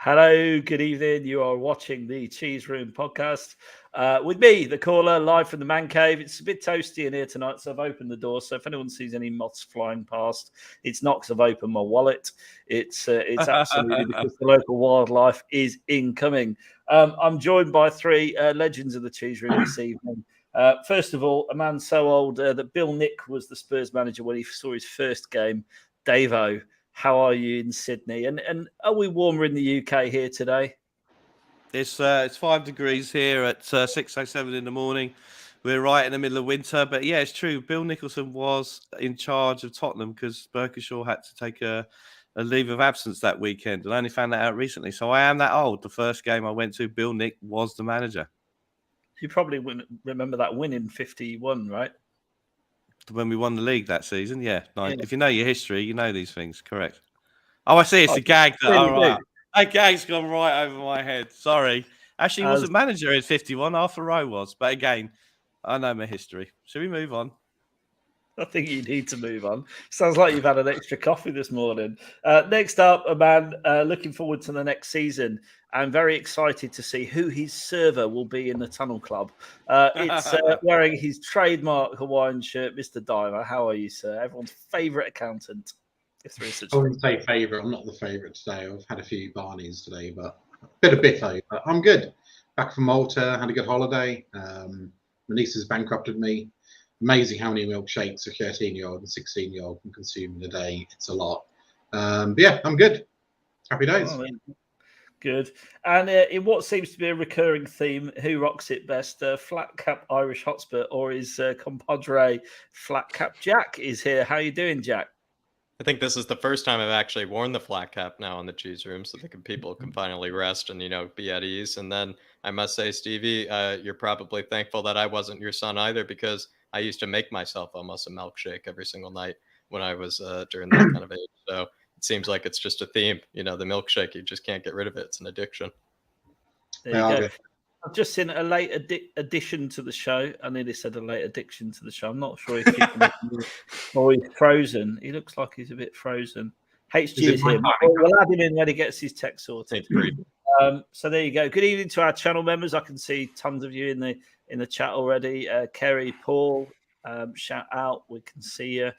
Hello, good evening. You are watching the Cheese Room podcast with me, the caller, live from the man cave. It's a bit toasty in here tonight, so I've opened the door. So if anyone sees any moths flying past, it's not because I've opened my wallet. It's absolutely because the local wildlife is incoming. I'm joined by three legends of the Cheese Room this evening. First of all, a man so old that Bill Nick was the Spurs manager when he saw his first game, Davo. How are you in Sydney? And are we warmer in the UK here today? It's 5 degrees here at 6:07 in the morning. We're right in the middle of winter, but yeah, it's true. Bill Nicholson was in charge of Tottenham because Berkershaw had to take a leave of absence that weekend, and I only found that out recently. So I am that old. The first game I went to, Bill Nick was the manager. You probably wouldn't remember that win in 51, right? When we won the league that season, yeah. If you know your history, you know these things, correct? Oh, I see. It's a gag. That gag's gone right over my head. Sorry. Actually, he wasn't manager in 51. Arthur Rowe was. But again, I know my history. Should we move on? I think you need to move on. Sounds like you've had an extra coffee this morning. Next up, a man looking forward to the next season. I'm very excited to see who his server will be in the Tunnel Club. It's wearing his trademark Hawaiian shirt, Mr. Diver. How are you, sir? Everyone's favourite accountant. If there is such I wouldn't say favourite. I'm not the favourite today. I've had a few Barneys today, but a bit over. I'm good. Back from Malta, had a good holiday. My niece has bankrupted me. Amazing how many milkshakes a 13-year-old and 16-year-old can consume in a day. It's a lot. But yeah, I'm good. Happy days. Oh, good. And in what seems to be a recurring theme, who rocks it best? Flat cap Irish Hotspur or his compadre Flat Cap Jack is here. How you doing, Jack? I think this is the first time I've actually worn the flat cap now in the Cheese Room, so that people can finally rest and, be at ease. And then I must say, Stevie, you're probably thankful that I wasn't your son either, because I used to make myself almost a milkshake every single night when I was during that kind of age. So it seems like it's just a theme, the milkshake. You just can't get rid of it. It's an addiction. There you go. I've just seen a late addition to the show. I nearly said a late addiction to the show. I'm not sure if you can. Or he's frozen. He looks like he's a bit frozen. HG is here. We'll add him in when he gets his tech sorted. So there you go. Good evening to our channel members. I can see tons of you in the chat already. Kerry, Paul, shout out. We can see you.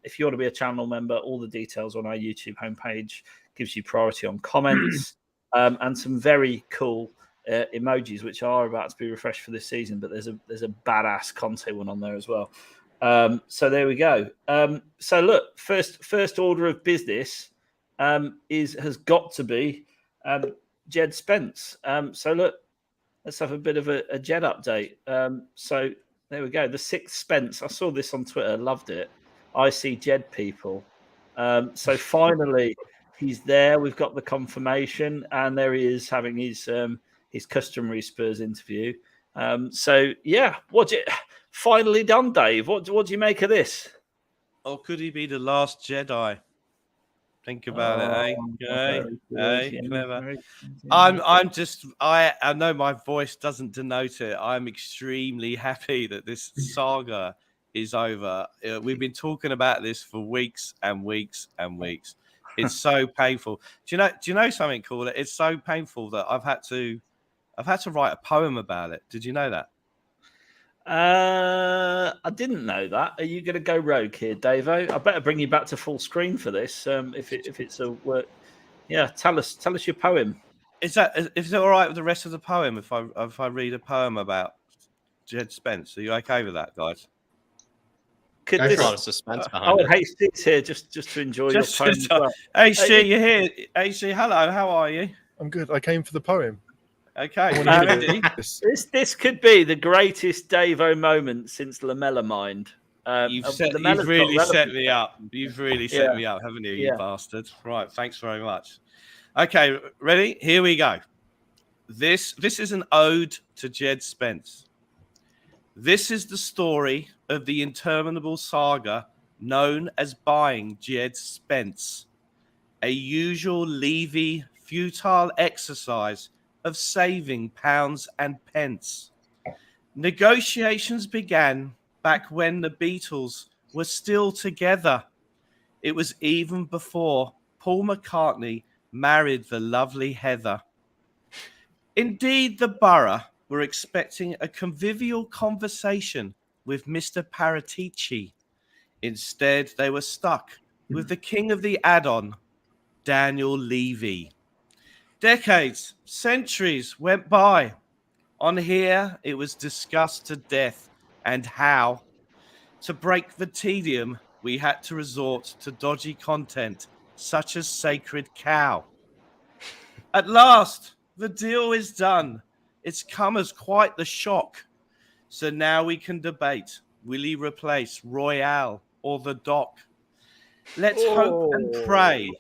If you want to be a channel member, all the details on our YouTube homepage. Gives you priority on comments and some very cool emojis, which are about to be refreshed for this season, but there's a badass Conte one on there as well. So there we go. So look, first order of business has got to be Jed Spence. So look, let's have a bit of a Jed update. So there we go. The sixth Spence. I saw this on Twitter. Loved it. I see Jed people. So finally he's there. We've got the confirmation, and there he is having his customary Spurs interview. So yeah, finally done, Dave. What do you make of this? Oh, could he be the last Jedi? Think about it, clever. I know my voice doesn't denote it. I'm extremely happy that this saga is over. We've been talking about this for weeks and weeks and weeks. It's so painful. Do you know something, Caller? It's so painful that I've had to write a poem about it. Did you know that? I didn't know that. Are you going to go rogue here, Davo? I better bring you back to full screen for this. If it's a work, yeah. Tell us your poem. Is it all right with the rest of the poem if I read a poem about Jed Spence? Are you okay with that, guys? Could There's a lot of suspense behind it. HC's here just to enjoy your poem. HC, you're here. HC, hello. How are you? I'm good. I came for the poem. Okay. This could be the greatest Davo moment since Lamella Mind. You've really set me up. You've really set me up, haven't you, you bastard? Right, thanks very much. Okay, ready? Here we go. This is an ode to Jed Spence. This is the story of the interminable saga known as buying Jed Spence, a usual Levy futile exercise of saving pounds and pence. Negotiations began back when the Beatles were still together. It was even before Paul McCartney married the lovely Heather. Indeed, the borough were expecting a convivial conversation with Mr. Paratici. Instead, they were stuck with the king of the add-on, Daniel Levy. Decades, centuries went by. On here, it was discussed to death and how. To break the tedium, we had to resort to dodgy content, such as Sacred Cow. At last, the deal is done. It's come as quite the shock. So now we can debate, will he replace Royale or the Doc? Let's hope and pray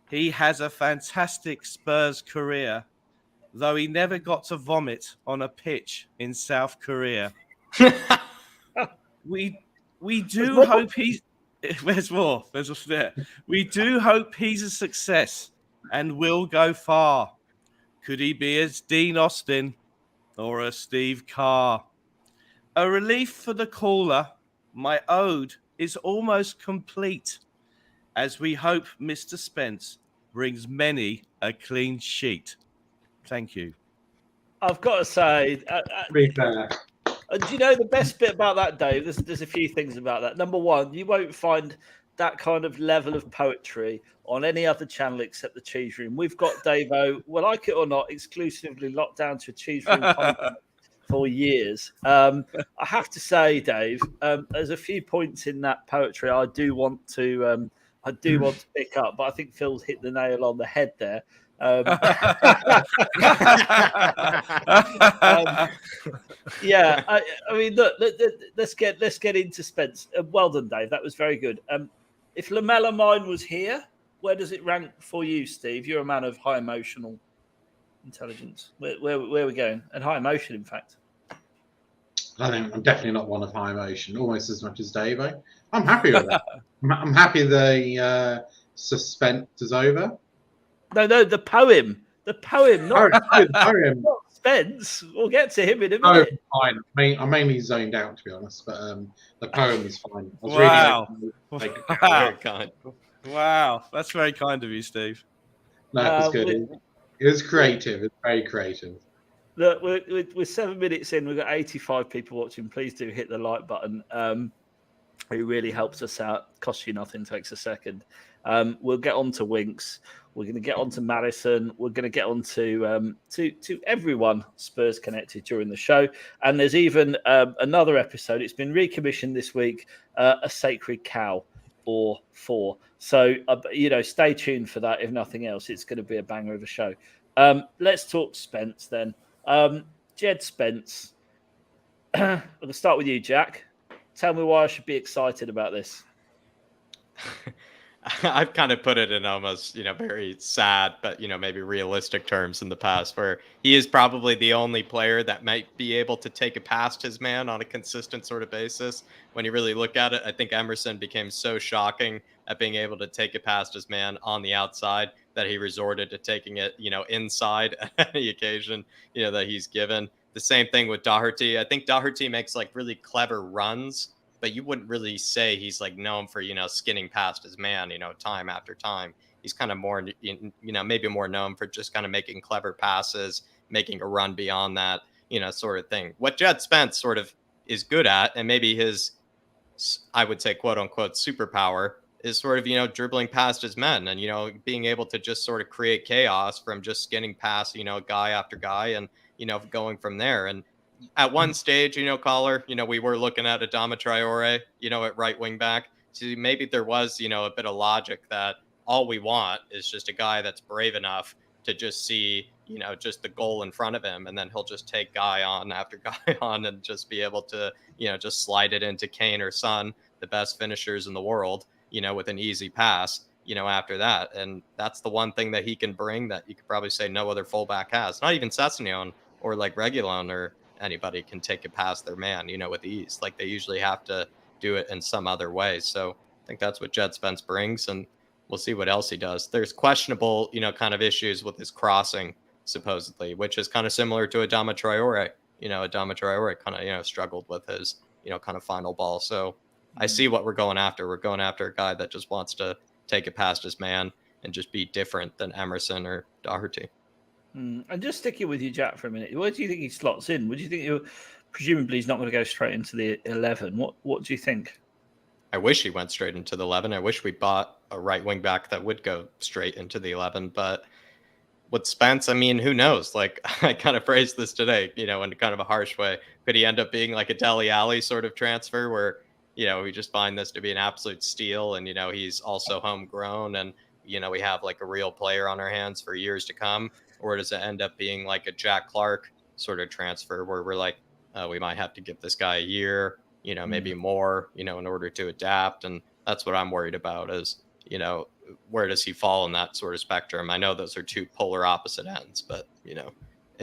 he has a fantastic Spurs career, though he never got to vomit on a pitch in South Korea. We do hope he's... There's more. There's there. We do hope he's a success and will go far. Could he be as Dean Austin or a Steve Carr? A relief for the caller. My ode is almost complete, as we hope Mr. Spence brings many a clean sheet. Thank you. I've got to say, do you know the best bit about that, Dave? There's a few things about that. Number one, you won't find that kind of level of poetry on any other channel except the Cheese Room. We've got Dave-O, well, like it or not, exclusively locked down to a Cheese Room content for years. I have to say, Dave, there's a few points in that poetry I do want to pick up, but I think Phil's hit the nail on the head there. Yeah, I mean, look, let's get into Spence. Well done, Dave. That was very good. If Lamella Mine was here, where does it rank for you, Steve? You're a man of high emotional intelligence. Where are we going? And high emotion, in fact. I think I'm definitely not one of high emotion, almost as much as Dave. I'm happy with that. I'm happy the suspense is over. No, the poem, not the poem. Not Spence. We'll get to him in a minute. Fine. I'm mainly zoned out, to be honest, but the poem is fine. I was reading Very kind. Wow, that's very kind of you, Steve. No, it was good. It was creative. It's very creative. Look, we're 7 minutes in. We've got 85 people watching. Please do hit the like button. It really helps us out. Costs you nothing. Takes a second. We'll get on to Winks. We're going to get on to Madison. We're going to get on to everyone Spurs connected during the show. And there's even another episode. It's been recommissioned this week, a Sacred Cow or 4. So, stay tuned for that. If nothing else, it's going to be a banger of a show. Let's talk Spence then. Jed Spence. I'm going to start with you, Jack. Tell me why I should be excited about this. I've kind of put it in almost, very sad, but, maybe realistic terms in the past, where he is probably the only player that might be able to take it past his man on a consistent sort of basis. When you really look at it, I think Emerson became so shocking at being able to take it past his man on the outside that he resorted to taking it, inside at any occasion, that he's given. The same thing with Doherty. I think Doherty makes really clever runs, but you wouldn't really say he's known for, skinning past his man, time after time. He's kind of more, maybe more known for just kind of making clever passes, making a run beyond that, sort of thing. What Jed Spence sort of is good at, and maybe his, I would say, quote unquote, superpower is sort of, dribbling past his men and, being able to just sort of create chaos from just skinning past, guy after guy and, going from there. And at one stage, caller, we were looking at Adama Traore, at right wing back. So maybe there was, a bit of logic that all we want is just a guy that's brave enough to just see, just the goal in front of him. And then he'll just take guy on after guy on and just be able to, just slide it into Kane or Son, the best finishers in the world, with an easy pass, after that. And that's the one thing that he can bring that you could probably say no other fullback has. Not even Sessegnon or Reguilon or anybody can take it past their man, with ease. They usually have to do it in some other way. So I think that's what Jed Spence brings, and we'll see what else he does. There's questionable, kind of issues with his crossing, supposedly, which is kind of similar to Adama Traore. Adama Traore kind of, struggled with his, kind of final ball. So I see what we're going after. We're going after a guy that just wants to take it past his man. and just be different than Emerson or Doherty. And just sticking with you, Jack, for a minute. Where do you think he slots in? Would you think presumably he's not going to go straight into the 11? What do you think? I wish he went straight into the 11. I wish we bought a right wing back that would go straight into the 11. But with Spence, I mean, who knows? Like, I kind of phrased this today, in kind of a harsh way. Could he end up being like a Dele Alli sort of transfer where, we just find this to be an absolute steal and, he's also homegrown and, we have like a real player on our hands for years to come? Or does it end up being like a Jack Clark sort of transfer where we're like, we might have to give this guy a year, maybe more, in order to adapt. And that's what I'm worried about is, where does he fall in that sort of spectrum? I know those are two polar opposite ends, but,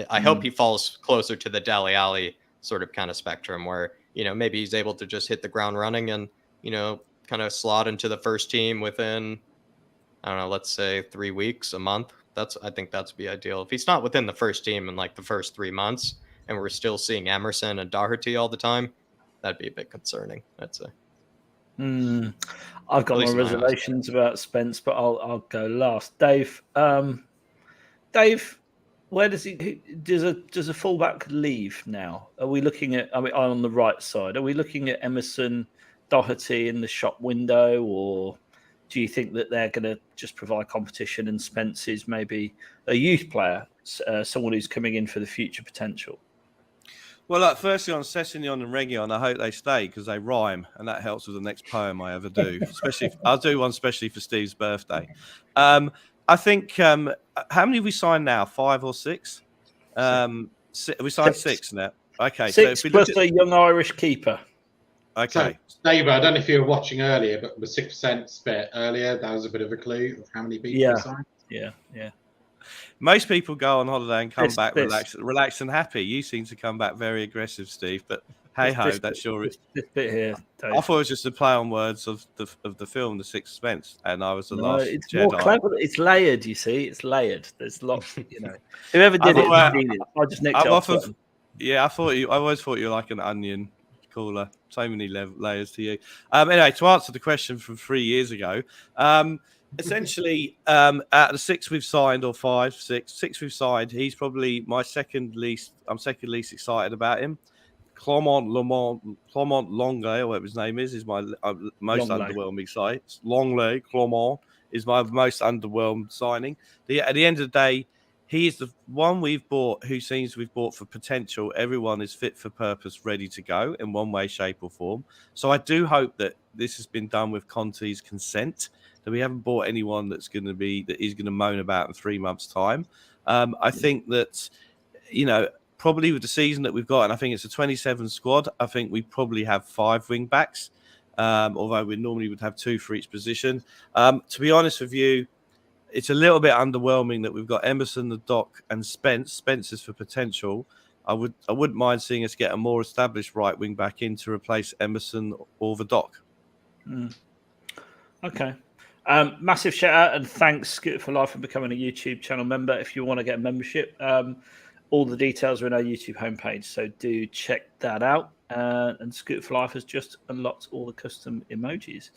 I hope he falls closer to the Dele Alli sort of kind of spectrum where, maybe he's able to just hit the ground running and, kind of slot into the first team within, I don't know, let's say 3 weeks, a month. I think that's be ideal. If he's not within the first team in like the first 3 months and we're still seeing Emerson and Doherty all the time, that'd be a bit concerning, I'd say. I've got my reservations about Spence, but I'll go last. Dave, where does does a fullback leave now? Are we looking at, on the right side, are we looking at Emerson, Doherty in the shop window, or do you think that they're going to just provide competition and Spence is maybe a youth player, someone who's coming in for the future potential? Well, firstly on Sessignon and Reguilon, I hope they stay because they rhyme, and that helps with the next poem I ever do. I'll do one especially for Steve's birthday. I think how many have we signed now? 5 or 6? We signed 6 now. Okay, 6 plus a young Irish keeper. Okay. So, Dave, I don't know if you were watching earlier, but the 6% spit earlier, that was a bit of a clue of how many people we signed. Yeah. Most people go on holiday and come back relaxed and happy. You seem to come back very aggressive, Steve. But hey ho, that's your. This bit here. Dave. I thought it was just a play on words of the film, The Sixth Spence, and I was the last. It's Jedi. more clever. It's layered. You see, it's layered. There's lots. Whoever did it, I just nicked it off. Yeah, I always thought you were like an onion cooler. So many layers to you. Anyway, to answer the question from 3 years ago, essentially, out of the 6 we've signed, or 5, 6 we've signed, he's probably my second least. I'm second least excited about him. Clement Longley, or whatever his name is my most underwhelming signing. Longley Clement is my most underwhelmed signing. At the end of the day, he is the one we've bought we've bought for potential. Everyone is fit for purpose, ready to go in one way, shape, or form. So I do hope that this has been done with Conte's consent, that we haven't bought anyone that he's going to moan about in 3 months' time. I think that, probably with the season that we've got, and I think it's a 27 squad, I think we probably have 5 wing backs, although we normally would have 2 for each position. To be honest with you, it's a little bit underwhelming that we've got Emerson, the Doc, and Spence. Spence is for potential. I wouldn't mind seeing us get a more established right wing back in to replace Emerson or the Doc. Okay. Massive shout out and thanks, Scooter for Life, for becoming a YouTube channel member. If you want to get a membership, all the details are in our YouTube homepage, so do check that out. And Scooter for Life has just unlocked all the custom emojis,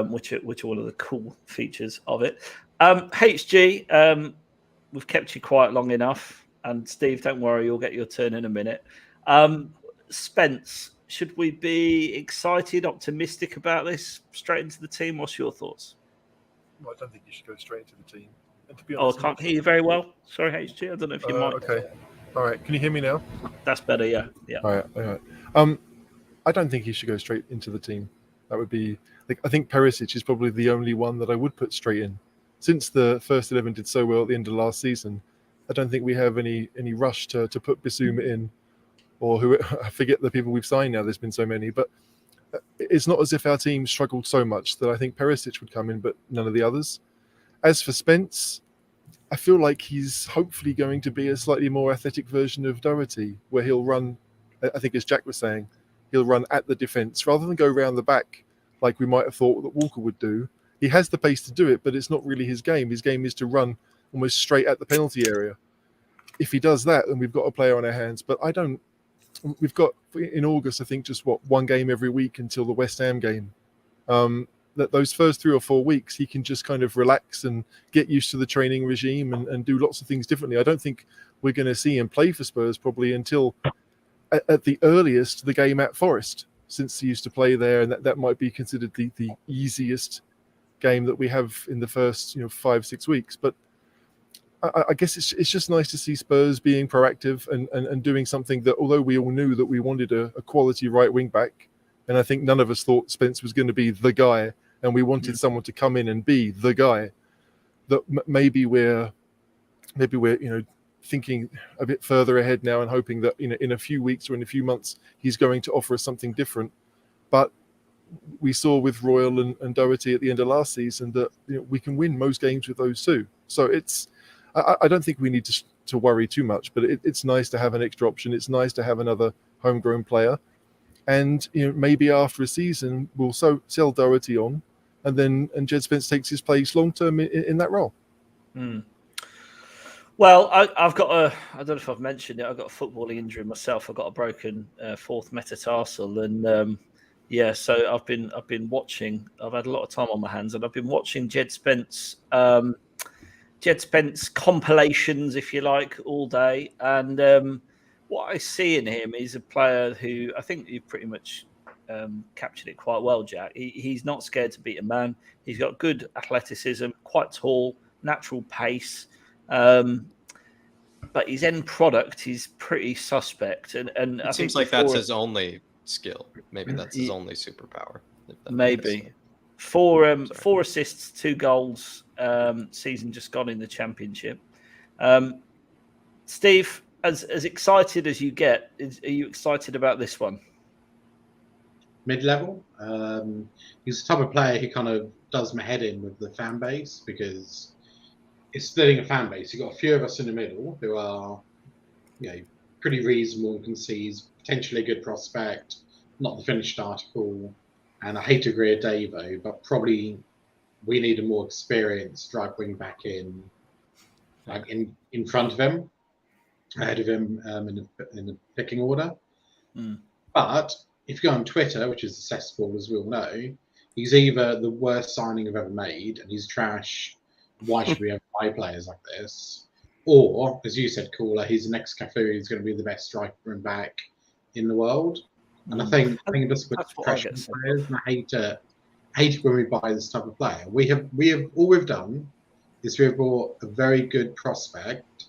which are one of the cool features of it. HG, we've kept you quiet long enough, and Steve, don't worry, you'll get your turn in a minute. Spence, should we be excited, optimistic about this straight into the team? What's your thoughts? Well, I don't think you should go straight into the team. And to be honest, I can't hear you very well. Sorry, HG. I don't know if you might. Okay. All right. Can you hear me now? That's better. Yeah. All right. I don't think he should go straight into the team. That would be. I think Perisic is probably the only one that I would put straight in. Since the first 11 did so well at the end of last season, I don't think we have any rush to put Bissouma in, or I forget the people we've signed now. There's been so many, but it's not as if our team struggled so much that I think Perisic would come in, but none of the others. As for Spence, I feel like he's hopefully going to be a slightly more athletic version of Doherty, where he'll run, I think as Jack was saying, he'll run at the defence rather than go round the back like we might have thought that Walker would do. He has the pace to do it, but it's not really his game. His game is to run almost straight at the penalty area. If he does that, then we've got a player on our hands. But we've got in August, I think, just one game every week until the West Ham game. that those first 3 or 4 weeks he can just kind of relax and get used to the training regime and do lots of things differently. I don't think we're going to see him play for Spurs probably until at the earliest the game at Forest, since he used to play there, and that might be considered the easiest game that we have in the first 5-6 weeks. But I guess it's just nice to see Spurs being proactive and doing something that, although we all knew that we wanted a quality right wing back, and I think none of us thought Spence was going to be the guy, and we wanted someone to come in and be the guy, that maybe we're thinking a bit further ahead now and hoping that in a few weeks or in a few months he's going to offer us something different. But we saw with Royal and Doherty at the end of last season that we can win most games with those two. So I don't think we need to worry too much, but it's nice to have an extra option. It's nice to have another homegrown player, and maybe after a season we'll sell Doherty on, and Jed Spence takes his place long term in that role. Well, I've got I don't know if I've mentioned it, I've got a footballing injury myself. I've got a broken fourth metatarsal, and so I've been watching. I've had a lot of time on my hands, and I've been watching Jed Spence compilations, if you like, all day. And what I see in him is a player who, I think you've pretty much captured it quite well, Jack. He's not scared to beat a man. He's got good athleticism, quite tall, natural pace. But his end product is pretty suspect. And it seems like that's his only skill. Maybe that's his only superpower. Maybe. 4 assists, 2 goals, season just gone in the Championship. Steve, as excited as you get, are you excited about this one? Mid-level. He's the type of player who kind of does my head in with the fan base, because it's splitting a fan base. You've got a few of us in the middle who are, pretty reasonable and can see he's potentially a good prospect, not the finished article. And I hate to agree with Davo, but probably we need a more experienced right wing back in front of him, ahead of him in the picking order. But if you go on Twitter, which is accessible as we all know, he's either the worst signing I've ever made and he's trash. Why should we have 5 players like this? Or, as you said, Caller, he's the next Cafu. He's going to be the best striker and back in the world. And I think it just puts pressure on players. And I hate it when we buy this type of player. We have all we've done is we've bought a very good prospect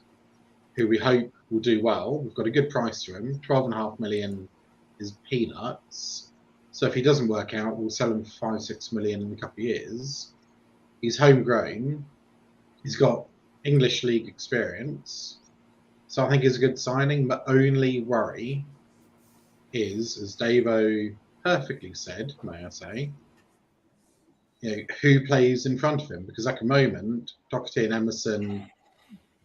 who we hope will do well. We've got a good price for him. 12.5 million is peanuts. So if he doesn't work out, we'll sell him for 5-6 million in a couple of years. He's homegrown. He's got English league experience. So I think it's a good signing. My only worry is, as Davo perfectly said, may I say, who plays in front of him? Because at the moment, Doherty and Emerson,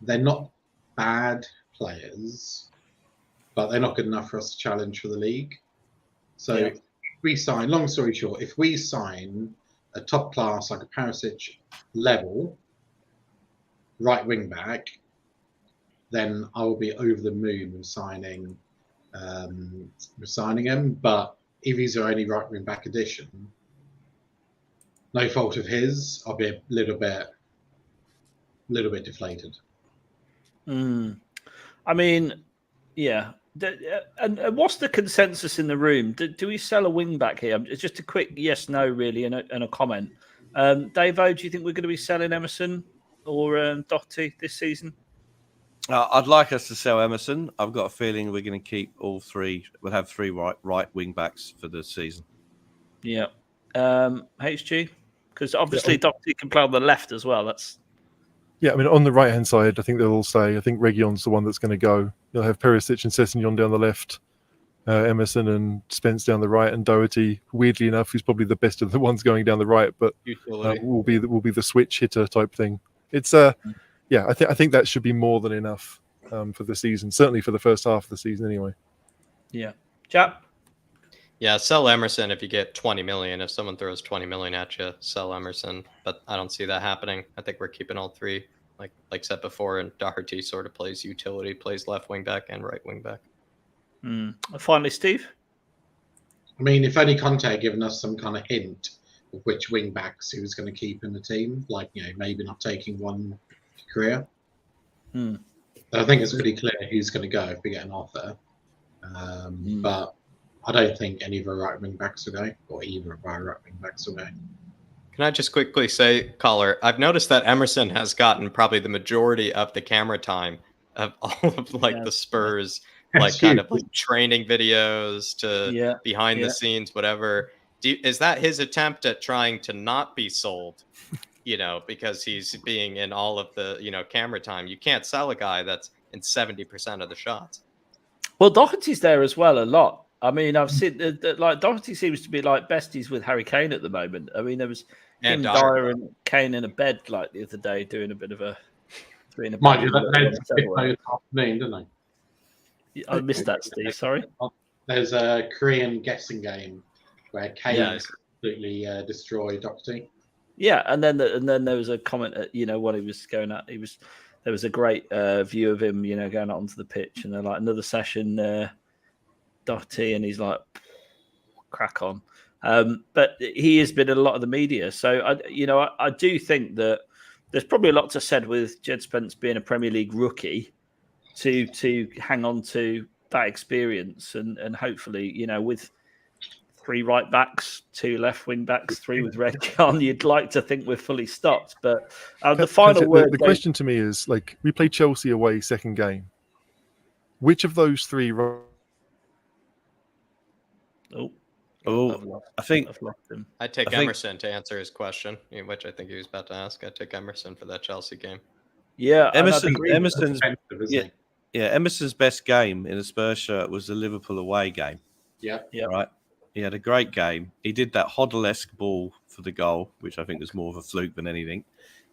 they're not bad players, but they're not good enough for us to challenge for the league. So if we sign, long story short, if we sign a top class, like a Perisic level right wing back, then I will be over the moon with signing him. But if he's our only right wing back addition, no fault of his, I'll be a little bit deflated. I mean, yeah. And what's the consensus in the room? Do we sell a wing back here? It's just a quick yes, no, really, and a comment. Davo, do you think we're going to be selling Emerson or Doherty this season? I'd like us to sell Emerson. I've got a feeling we're going to keep all 3. We'll have 3 right wing backs for the season. Yeah. HG? Because obviously Doherty can play on the left as well. Yeah, I mean, on the right-hand side, I think they'll all say, I think Reguilon's the one that's going to go. They'll have Perisic and Sessegnon down the left, Emerson and Spence down the right, and Doherty, weirdly enough, who's probably the best of the ones going down the right, but will be the switch hitter type thing. It's I think that should be more than enough for the season, certainly for the first half of the season anyway. Yeah. Chap? Yeah, sell Emerson if you get 20 million. If someone throws 20 million at you, sell Emerson. But I don't see that happening. I think we're keeping all 3, like said before, and Doherty sort of plays utility, plays left wing back and right wing back. Finally, Steve? I mean, if only Conte had given us some kind of hint of which wing backs he was going to keep in the team, like, maybe not taking one career. I think it's pretty clear who's going to go if we get an offer. But I don't think any of our right wing backs will go, or either of our right wing backs will go. Can I just quickly say, caller, I've noticed that Emerson has gotten probably the majority of the camera time of all of the Spurs, kind of training videos to behind the scenes, whatever. Is that his attempt at trying to not be sold? Because he's being in all of the, camera time. You can't sell a guy that's in 70% of the shots. Well, Doherty's there as well a lot. I mean, I've seen Doherty seems to be like besties with Harry Kane at the moment. I mean, there was him, Dyer, and Kane in a bed like the other day doing a bit of a. Mind you, that afternoon, didn't they? I missed that, Steve. Sorry. There's a Korean guessing game where Kane completely destroyed Doherty. Yeah, and then there was a comment at what he was going at. There was a great view of him, going out onto the pitch, and they're like another session. Doherty, and he's like, crack on. But he has been in a lot of the media. So, I do think that there's probably a lot to said with Jed Spence being a Premier League rookie to hang on to that experience. And hopefully, with 3 right backs, 2 left wing backs, 3 with Redcar, you'd like to think we're fully stocked. But the final word... The question to me is, we play Chelsea away second game. Which of those 3... I think I've lost him. I'd take Emerson to answer his question, which I think he was about to ask. I'd take Emerson for that Chelsea game. Yeah, Emerson's best game in a Spurs shirt was the Liverpool away game. Yeah. Right. He had a great game. He did that Hoddle-esque ball for the goal, which I think was more of a fluke than anything.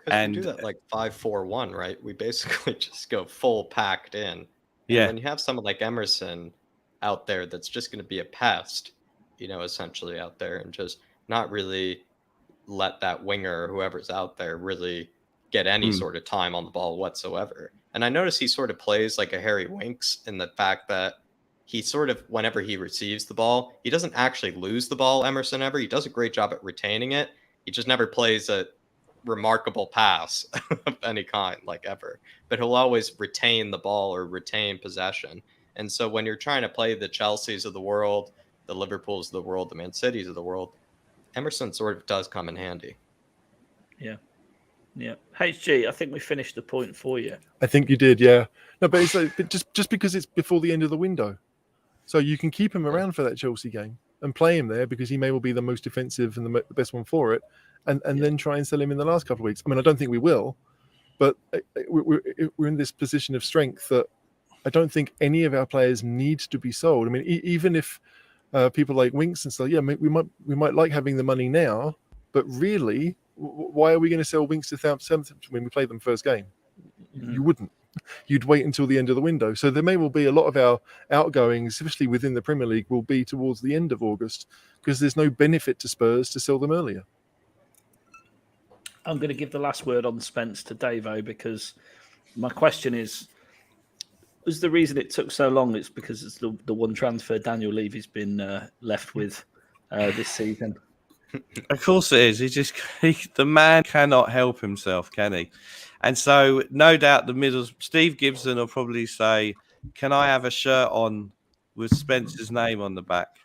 And we do that 5-4-1, right? We basically just go full packed in. Yeah. And when you have someone like Emerson out there that's just going to be a pest, essentially out there, and just not really let that winger or whoever's out there really get any sort of time on the ball whatsoever. And I notice he sort of plays like a Harry Winks in the fact that he sort of, whenever he receives the ball, he doesn't actually lose the ball, Emerson, ever. He does a great job at retaining it. He just never plays a remarkable pass of any kind, ever. But he'll always retain the ball or retain possession. And so when you're trying to play the Chelseas of the world, the Liverpools of the world, the Man Cities of the world, Emerson sort of does come in handy. Yeah. HG, I think we finished the point for you. I think you did, yeah. No, but it's just because it's before the end of the window. So you can keep him around for that Chelsea game and play him there because he may well be the most defensive and the best one for it, and then try and sell him in the last couple of weeks. I mean, I don't think we will, but we're in this position of strength that I don't think any of our players need to be sold. I mean, even if people like Winks and stuff, we might like having the money now, but really, why are we going to sell Winks to Southampton when we play them first game? You wouldn't. You'd wait until the end of the window. So there may well be a lot of our outgoings, especially within the Premier League, will be towards the end of August because there's no benefit to Spurs to sell them earlier. I'm going to give the last word on Spence to Davo because my question is the reason it took so long? It's because it's the one transfer Daniel Levy's been left with this season. Of course it is. The man cannot help himself, can he? And so, no doubt, the middle, Steve Gibson will probably say, "Can I have a shirt on with Spence's name on the back?"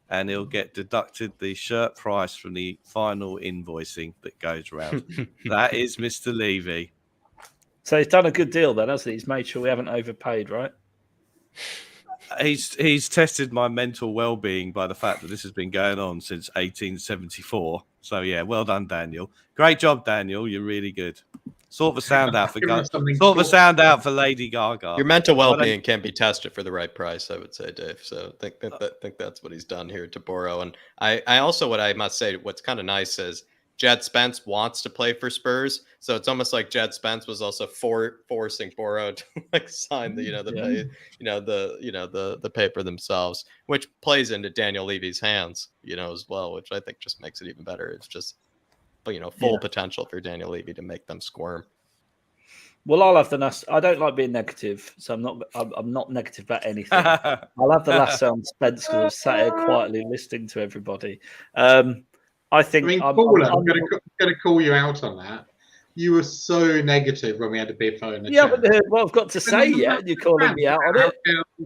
And he'll get deducted the shirt price from the final invoicing that goes around. That is Mr. Levy. So he's done a good deal then, hasn't he? He's made sure we haven't overpaid, right? He's tested my mental well-being by the fact that this has been going on since 1874. So yeah, well done, Daniel. Great job, Daniel. You're really good. Sort the sound out for Lady Gaga. Your mental well-being can be tested for the right price, I would say, Dave. So I think that's what he's done here to Boro. And I also, what I must say, what's kind of nice is Jed Spence wants to play for Spurs, so it's almost like Jed Spence was also forcing Boro to sign the paper themselves, which plays into Daniel Levy's hands, as well, which I think just makes it even better. It's just full potential for Daniel Levy to make them squirm. Well, I'll have the last. I don't like being negative, so I'm not negative about anything. I'll have the last say on Spence because I've sat here quietly listening to everybody. mean, Paula, I'm going to call you out on that. You were so negative when we had a Biffo in the chat. But what I've got to say yet, you're calling me out on it.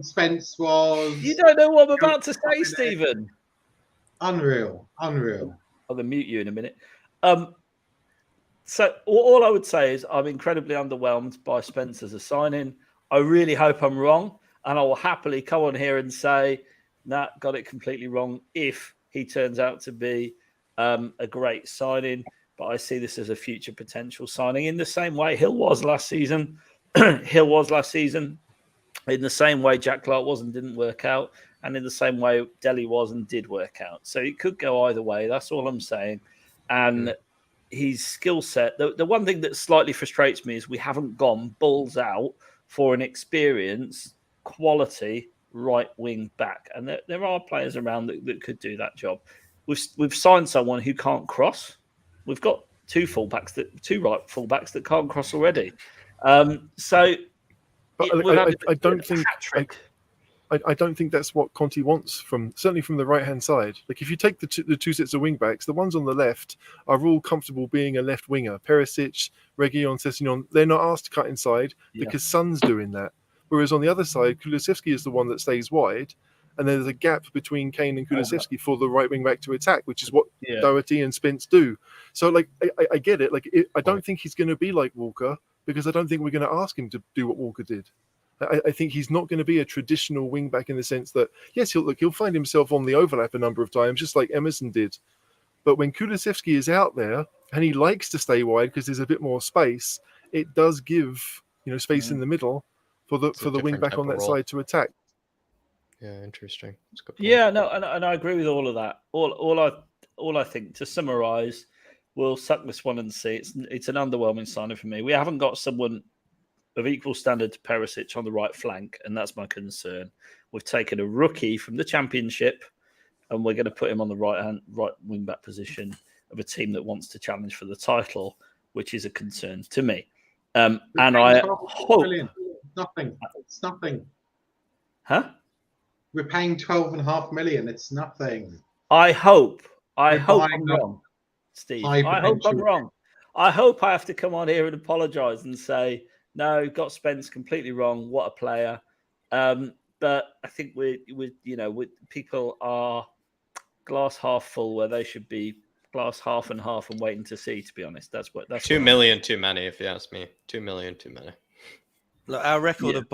Spence was. You don't know what I'm about to say, Stephen. Unreal. I'll mute you in a minute. So all I would say is I'm incredibly underwhelmed by Spence as a signing. I really hope I'm wrong, and I will happily come on here and say, nah, got it completely wrong if he turns out to be a great signing. But I see this as a future potential signing in the same way Hill was last season. In the same way Jack Clark was and didn't work out, and in the same way Dele was and did work out. So it could go either way. That's all I'm saying. And his skill set, the one thing that slightly frustrates me is we haven't gone balls out for an experienced, quality right wing back. And there are players around that could do that job. We've signed someone who can't cross. We've got two right fullbacks that can't cross already. I don't think that's what Conte wants certainly from the right hand side. Like if you take the two sets of wing backs, the ones on the left are all comfortable being a left winger. Perisic, Reguilon, Sessegnon, they're not asked to cut inside because Son's doing that. Whereas on the other side, Kulusevski is the one that stays wide, and there's a gap between Kane and Kulusevski for the right wing back to attack, which is what Doherty and Spence do. So like I get it. I don't think he's going to be like Walker, because I don't think we're going to ask him to do what Walker did. I think he's not going to be a traditional wing back in the sense that, yes, he'll find himself on the overlap a number of times, just like Emerson did. But when Kulusevski is out there and he likes to stay wide because there's a bit more space, it does give space in the middle for the wing back on that side to attack. Yeah, interesting. Yeah, no, and I agree with all of that. All I think, to summarise, we'll suck this one and see. It's an underwhelming signing for me. We haven't got someone of equal standard to Perisic on the right flank, and that's my concern. We've taken a rookie from the Championship, and we're going to put him on the right wing back position of a team that wants to challenge for the title, which is a concern to me. And I hope it's nothing. Huh? We're paying 12.5 million. It's nothing. I hope I'm wrong, Steve. I hope I'm wrong. I hope I have to come on here and apologise and say, no, got Spence completely wrong. What a player. But I think people are glass half full where they should be glass half and half and waiting to see, to be honest. That's 2 million too many, if you ask me. 2 million too many. Look, our record of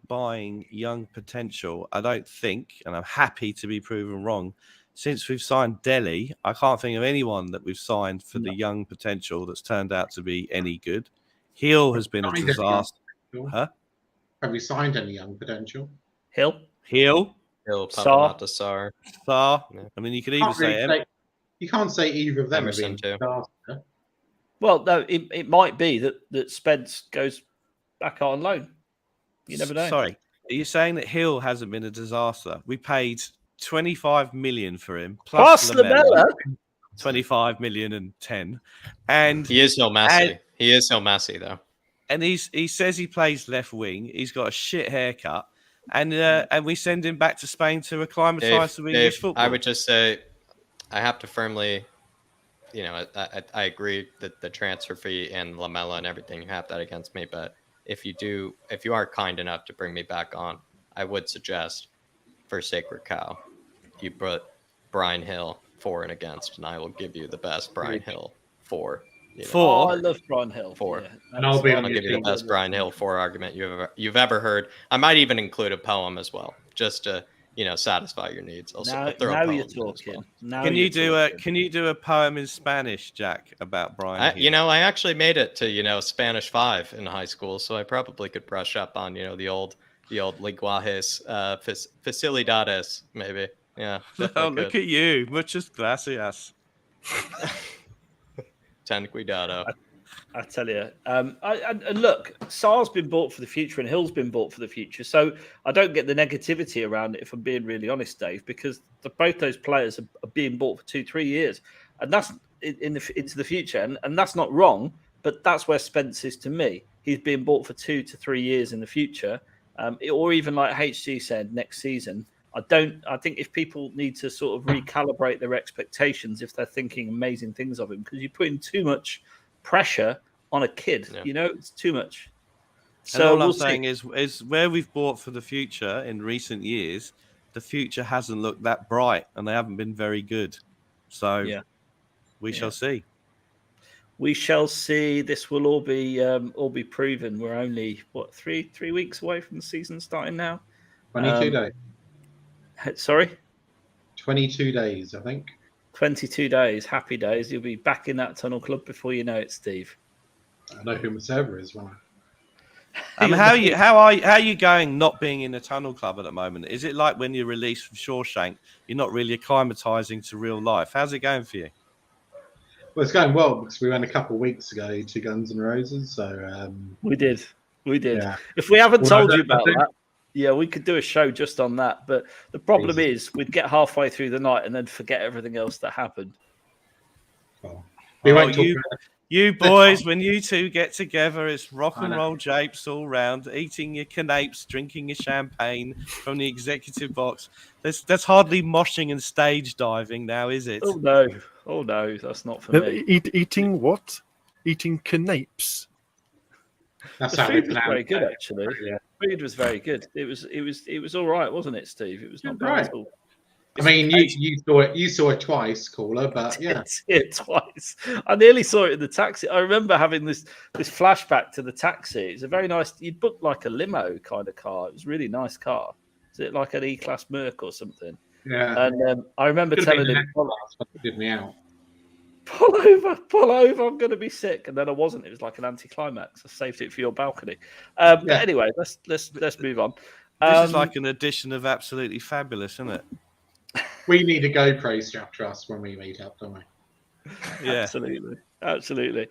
buying young potential, I don't think, and I'm happy to be proven wrong, since we've signed Dele, I can't think of anyone that we've signed for the young potential that's turned out to be any good. Hill has been a disaster. Huh? Have we signed any young potential? Hill, Sar. I mean, you could even say you can't say either of them. Emerson too. Well, no, it might be that Spence goes back on loan. You never know. Sorry, are you saying that Hill hasn't been a disaster? We paid 25 million for him plus Lamella. 25 million and 10, and he is no Messi. He is no Messi though. And he says he plays left wing. He's got a shit haircut, and we send him back to Spain to acclimatise to English football. I would just say, I have to firmly, I agree that the transfer fee and Lamella and everything, you have that against me. But if you are kind enough to bring me back on, I would suggest, for Sacred Cow, you put Brian Hill for and against, and I will give you the best Brian Hill for. I love Brian Hill. For. Yeah, and I'll give you the best Brian Hill for argument you've ever heard. I might even include a poem as well, just to satisfy your needs. Now you're talking. Well. Can you do a poem in Spanish, Jack, about Brian Hill? I actually made it to Spanish 5 in high school, so I probably could brush up on the old lenguajes, facilidades, maybe. Yeah. Oh, look at you. Muchas gracias. Ten cuidado. I tell you. And look, Sar's been bought for the future and Hill's been bought for the future. So I don't get the negativity around it, if I'm being really honest, Dave, because both those players are being bought for 2-3 years. And that's into the future. And that's not wrong, but that's where Spence is to me. He's being bought for 2 to 3 years in the future. Or even like HG said, next season. I think if people need to sort of recalibrate their expectations if they're thinking amazing things of him, because you're putting too much pressure on a kid. Yeah. It's too much. So all I'm saying is where we've bought for the future in recent years, the future hasn't looked that bright, and they haven't been very good. So we shall see. We shall see. This will all be proven. We're only three weeks away from the season starting now. 22 days. Sorry, 22 days, I think. 22 days. Happy days. You'll be back in that tunnel club before you know it, Steve. I know who my server is, right? How are you going not being in a tunnel club at the moment? Is it like when you're released from Shawshank, you're not really acclimatizing to real life? How's it going for you? Well, it's going well because we went a couple of weeks ago to Guns N' Roses. So we did. Yeah. If we haven't told you about that, we could do a show just on that. But the problem is we'd get halfway through the night and then forget everything else that happened. You boys, when you two get together, it's rock and roll japes all round, eating your canapes, drinking your champagne from the executive box. That's hardly moshing and stage diving now, is it? Oh no, that's not for me. Eating what? Eating canapes. That's the how food was very good, actually. Yeah. The food was very good. It was all right, wasn't it, Steve? It was not bad at all. I mean, you saw it twice, caller, but yeah. I did see it twice. I nearly saw it in the taxi. I remember having this flashback to the taxi. It's a very nice. You'd booked like a limo kind of car. It was a really nice car. Is it like an E-Class Merc or something? Yeah. And I remember telling him, "Did me out. Pull over. I'm going to be sick." And then I wasn't. It was like an anticlimax. I saved it for your balcony. But anyway, let's move on. This is like an edition of Absolutely Fabulous, isn't it? We need a GoPro strap to us when we meet up, don't we? Yeah, absolutely.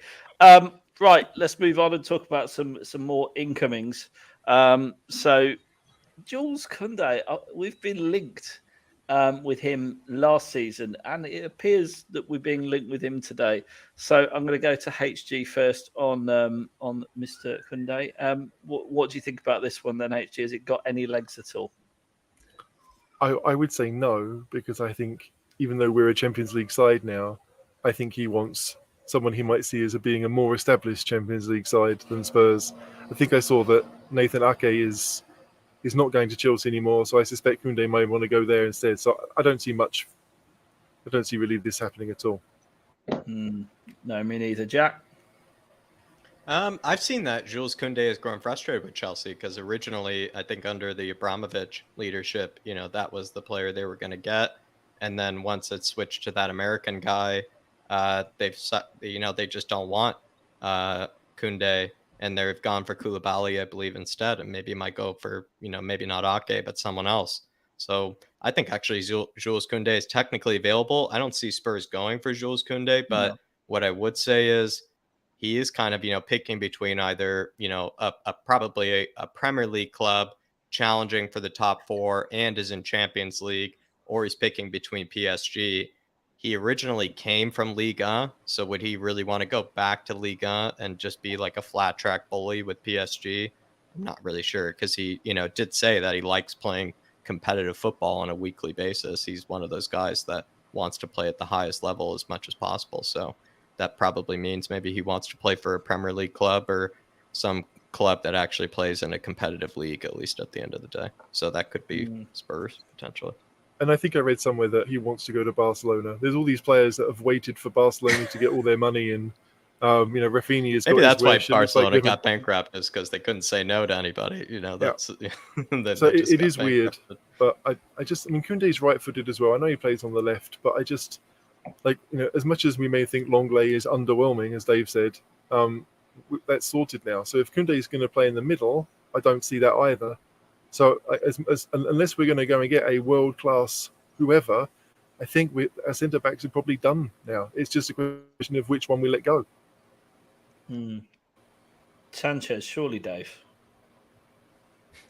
Right, let's move on and talk about some more incomings. So, Jules Koundé, we've been linked with him last season, and it appears that we're being linked with him today. So, I'm going to go to HG first on Mr. Koundé. What do you think about this one then, HG? Has it got any legs at all? I would say no, because I think even though we're a Champions League side now, I think he wants someone he might see as being a more established Champions League side than Spurs. I think I saw that Nathan Ake is not going to Chelsea anymore, so I suspect Koundé might want to go there instead. So I don't see really this happening at all. No, me neither. Jack? I've seen that Jules Koundé has grown frustrated with Chelsea because originally, I think under the Abramovich leadership, that was the player they were going to get. And then once it switched to that American guy, they just don't want Koundé, and they've gone for Koulibaly, I believe, instead, and maybe might go for, maybe not Ake, but someone else. So I think actually Jules Koundé is technically available. I don't see Spurs going for Jules Koundé, but what I would say is he is kind of, picking between either, probably a Premier League club challenging for the top four and is in Champions League, or he's picking between PSG. He originally came from Ligue 1, so would he really want to go back to Ligue 1 and just be like a flat track bully with PSG? I'm not really sure, because he, did say that he likes playing competitive football on a weekly basis. He's one of those guys that wants to play at the highest level as much as possible. So that probably means maybe he wants to play for a Premier League club or some club that actually plays in a competitive league, at least at the end of the day. So that could be Spurs, potentially. And I think I read somewhere that he wants to go to Barcelona. There's all these players that have waited for Barcelona to get all their money, and Rafinha has maybe got that's why Barcelona got bankrupt, is because they couldn't say no to anybody. That's so it is weird. But I Koundé's right-footed as well. I know he plays on the left, but I just as much as we may think Longley is underwhelming, as Dave said, that's sorted now. So if Koundé is going to play in the middle, I don't see that either. So unless we're going to go and get a world-class whoever, I think our centre-backs are probably done now. It's just a question of which one we let go. Sanchez, surely, Dave.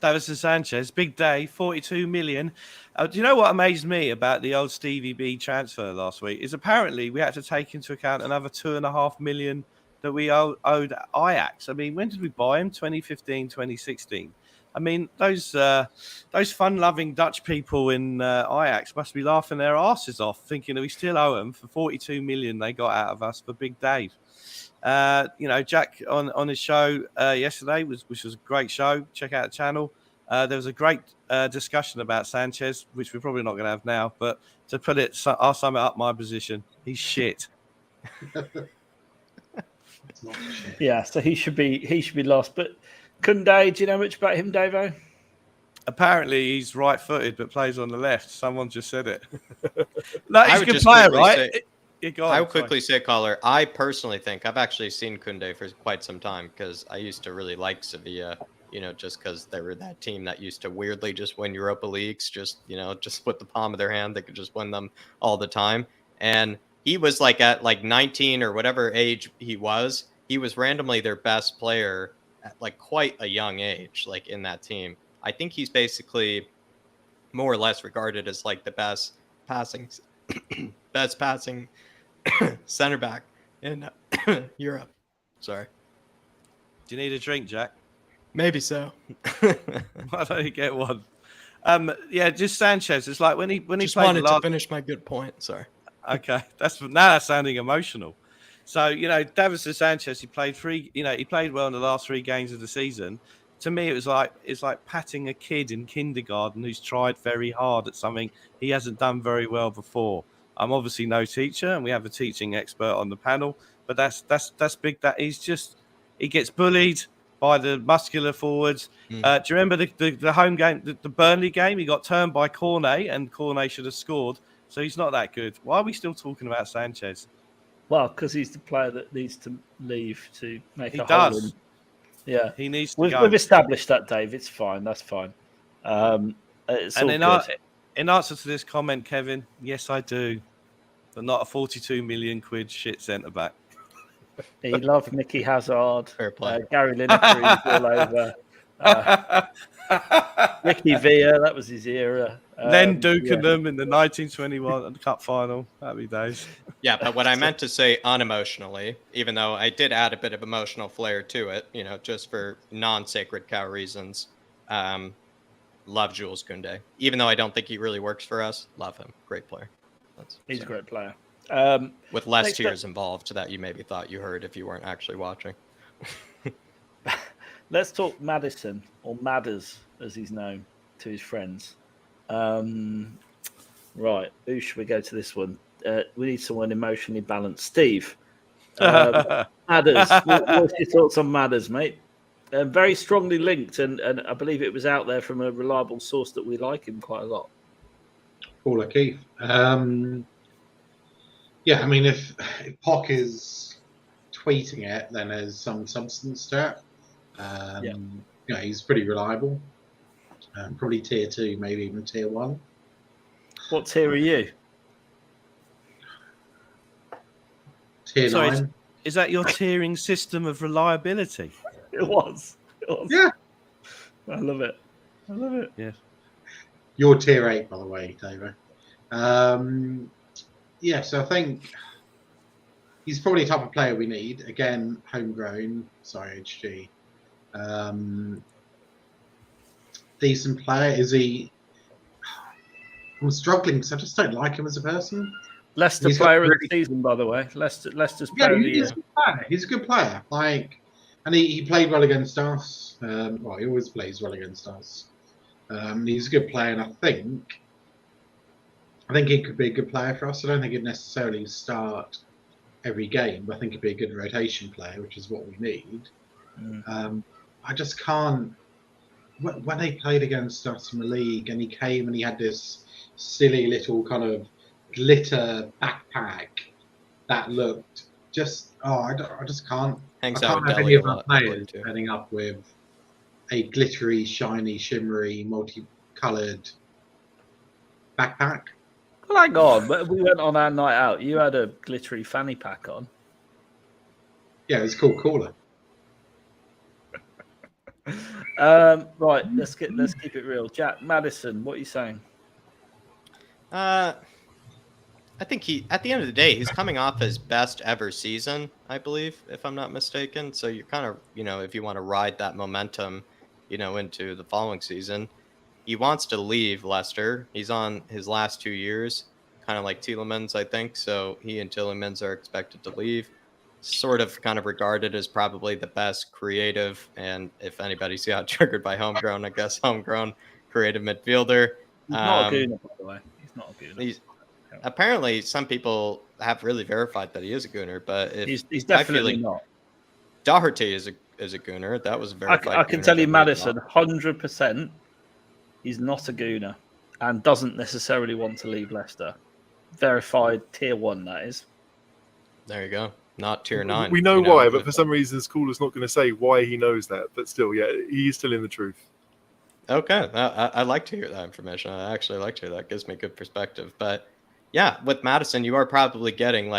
Davison Sanchez, big day, 42 million. Do you know what amazed me about the old Stevie B transfer last week is apparently we had to take into account another 2.5 million that we owed Ajax. I mean, when did we buy him? 2015, 2016. I mean, those fun-loving Dutch people in Ajax must be laughing their asses off, thinking that we still owe them for 42 million they got out of us for Big Dave. Jack on his show yesterday, which was a great show. Check out the channel. There was a great discussion about Sanchez, which we're probably not going to have now. But to put it, I'll sum it up my position. He's shit. Yeah, so he should be lost. But Kunde, do you know much about him, Davo? Apparently, he's right-footed but plays on the left. Someone just said it. No, he's a good just player, quickly right? I would quickly say, caller, I personally think I've actually seen Kunde for quite some time because I used to really like Sevilla, just because they were that team that used to weirdly just win Europa Leagues, just with the palm of their hand. They could just win them all the time. And he was like at like 19 or whatever age he was randomly their best player at like quite a young age, like in that team. I think he's basically more or less regarded as like the best passing center back in Europe. Sorry. Do you need a drink, Jack? Maybe so. Why don't you get one? Just Sanchez. It's like when he just played wanted to finish my good point. Sorry. Okay, that's sounding emotional. So Davinson Sanchez, he played well in the last 3 games of the season. To me, it's like patting a kid in kindergarten who's tried very hard at something he hasn't done very well before. I'm obviously no teacher, and we have a teaching expert on the panel, but that's big. That he gets bullied by the muscular forwards. Do you remember the home game, the Burnley game? He got turned by Cornet, and Cornet should have scored. So he's not that good. Why are we still talking about Sanchez? Well, because he's the player that needs to leave to make he a does. hole in. Yeah, he needs to go. We've established that, Dave. It's fine. That's fine. It's all good. In answer to this comment, Kevin, yes, I do, but not a 42 million quid shit centre back. He loved Mickey Hazard. Fair play. Gary Lineker all over. Ricky Villa, that was his era. Len Dukenham in the 1921 Cup final. Happy days. Yeah, but what I meant to say unemotionally, even though I did add a bit of emotional flair to it, just for non-sacred cow reasons, love Jules Koundé. Even though I don't think he really works for us, love him. Great player. He's a great player. With less tears involved that you maybe thought you heard if you weren't actually watching. Let's talk Maddison, or Madders, as he's known to his friends. Right, who should we go to this one? We need someone emotionally balanced. Steve, Madders, what's your thoughts on Madders, mate? Very strongly linked, and I believe it was out there from a reliable source that we like him quite a lot. Paul O'Keefe. Yeah, I mean, if Pock is tweeting it, then there's some substance to it. He's pretty reliable. Probably tier 2, maybe even tier 1. What tier are you? Tier 9. Is that your tiering system of reliability? It was. Yeah. I love it. Yeah. You're tier 8, by the way, David. So I think he's probably the type of player we need. Again, homegrown. Sorry, HG. Decent player. Is he? I'm struggling because I just don't like him as a person. Leicester player of the season, by the way. Leicester's player of the year. He's a good player. And he played well against us. He always plays well against us. He's a good player, and I think he could be a good player for us. I don't think he'd necessarily start every game, but I think he'd be a good rotation player, which is what we need. I just can't. When they played against us in the league, and he came and he had this silly little kind of glitter backpack that looked just. I just can't. I can't have any of our players ending up with a glittery, shiny, shimmery, multicoloured backpack. Well, hang on. We went on our night out. You had a glittery fanny pack on. Yeah, it was called Cooler. Right, let's keep it real. Jack Maddison, what are you saying? I think at the end of the day, he's coming off his best ever season, I believe, if I'm not mistaken. So you're kind of, if you want to ride that momentum, into the following season. He wants to leave Leicester. He's on his last 2 years, kind of like Tielemans, I think. So he and Tielemans are expected to leave. Sort of kind of regarded as probably the best creative, and if anybody's got triggered by homegrown, I guess homegrown creative midfielder. He's not a gooner, by the way. He's not a gooner. Apparently, some people have really verified that he is a gooner, but he's definitely not. Doherty is a gooner. That was verified. I can tell you, Maddison, 100%. He's not a gooner, and doesn't necessarily want to leave Leicester. Verified tier 1, that is. There you go. Not tier 9. We know why, but for some reason, Schooler's not going to say why he knows that. But still, yeah, he's still in the truth. Okay, I like to hear that information. I actually like to hear that. Gives me good perspective. But yeah, with Maddison, you are probably getting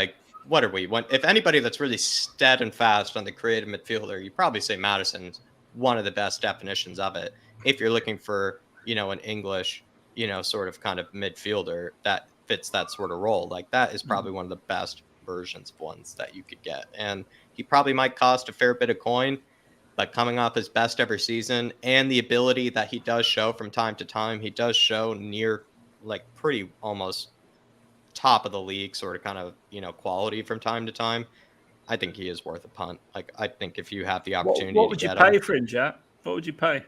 what are we? If anybody that's really stead and fast on the creative midfielder, you probably say Maddison's one of the best definitions of it. If you're looking for, an English, sort of kind of midfielder that fits that sort of role, that is probably one of the best versions of ones that you could get. And he probably might cost a fair bit of coin, but coming off his best ever season and the ability that he does show from time to time, he does show near pretty almost top of the league sort of kind of, quality from time to time. I think he is worth a punt. I think if you have the opportunity, what would you pay for him, Jack? What would you pay?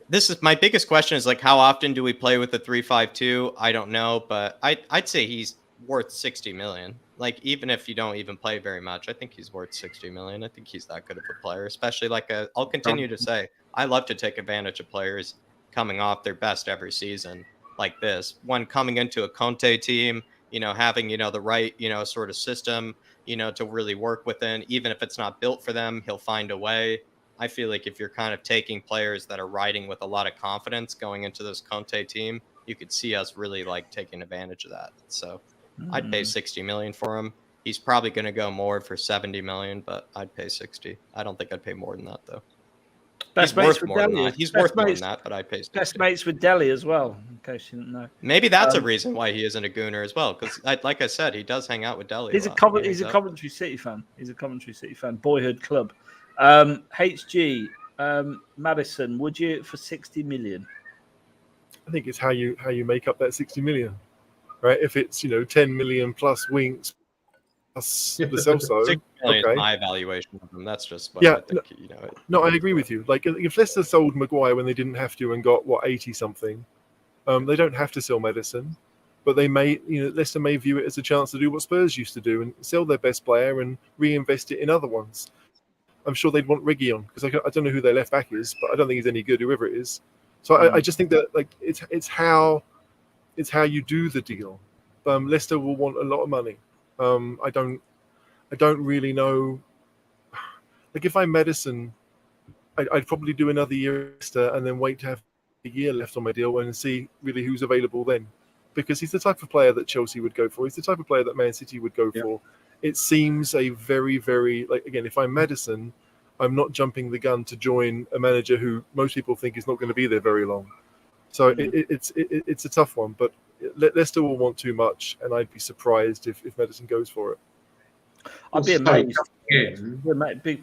This is my biggest question is how often do we play with the 3-5-2? I don't know, but I'd say he's worth 60 million. Even if you don't even play very much, I think he's worth 60 million. I think he's that good of a player, especially I'll continue to say, I love to take advantage of players coming off their best every season like this. When coming into a Conte team, having, the right, sort of system, to really work within, even if it's not built for them, he'll find a way. I feel like if you're kind of taking players that are riding with a lot of confidence going into this Conte team, you could see us really taking advantage of that. So I'd pay 60 million for him. He's probably going to go more for 70 million, but I'd pay 60. I don't think I'd pay more than that though. He's worth more than that, but I'd pay 60. Best mates with Delhi as well, in case you didn't know. Maybe that's a reason why he isn't a gooner as well, because like I said, he does hang out with Delhi. He's a Coventry City fan. He's a Coventry City fan. Boyhood club. HG, Maddison, would you for 60 million? I think it's how you make up that 60 million, right? If it's 10 million plus Winks plus the Celso, 6 million is my evaluation of them. That's just what I think. No, I agree with you. If Leicester sold Maguire when they didn't have to and got 80 something, they don't have to sell Maddison, but they may, Leicester may view it as a chance to do what Spurs used to do and sell their best player and reinvest it in other ones. I'm sure they'd want Reguilon because I don't know who their left back is, but I don't think he's any good, whoever it is. So I just think that it's how you do the deal. Leicester will want a lot of money. I don't really know. If I'm Maddison, I'd probably do another year at Leicester and then wait to have a year left on my deal and see really who's available then, because he's the type of player that Chelsea would go for. He's the type of player that Man City would go for. It seems a very, very again, if I'm Maddison, I'm not jumping the gun to join a manager who most people think is not going to be there very long. So it's a tough one, but Leicester will want too much, and I'd be surprised if Maddison goes for it. I'd be amazed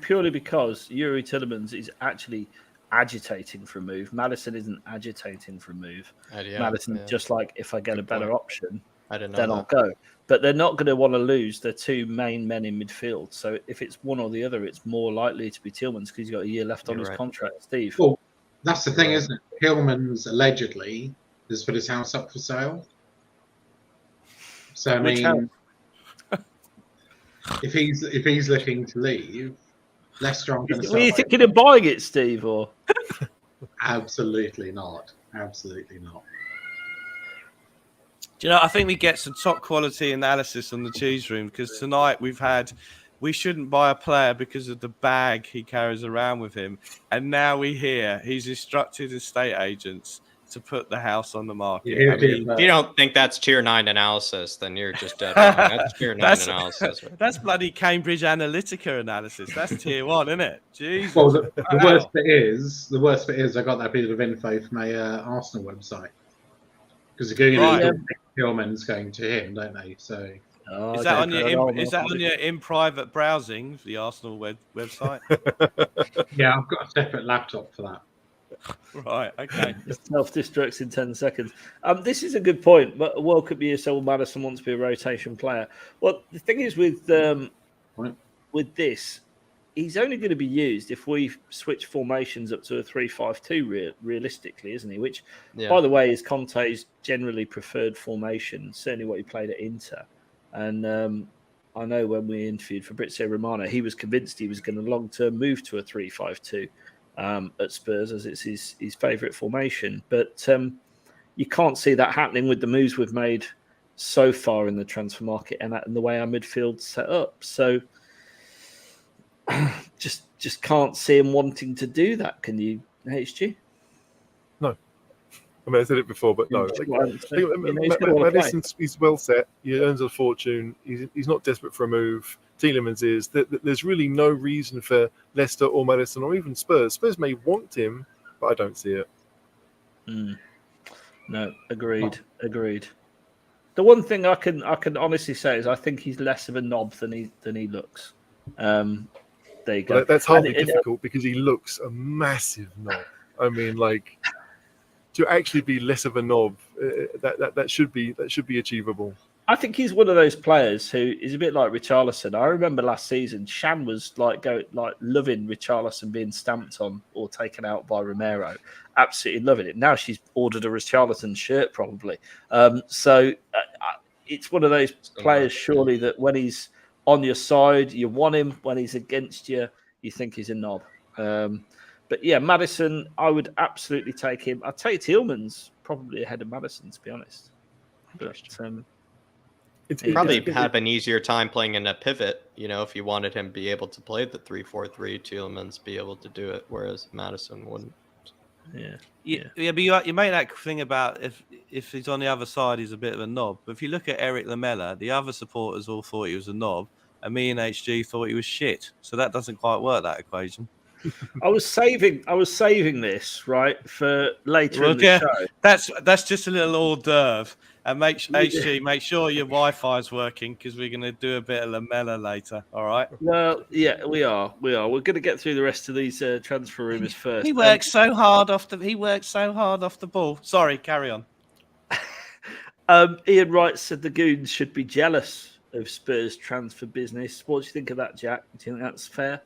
purely because Yuri Tielemans is actually agitating for a move. Maddison isn't agitating for a move. Maddison's just if I get a better option, then I'll go. But they're not going to want to lose their two main men in midfield. So if it's one or the other, it's more likely to be Tielemans because he's got a year left on his contract. Steve? Well, that's the thing, isn't it? Tielemans allegedly has put his house up for sale. So I mean, if he's looking to leave, Leicester aren't going to sell. Were you thinking of buying it, Steve? Or absolutely not. Absolutely not. Do you know, I think we get some top quality analysis on the cheese room because tonight we shouldn't buy a player because of the bag he carries around with him. And now we hear he's instructed estate agents to put the house on the market. If you don't think that's tier 9 analysis, then you're just dead wrong. That's tier 9 analysis. Right? That's bloody Cambridge Analytica analysis. That's tier 1, isn't it? Jesus. Well, the worst bit is I got that bit of info from a Arsenal website. Because Tielemans going to him, don't they? So is that on your in private browsing, the Arsenal website? Yeah, I've got a separate laptop for that. Right, okay. Self-destructs in 10 seconds. This is a good point, but World Cup year, so Maddison wants to be a rotation player. Well, the thing is with this, he's only going to be used if we switch formations up to a 3-5-2 realistically, isn't he? Which, by the way, is Conte's generally preferred formation, certainly what he played at Inter. And I know when we interviewed Fabrizio Romano, he was convinced he was going to long-term move to a 3-5-2 at Spurs, as it's his favourite formation. But you can't see that happening with the moves we've made so far in the transfer market and the way our midfield's set up. So just can't see him wanting to do that. Can you, HG? No. I mean, I said it before, but no. Madison's he's well set. He earns a fortune. He's not desperate for a move. Tielemans is. There's really no reason for Leicester or Madison or even Spurs. Spurs may want him, but I don't see it. No, agreed. The one thing I can honestly say is I think he's less of a knob than he looks. There you go. Well, that's hardly difficult because he looks a massive knob. I mean, like, to actually be less of a knob, that should be achievable. I think he's one of those players who is a bit like Richarlison. I remember last season, Shan was loving Richarlison being stamped on or taken out by Romero, absolutely loving it. Now she's ordered a Richarlison shirt, probably. So it's one of those players, surely, that when he's on your side, you want him. When he's against you, you think he's a knob. But yeah, Maddison, I would absolutely take him. I'd take Tielemans probably ahead of Maddison, to be honest. But He'd probably have an easier time playing in a pivot, if you wanted him to be able to play the 3-4-3, Tielemans be able to do it, whereas Maddison wouldn't. Yeah, but you make that thing about if he's on the other side, he's a bit of a knob. But if you look at Eric Lamela, the other supporters all thought he was a knob, and me and HG thought he was shit. So that doesn't quite work, that equation. I was saving this right for later in the show. That's just a little hors d'oeuvre. And make sure your Wi-Fi is working because we're going to do a bit of Lamela later. All right. Well, yeah, we are. We're going to get through the rest of these transfer rumours first. He works so hard off the ball. Sorry, carry on. Ian Wright said the Goons should be jealous of Spurs' transfer business. What do you think of that, Jack? Do you think that's fair?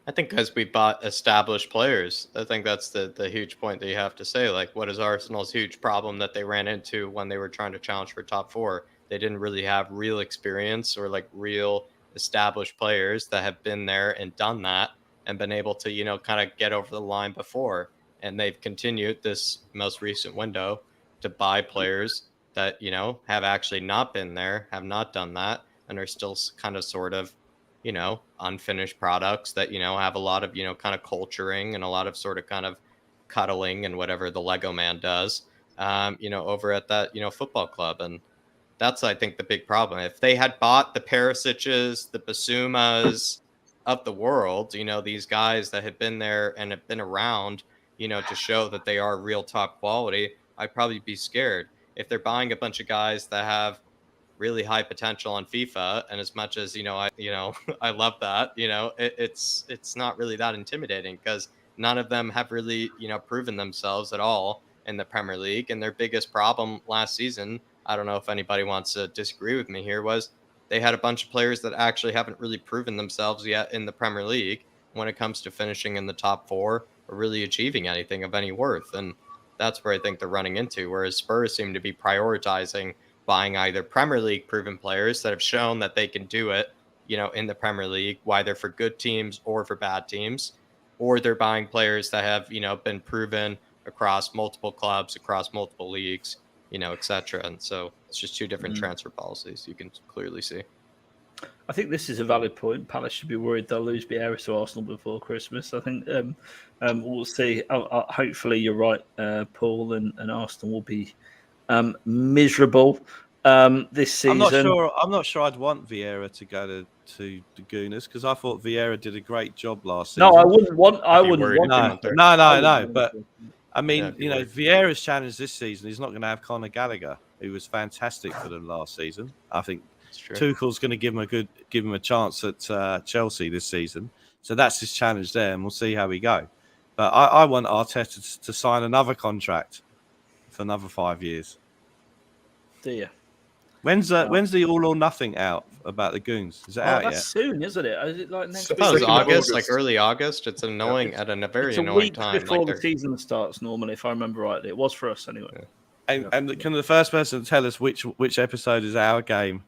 I think because we bought established players, I think that's the huge point that you have to say. Like, what is Arsenal's huge problem that they ran into when they were trying to challenge for top four? They didn't really have real experience or like real established players that have been there and done that and been able to, kind of get over the line before. And they've continued this most recent window to buy players that, have actually not been there, have not done that, and are still kind of sort of, unfinished products that, have a lot of, kind of culturing and a lot of sort of kind of cuddling and whatever the Lego man does, over at that, football club. And that's, I think, the big problem. If they had bought the Perisic's, the Basumas of the world, these guys that have been there and have been around, to show that they are real top quality, I'd probably be scared. If they're buying a bunch of guys that have really high potential on FIFA, and as much as I love that, it's not really that intimidating because none of them have really proven themselves at all in the Premier League. And their biggest problem last season, I don't know if anybody wants to disagree with me here, was they had a bunch of players that actually haven't really proven themselves yet in the Premier League when it comes to finishing in the top four or really achieving anything of any worth. And that's where I think they're running into, whereas Spurs seem to be prioritizing buying either Premier League proven players that have shown that they can do it, in the Premier League, whether for good teams or for bad teams, or they're buying players that have, been proven across multiple clubs, across multiple leagues, etc. And so it's just two different transfer policies you can clearly see. I think this is a valid point. Palace should be worried they'll lose Vieira to Arsenal before Christmas. I think we'll see. Hopefully you're right, Paul, and Arsenal will be miserable this season. I'm not sure I'd want Vieira to go to the Gooners because I thought Vieira did a great job last season. No, I wouldn't want him. No. But I mean, Vieira's challenge this season, he's not going to have Conor Gallagher, who was fantastic for them last season. I think Tuchel's going to give him a chance at Chelsea this season. So that's his challenge there, and we'll see how we go. But I want Arteta to sign another contract for another 5 years. Do you? When's the All or Nothing out about the Goons? Is it out that's yet? soon, isn't it? Is it like next I week? thought it was Second of August, like August. early August. It's annoying at a very It's a annoying week time. before Like the they're- season starts normally, if I remember rightly. It was for us anyway. And can the first person tell us which episode is our game?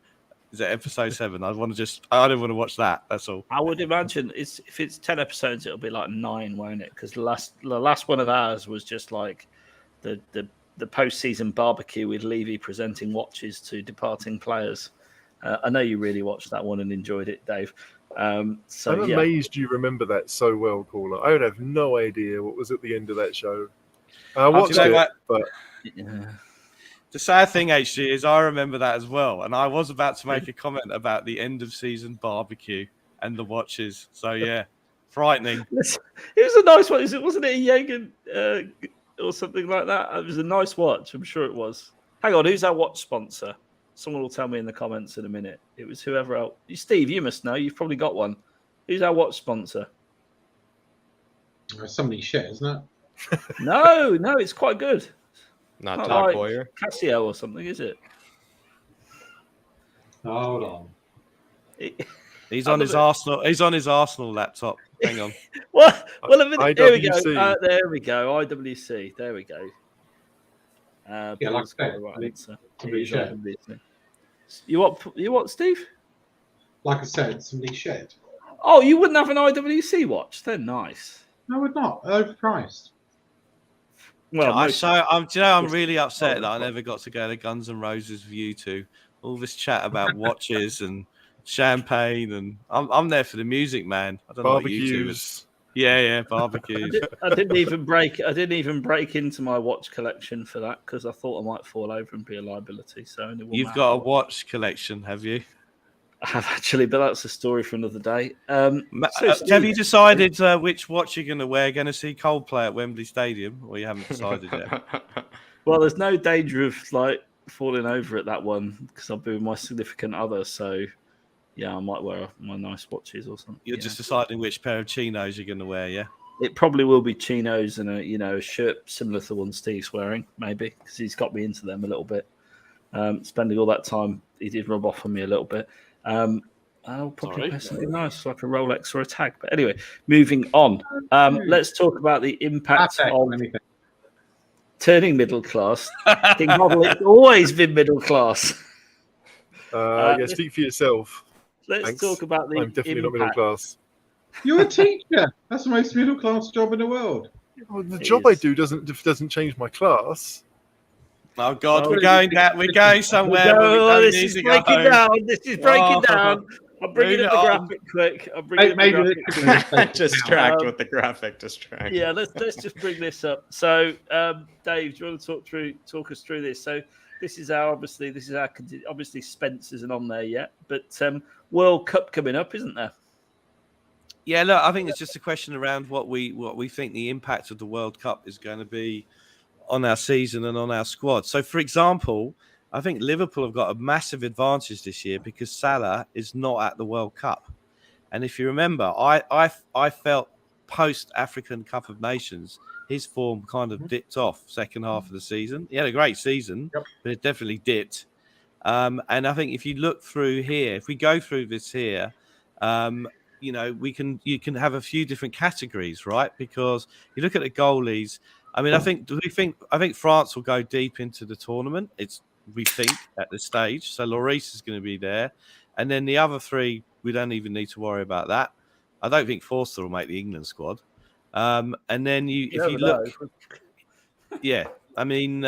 Is it episode 7? I don't want to watch that. That's all. I would imagine if it's 10 episodes, it'll be like 9, won't it? Because the last one of ours was just like the post-season barbecue with Levy presenting watches to departing players. I know you really watched that one and enjoyed it, Dave. I'm amazed you remember that so well, Caller. I would have no idea what was at the end of that show. I watched it, but the sad thing, HG, is I remember that as well, and I was about to make a comment about the end of season barbecue and the watches. So yeah, frightening. It was a nice one. Wasn't it a Jaeger or something like that? It was a nice watch. I'm sure it was. Hang on, who's our watch sponsor? Someone will tell me in the comments in a minute. It was whoever else. Steve, you must know. You've probably got one. Who's our watch sponsor? Somebody's shit, isn't it? No, it's quite good. not Not Todd like Boyer. Casio or something, is it? Hold on. He's on his Arsenal. He's on his Arsenal laptop. Hang on. Well, a minute. There we go. IWC. There we go. IWC. There we go. Yeah, like I said, right answer. somebody It is shared. IWC. You what, Steve? Like I said, somebody shared. Oh, you wouldn't have an IWC watch? They're nice. No, we're not. Overpriced. Well, I'm really upset that I never got to go to Guns N' Roses with you two. All this chat about watches and champagne, and I'm there for the music, man. I don't know what you two. barbecues. Yeah, barbecues. I didn't even break into my watch collection for that because I thought I might fall over and be a liability. So You've got a watch collection, have you? I have actually, but that's a story for another day. Have you decided which watch you're going to wear? Going to see Coldplay at Wembley Stadium, or you haven't decided yet? Well, there's no danger of like falling over at that one because I'll be with my significant other. So, yeah, I might wear my nice watches or something. You're just deciding which pair of chinos you're going to wear, yeah? It probably will be chinos and a shirt similar to the one Steve's wearing, maybe because he's got me into them a little bit. Spending all that time, he did rub off on me a little bit. I'll probably wear something nice like a Rolex or a tag. But anyway, moving on. Let's talk about the impact of turning middle class. King Model, it's always been middle class. Speak for yourself. Let's talk about the I'm definitely impact. not middle class. You're a teacher. That's the most middle class job in the world. Well, the job I do doesn't change my class. Oh God, we're going somewhere. This is breaking down. This is breaking down. I'm bringing up the graphic quick. I'm bringing Maybe Distract with the graphic. Distract. Yeah, let's just bring this up. So, Dave, do you want to talk us through this? So, this is our obviously Spence isn't on there yet, but World Cup coming up, isn't there? Yeah, look, I think it's just a question around what we think the impact of the World Cup is going to be on our season and on our squad. So, for example, I think Liverpool have got a massive advantage this year because Salah is not at the World Cup. And if you remember, I felt post-African Cup of Nations, his form kind of dipped off second half of the season. He had a great season, but it definitely dipped. And I think if you look through here, if we go through this here, you can have a few different categories, right? Because you look at the goalies. I mean, I think France will go deep into the tournament. We think at this stage. So Lloris is going to be there, and then the other three we don't even need to worry about that. I don't think Forster will make the England squad. And then if you look, yeah, I mean,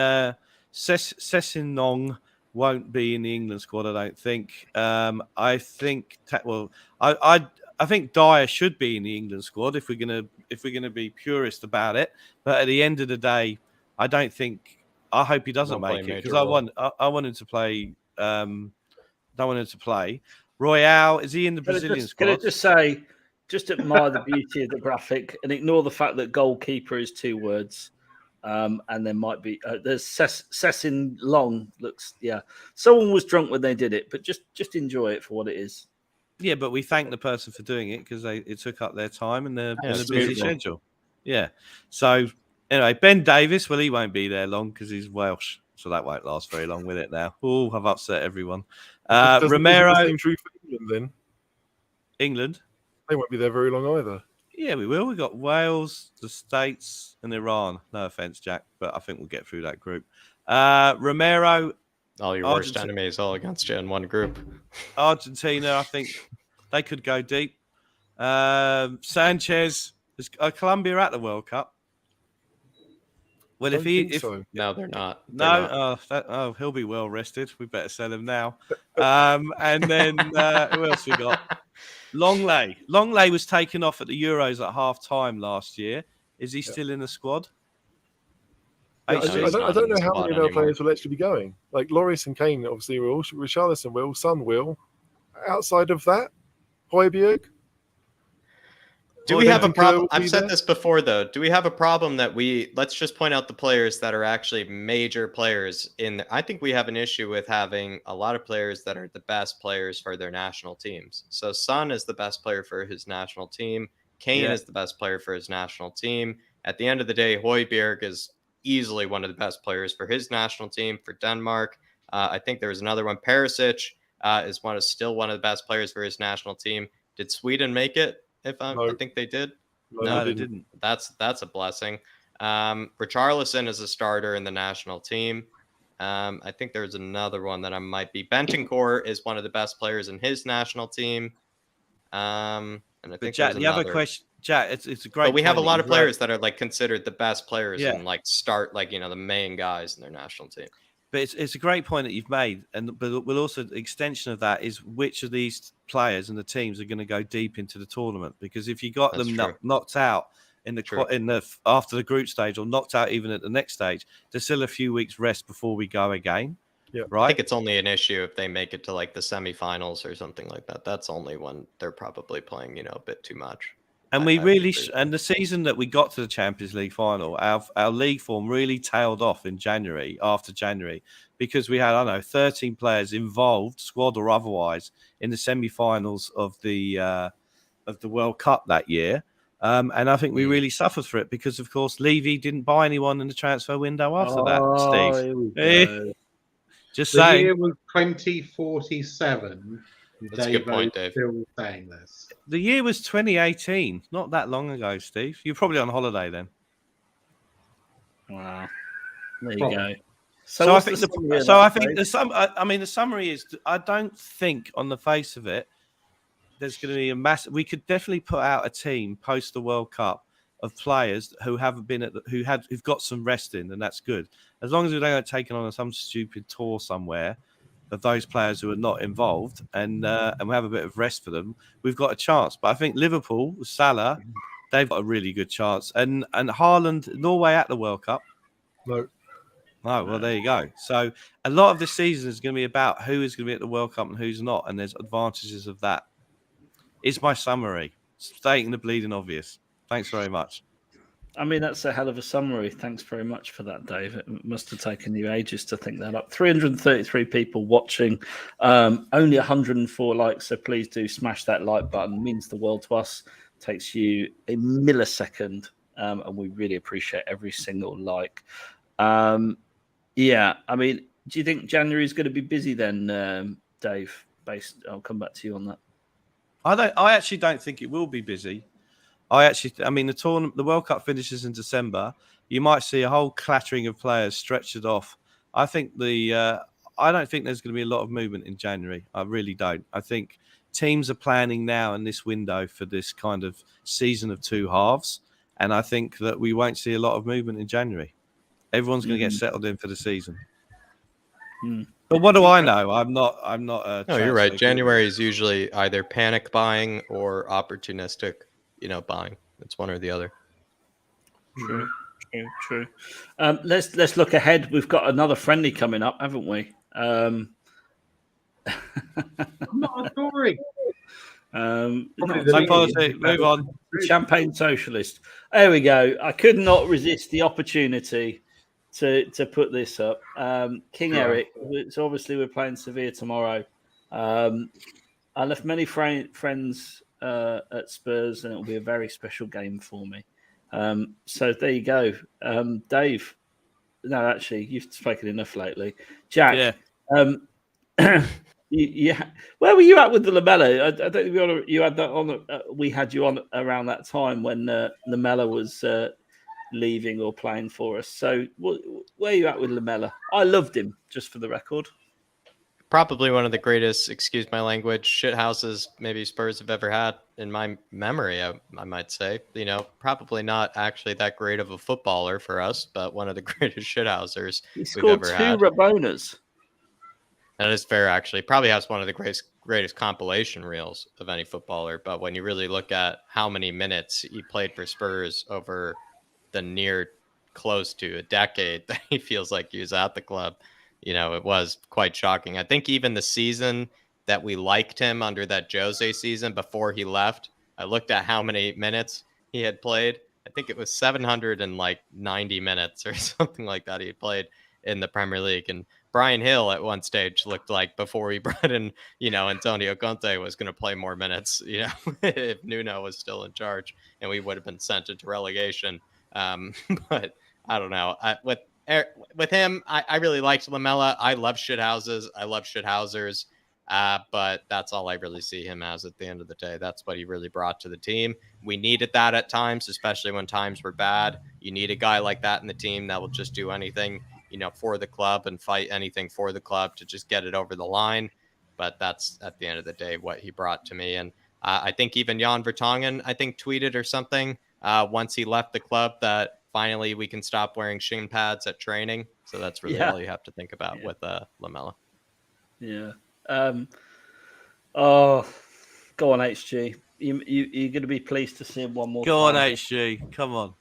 Sessegnon won't be in the England squad. I don't think. I think I think Dyer should be in the England squad if we're gonna be purist about it. But at the end of the day, I don't think. I hope he doesn't make it because I want him to play. Don't want him to play. Royale, is he in the Brazilian squad? Can I just say, just admire the beauty of the graphic and ignore the fact that goalkeeper is 2 words, and there might be there's Sessin Long looks someone was drunk when they did it, but just enjoy it for what it is. Yeah, but we thank the person for doing it because it took up their time and they're in a busy schedule. Yeah. So anyway, Ben Davis, well, he won't be there long because he's Welsh. So that won't last very long with it now. Oh, I've upset everyone. Romero. Isn't the same true for England, then? England? They won't be there very long either. Yeah, we will. We've got Wales, the States, and Iran. No offense, Jack, but I think we'll get through that group. Romero. All your worst enemies all against you in one group. Argentina, I think they could go deep. Sanchez. Is Colombia at the World Cup? Well, No, they're not. He'll be well rested. We better sell him now. And then who else we got? Longley. Longley was taken off at the Euros at half time last year. Is he still in the squad? I don't know how many of our players will actually be going. Like Lloris and Kane, obviously, will. Richarlison will. Son will. Outside of that, Højbjerg. Do we have a problem? I've said this before, though. Do we have a problem that let's just point out the players that are actually major players I think we have an issue with having a lot of players that are the best players for their national teams. So Son is the best player for his national team. Kane is the best player for his national team. At the end of the day, Højbjerg is easily one of the best players for his national team for Denmark. I think there's another one. Perisic is still one of the best players for his national team. Did Sweden make it? I think they did. No, they didn't. That's a blessing. Richarlison is a starter in the national team. I think there's another one that I might be. Bentancur is one of the best players in his national team. And I think Jack, the other question, Jack, it's a great. But we have a lot of players that are like considered the best players and like start like the main guys in their national team. But it's a great point that you've made, but we'll also the extension of that is which of these players and the teams are going to go deep into the tournament, because if you got them knocked out in the after the group stage or knocked out even at the next stage, there's still a few weeks rest before we go again. Yeah, right. I think it's only an issue if they make it to like the semifinals or something like that. That's only when they're probably playing a bit too much. And the season that we got to the Champions League final, our league form really tailed off in after January, because we had 13 players involved, squad or otherwise, in the semi-finals of the World Cup that year. And I think we really suffered for it because, of course, Levy didn't buy anyone in the transfer window after that. Steve, just saying. The year was 2047. That's a good point, Dave. Still saying this. The year was 2018, not that long ago, Steve. You're probably on holiday then. Wow, there you go. So I think the summary is, I don't think on the face of it there's going to be a massive. We could definitely put out a team post the World Cup of players who haven't been who've got some rest in, and that's good. As long as we don't get taken on some stupid tour somewhere of those players who are not involved, and we have a bit of rest for them, we've got a chance. But I think Liverpool, Salah, they've got a really good chance. And Haaland, Norway at the World Cup. No. Oh, well, there you go. So a lot of this season is going to be about who is going to be at the World Cup and who's not, and there's advantages of that. It's my summary, stating the bleeding obvious. Thanks very much. I mean, that's a hell of a summary. Thanks very much for that, Dave. It must have taken you ages to think that up. 333 people watching, only 104 likes, so please do smash that like button. It means the world to us. It takes you a millisecond, and we really appreciate every single like. Yeah, I mean, do you think January is going to be busy then, Dave? I'll come back to you on that. I actually don't think it will be busy. The World Cup finishes in December. You might see a whole clattering of players stretched off. I think I don't think there's going to be a lot of movement in January. I really don't. I think teams are planning now in this window for this kind of season of two halves, and I think that we won't see a lot of movement in January. Everyone's going to get settled in for the season. But what do I know? I'm not. No, you're right. January is usually either panic buying or opportunistic, buying. It's one or the other. True. Let's look ahead. We've got another friendly coming up, haven't we? I'm not a Tory. Move on. Champagne socialist. There we go. I could not resist the opportunity to put this up. King Eric. So obviously we're playing Sevilla tomorrow. I left many friends at Spurs, and it will be a very special game for me. So there you go, Dave. No, actually, you've spoken enough lately, Jack. Yeah. Where were you at with the Lamella? I don't think you had that on. We had you on around that time when Lamella was leaving or playing for us. So where are you at with Lamella? I loved him, just for the record. Probably one of the greatest, excuse my language, shithouses maybe Spurs have ever had in my memory, I might say. You know, probably not actually that great of a footballer for us, but one of the greatest shithousers we've ever had. He scored 2 Rabonas. That is fair, actually. Probably has one of the greatest compilation reels of any footballer. But when you really look at how many minutes he played for Spurs over the near close to a decade that he feels like he was at the club, you know, it was quite shocking. I think even the season that we liked him under that Jose season before he left, I looked at how many minutes he had played. I think it was 790 minutes or something like that he had played in the Premier League. And Brian Hill at one stage looked like before he brought in, you know, Antonio Conte was going to play more minutes, you know, if Nuno was still in charge and we would have been sent into relegation. But I don't know. With him, I really liked Lamella. I love shithouses. I love shithousers. But that's all I really see him as at the end of the day. That's what he really brought to the team. We needed that at times, especially when times were bad. You need a guy like that in the team that will just do anything, you know, for the club and fight anything for the club to just get it over the line. But that's at the end of the day what he brought to me. And I think even Jan Vertonghen, I think, tweeted or something once he left the club that finally we can stop wearing shin pads at training. So that's really all you have to think about with Lamella. Yeah. Oh, go on, HG. You're going to be pleased to see him one more time. Go on, HG. Come on.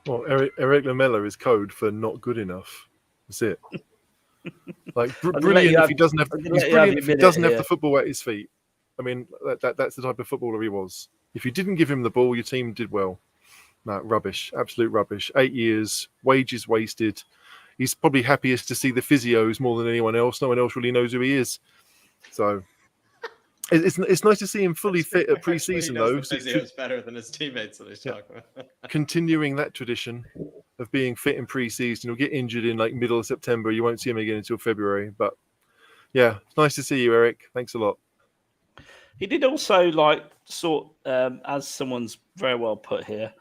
Well, Eric Lamella is code for not good enough. That's it. Like brilliant if he doesn't have. He's brilliant if he doesn't have the football at his feet. I mean, that's the type of footballer he was. If you didn't give him the ball, your team did well. No, rubbish, absolute rubbish. 8 years, wages wasted. He's probably happiest to see the physios more than anyone else. No one else really knows who he is. So it's nice to see him fully fit at pre-season, though. The physio's better than his teammates that he's talking about. Continuing that tradition of being fit in pre-season. He'll get injured in like middle of September. You won't see him again until February. But yeah, it's nice to see you, Eric. Thanks a lot. He did also as someone's very well put here,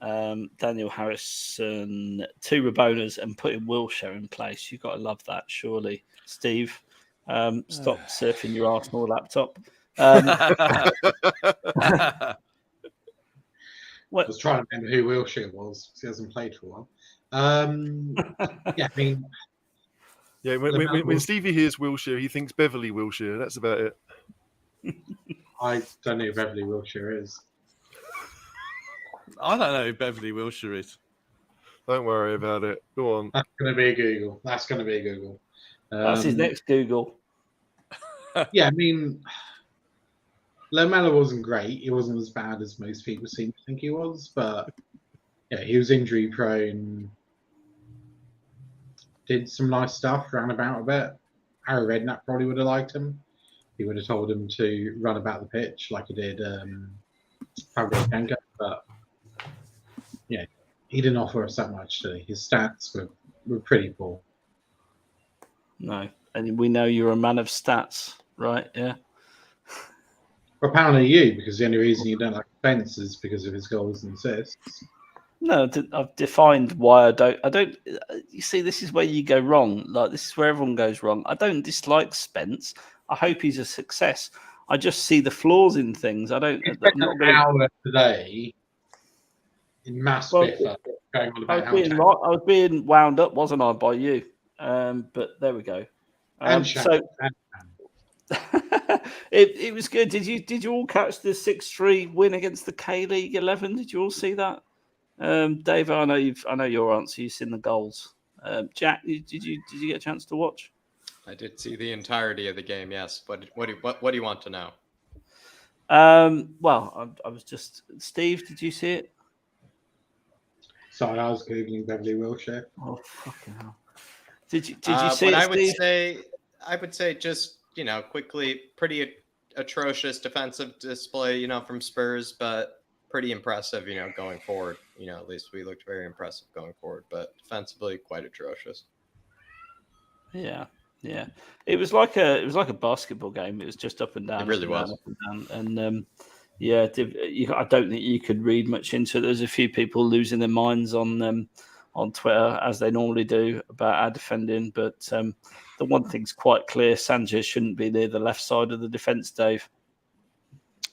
Daniel Harrison, 2 Rabonas and putting Wilshere in place. You've got to love that, surely. Steve, stop surfing your Arsenal laptop. I was trying to remember who Wilshere was because he hasn't played for a while. Yeah, I mean... Yeah, when Stevie hears Wilshere, he thinks Beverly Wilshere. That's about it. I don't know who Beverly Wilshere is. I don't know who Beverly Wilshere is. Don't worry about it. Go on. That's going to be a Google. That's his next Google. Yeah, I mean, Lamella wasn't great. He wasn't as bad as most people seem to think he was, but yeah, he was injury prone. Did some nice stuff, ran about a bit. Harry Redknapp probably would have liked him. He would have told him to run about the pitch like he did Pablo Kenga, but yeah, he didn't offer us that much today. His stats were pretty poor. No, and we know you're a man of stats, right? Yeah. Well, apparently you, because the only reason you don't like Spence is because of his goals and assists. No, I've defined why I don't. You see, this is where you go wrong. Like, this is where everyone goes wrong. I don't dislike Spence. I hope he's a success. I just see the flaws in things. I don't. He spent an hour today in mass bit going on about I was being wound up, wasn't I, by you? But there we go. It was good. Did you all catch the 6-3 win against the K-League 11? Did you all see that? Dave, I know your answer. You've seen the goals. Jack, did you get a chance to watch? I did see the entirety of the game. Yes. What do you want to know? Well, I was just Steve. Did you see it? Sorry, I was googling Beverly Wilshere. Oh, fucking hell! Did you see it? I would say just quickly, pretty atrocious defensive display, from Spurs, but pretty impressive, going forward. At least we looked very impressive going forward, but defensively quite atrocious. Yeah. It was like a basketball game. It was just up and down. It really was. Up and down. And I don't think you could read much into it. There's a few people losing their minds on Twitter, as they normally do, about our defending. But the one thing's quite clear: Sanchez shouldn't be near the left side of the defence, Dave.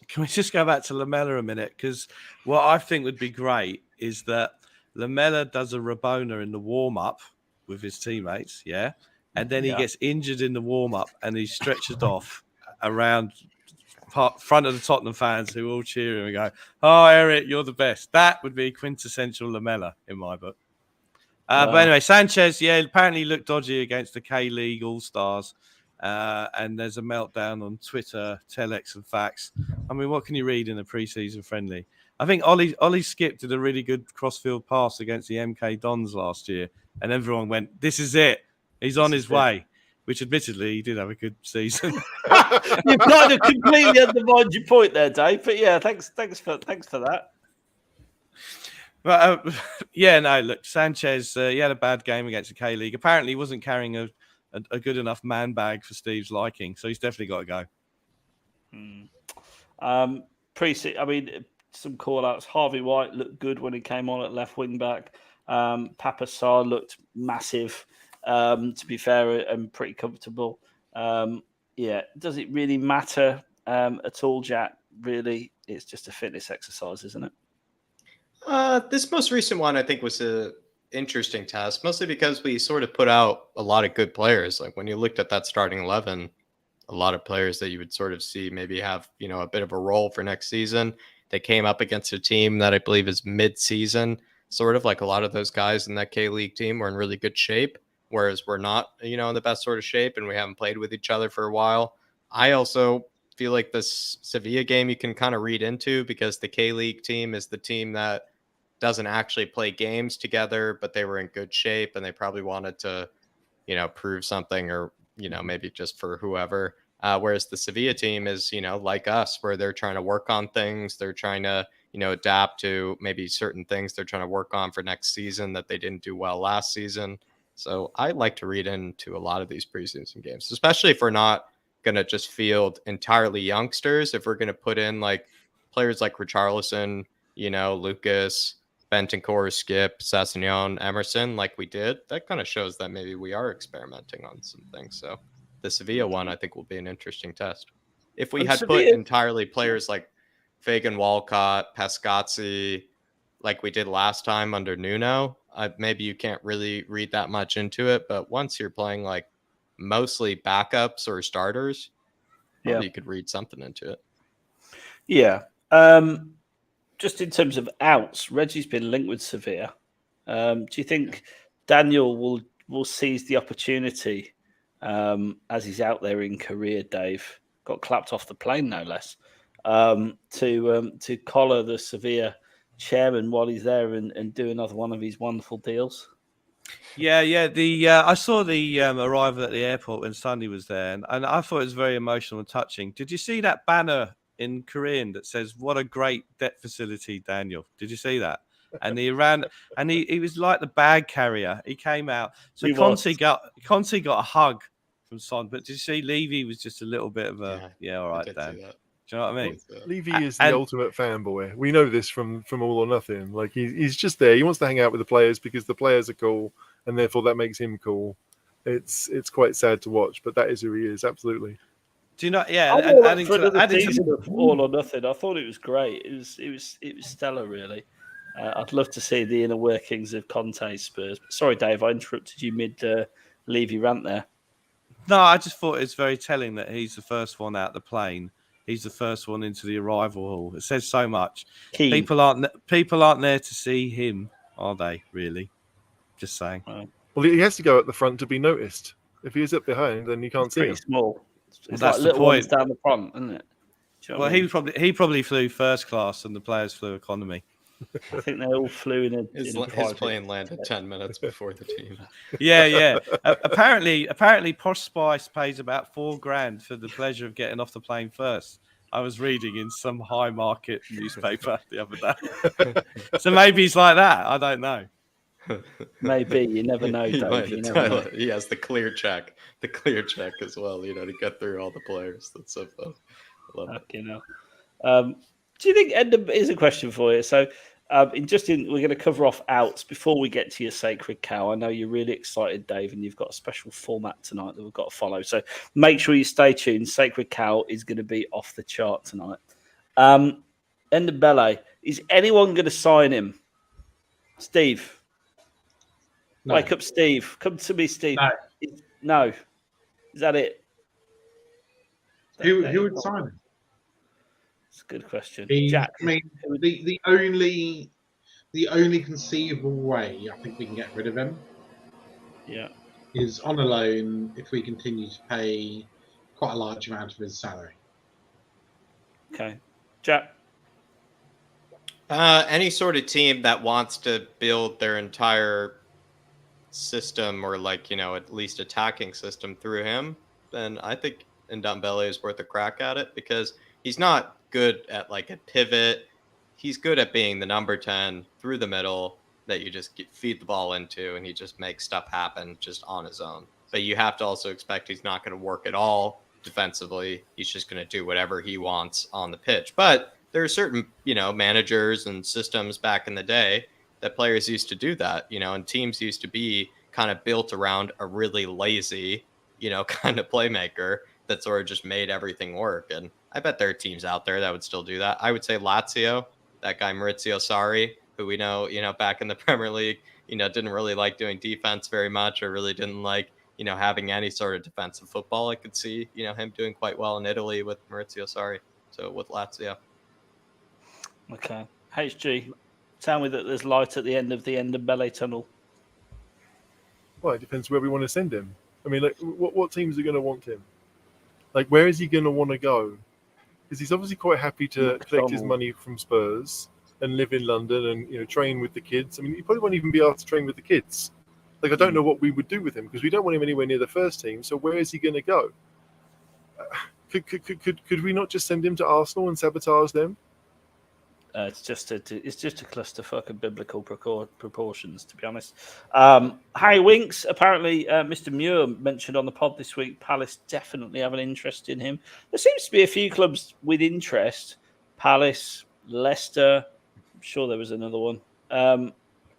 Can we just go back to Lamela a minute? Because what I think would be great is that Lamela does a Rabona in the warm-up with his teammates, and then he gets injured in the warm-up and he's stretchered off around front of the Tottenham fans who all cheer him and go, "Oh, Eric, you're the best." That would be quintessential Lamela in my book. But anyway, Sanchez, apparently looked dodgy against the K-League All-Stars. And there's a meltdown on Twitter, Telex and Facts. I mean, what can you read in a pre-season friendly? I think Ollie Skip did a really good cross-field pass against the MK Dons last year, and everyone went, "This is it. He's on his way." Which, admittedly, he did have a good season. You've kind of completely undermined your point there, Dave. But thanks for that. But look, Sanchez, he had a bad game against the K-League. Apparently, he wasn't carrying a good enough man bag for Steve's liking, so he's definitely got to go. Some call-outs. Harvey White looked good when he came on at left wing back. Papa Sarr looked massive, to be fair, and pretty comfortable. Does it really matter at all, Jack? Really, it's just a fitness exercise, isn't it? This most recent one, I think, was a interesting test, mostly because we sort of put out a lot of good players. Like when you looked at that starting 11, a lot of players that you would sort of see maybe have, a bit of a role for next season. They came up against a team that I believe is mid-season, sort of like a lot of those guys in that K-League team were in really good shape, whereas we're not, in the best sort of shape and we haven't played with each other for a while. I also feel like this Sevilla game you can kind of read into, because the K-League team is the team that doesn't actually play games together, but they were in good shape and they probably wanted to, prove something, or, maybe just for whoever. Whereas the Sevilla team is, like us, where they're trying to work on things. They're trying to, adapt to maybe certain things they're trying to work on for next season that they didn't do well last season. So I like to read into a lot of these preseason games, especially if we're not going to just field entirely youngsters. If we're going to put in like players like Richarlison, Lucas, Bentancur, Skip, Sassignon, Emerson, like we did, that kind of shows that maybe we are experimenting on some things. So the Sevilla one, I think, will be an interesting test. If we had put entirely players like Fagan Walcott, Pescazzi, like we did last time under Nuno, maybe you can't really read that much into it. But once you're playing like mostly backups or starters, you could read something into it. Yeah. Just in terms of outs, Reggie's been linked with Sevilla. Do you think Daniel will seize the opportunity as he's out there in career, Dave? Got clapped off the plane, no less, to collar the Sevilla chairman while he's there and do another one of his wonderful deals? Yeah. I saw the arrival at the airport when Sunday was there, and I thought it was very emotional and touching. Did you see that banner in Korean that says, "What a great debt facility, Daniel"? Did you see that? And he ran, and he was like the bag carrier. He came out. So Conte got a hug from Son, but did you see Levy was just a little bit of a all right, Dan. Do you know what I mean? Levy is the ultimate fanboy. We know this from All or Nothing. Like he's just there. He wants to hang out with the players because the players are cool, and therefore that makes him cool. It's quite sad to watch, but that is who he is. Absolutely. Do you know? Yeah, adding season of All or Nothing, I thought it was great. It was stellar, really. I'd love to see the inner workings of Conte's Spurs. Sorry, Dave, I interrupted you mid Levy rant there. No, I just thought it's very telling that he's the first one out the plane. He's the first one into the arrival hall. It says so much. Keen. People aren't there to see him, are they? Really? Just saying. Well, he has to go at the front to be noticed. If he is up behind, then you can't see him. Pretty small. It's that's like the point. Down the front, isn't it? Well, he probably flew first class, and the players flew economy. I think they all flew in his plane landed 10 minutes before the team. Yeah. Apparently, Posh Spice pays about $4,000 for the pleasure of getting off the plane first. I was reading in some high market newspaper the other day. So maybe he's like that. I don't know. Maybe. You never know, Dave. You never know. He has the clear check as well, to get through all the players. That's so fun. I love it. You know. Do you think, here's a question for you. So, we're going to cover off outs before we get to your sacred cow. I know you're really excited, Dave, and you've got a special format tonight that we've got to follow. So make sure you stay tuned. Sacred cow is going to be off the chart tonight. Ndombele, is anyone going to sign him? Steve? No. Wake up, Steve. Come to me, Steve. No. Is that it? Who would sign him? It's a good question. Jack. I mean, the only conceivable way I think we can get rid of him, is on a loan if we continue to pay quite a large amount of his salary. Okay, Jack. Any sort of team that wants to build their entire system, or at least attacking system through him, then I think Ndombele is worth a crack at it, because he's not good at a pivot. He's good at being the number 10 through the middle that you just feed the ball into, and he just makes stuff happen just on his own. But you have to also expect he's not going to work at all defensively. He's just going to do whatever he wants on the pitch. But there are certain, managers and systems back in the day that players used to do that, and teams used to be kind of built around a really lazy, kind of playmaker that sort of just made everything work. And I bet there are teams out there that would still do that. I would say Lazio, that guy Maurizio Sarri, who we know, back in the Premier League, didn't really like doing defense very much, or really didn't like, having any sort of defensive football. I could see, him doing quite well in Italy with Maurizio Sarri. So with Lazio. Okay. HG, tell me that there's light at the end of the Ndombele tunnel. Well, it depends where we want to send him. I mean, what teams are going to want him? Where is he going to want to go? Because he's obviously quite happy to collect his money from Spurs and live in London and train with the kids. I mean, he probably won't even be asked to train with the kids. I don't know what we would do with him, because we don't want him anywhere near the first team. So where is he going to go? Could we not just send him to Arsenal and sabotage them? It's just a clusterfuck of biblical proportions, to be honest. Harry Winks, apparently Mr. Muir mentioned on the pod this week, Palace definitely have an interest in him. There seems to be a few clubs with interest. Palace, Leicester, I'm sure there was another one.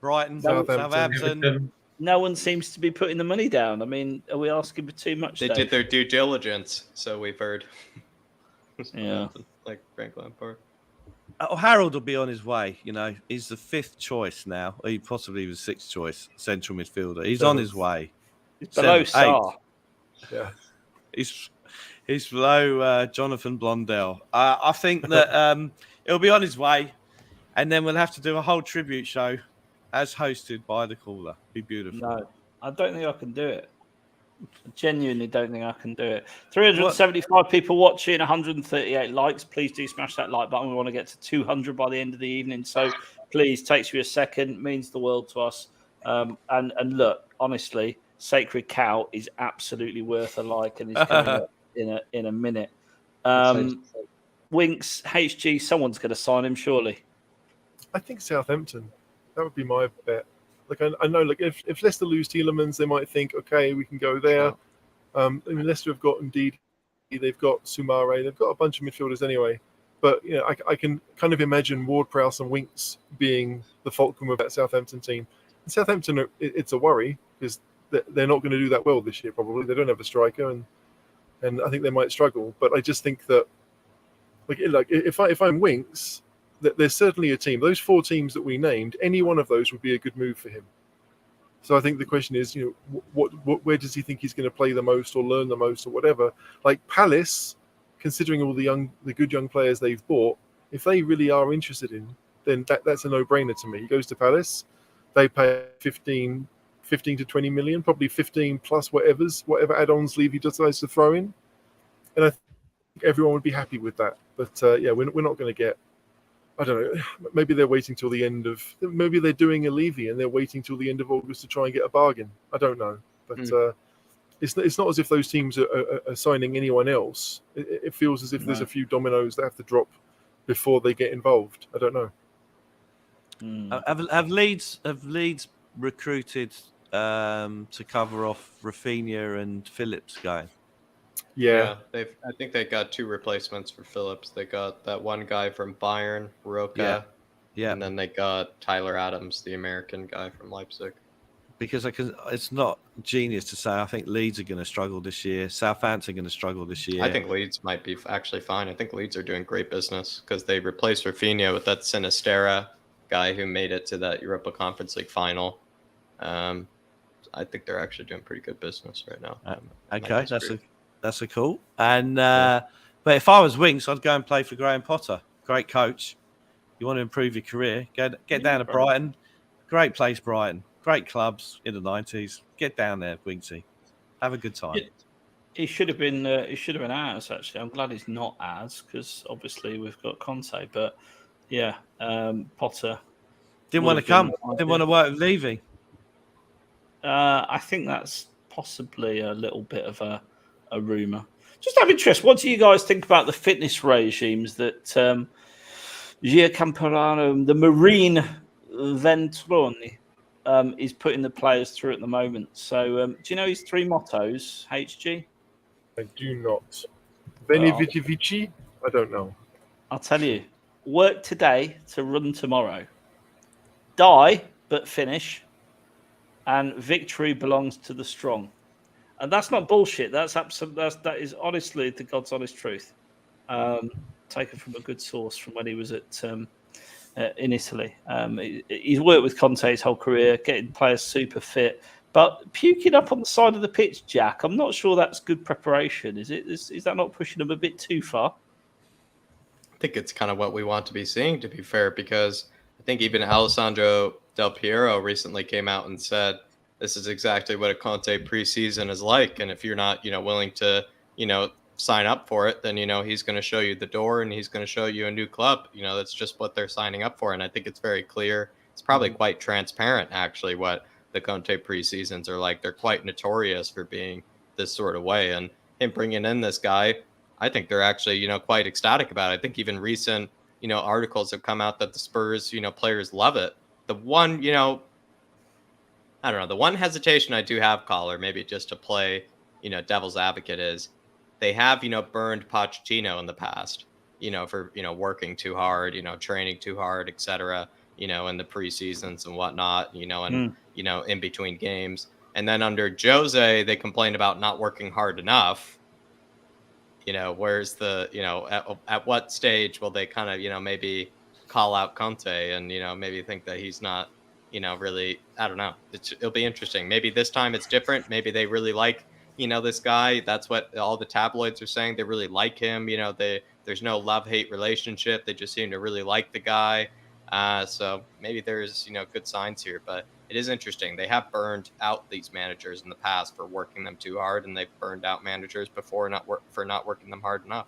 Brighton, Southampton. No one seems to be putting the money down. I mean, are we asking for too much? They did their due diligence, so we've heard. Yeah. Like Frank Lampard. Harold will be on his way. He's the 5th choice now. He possibly was 6th choice central midfielder. He's on his way. He's below Sarr. Yeah, he's below Jonathan Blondell. I think that he'll be on his way, and then we'll have to do a whole tribute show as hosted by the caller. Be beautiful. No, I don't think I can do it. I genuinely don't think I can do it. 375 people watching, 138 likes. Please do smash that like button. We want to get to 200 by the end of the evening. So please, takes you a second, means the world to us. And look, honestly, Sacred Cow is absolutely worth a like, and it's coming up in a minute. Winks, HG, someone's going to sign him, surely. I think Southampton. That would be my bet. I know, if Leicester lose Tielemans, they might think, okay, we can go there. Leicester have got Indeed, they've got Soumare, they've got a bunch of midfielders anyway. But I can kind of imagine Ward-Prowse and Winks being the fulcrum of that Southampton team. And Southampton, it's a worry, because they're not going to do that well this year. Probably they don't have a striker, and I think they might struggle. But I just think that, if I'm Winks, there's certainly a team. Those 4 teams that we named, any one of those would be a good move for him. So I think the question is, where does he think he's going to play the most or learn the most or whatever? Palace, considering all the good young players they've bought, if they really are interested in, then that's a no-brainer to me. He goes to Palace, they pay 15 to 20 million, probably 15 plus whatever add-ons Levy decides to throw in, and I think everyone would be happy with that. But we're not going to get. I don't know. Maybe they're waiting till the end of. Maybe they're doing a Levy and they're waiting till the end of August to try and get a bargain. I don't know, but it's not as if those teams are signing anyone else. It feels as if there's a few dominoes that have to drop before they get involved. I don't know. Have Leeds recruited to cover off Rafinha and Phillips going? Yeah. I think they got 2 replacements for Phillips. They got that one guy from Bayern, Roca. Yeah. And then they got Tyler Adams, the American guy from Leipzig. Because it's not genius to say I think Leeds are going to struggle this year. Southampton are going to struggle this year. I think Leeds might be actually fine. I think Leeds are doing great business because they replaced Rafinha with that Sinistera guy who made it to that Europa Conference League final. I think they're actually doing pretty good business right now. Okay, that's a cool. And but if I was Winks, I'd go and play for Graham Potter. Great coach. You want to improve your career? Get down to Brighton. Great place, Brighton. Great clubs in the 90s. Get down there, Winksy. Have a good time. He should have been. He should have been ours. Actually, I'm glad he's not ours because obviously we've got Conte. But yeah, Potter didn't want to come. Didn't want to work with Levy. I think that's possibly a little bit of a rumor. Just out of interest, what do you guys think about the fitness regimes that Gia Camperano, the Marine Ventroni, is putting the players through at the moment? So, do you know his 3 mottos, HG? I do not. Veni Vici Vici? I don't know. I'll tell you. Work today to run tomorrow. Die, but finish. And victory belongs to the strong. And that's not bullshit. That's absolute. That is honestly the God's honest truth. Taken from a good source from when he was in Italy. He's worked with Conte his whole career, getting players super fit. But puking up on the side of the pitch, Jack, I'm not sure that's good preparation. Is it? Is that not pushing them a bit too far? I think it's kind of what we want to be seeing, to be fair, because I think even Alessandro Del Piero recently came out and said this is exactly what a Conte preseason is like. And if you're not, willing to, sign up for it, then, he's going to show you the door and he's going to show you a new club. That's just what they're signing up for. And I think it's very clear. It's probably quite transparent, actually, what the Conte preseasons are like. They're quite notorious for being this sort of way. And him bringing in this guy, I think they're actually, quite ecstatic about it. I think even recent, articles have come out that the Spurs, players love it. The one, I don't know, the one hesitation I do have, caller, maybe just to play, devil's advocate, is they have, burned Pochettino in the past, for, working too hard, training too hard, etc., in the preseasons and whatnot, and, in between games. And then under Jose, they complained about not working hard enough. Where's the, at what stage will they kind of, maybe call out Conte and, maybe think that he's not, really, I don't know. It'll be interesting. Maybe this time it's different. Maybe they really like, this guy. That's what all the tabloids are saying. They really like him. There's no love-hate relationship. They just seem to really like the guy. So maybe there's, good signs here, but it is interesting. They have burned out these managers in the past for working them too hard, and they've burned out managers before for not working them hard enough.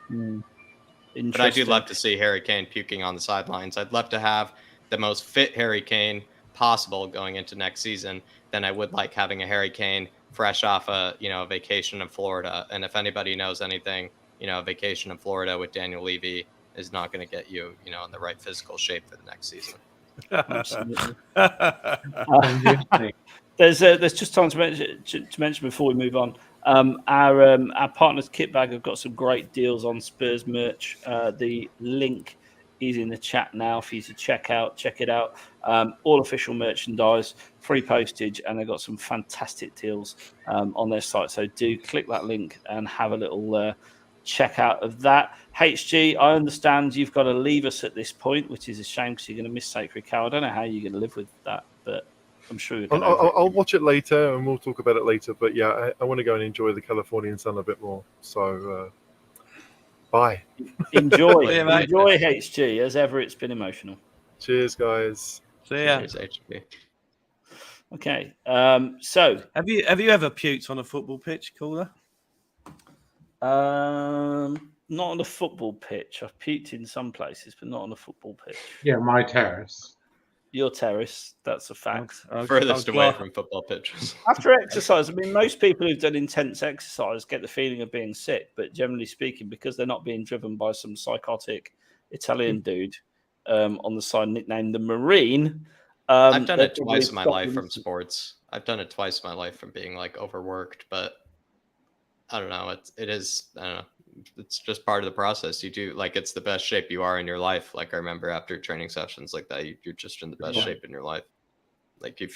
But I do love to see Harry Kane puking on the sidelines. I'd love to have the most fit Harry Kane possible going into next season than I would like having a Harry Kane fresh off a vacation in Florida. And if anybody knows anything, a vacation in Florida with Daniel Levy is not going to get you, in the right physical shape for the next season. Absolutely. There's just time to mention before we move on. Our partners Kitbag have got some great deals on Spurs merch. The link is in the chat now for you to check it out. All official merchandise, free postage, and they've got some fantastic deals on their site. So do click that link and have a little check out of that. HG, I understand you've got to leave us at this point, which is a shame because you're going to miss Sacred Cow. I don't know how you're going to live with that, but I'm sure I'll watch it later and we'll talk about it later. But yeah, I want to go and enjoy the Californian sun a bit more. So bye. Enjoy HG. As ever, it's been emotional. Cheers, guys. See ya. Cheers, HG. Okay. So have you ever puked on a football pitch, caller? Not on a football pitch. I've puked in some places, but not on a football pitch. Yeah, my terrace. your terrace. That's a fact. Furthest away from football pitches. After exercise, I mean, most people who've done intense exercise get the feeling of being sick, but generally speaking, because they're not being driven by some psychotic Italian dude on the side nicknamed the Marine. I've done it twice in my life from sports. I've done it twice in my life from being like overworked, but I don't know. It is. I don't know. It's just part of the process. You do like it's the best shape you are in your life. Like I remember after training sessions like that, you're just in the best shape in your life. Like you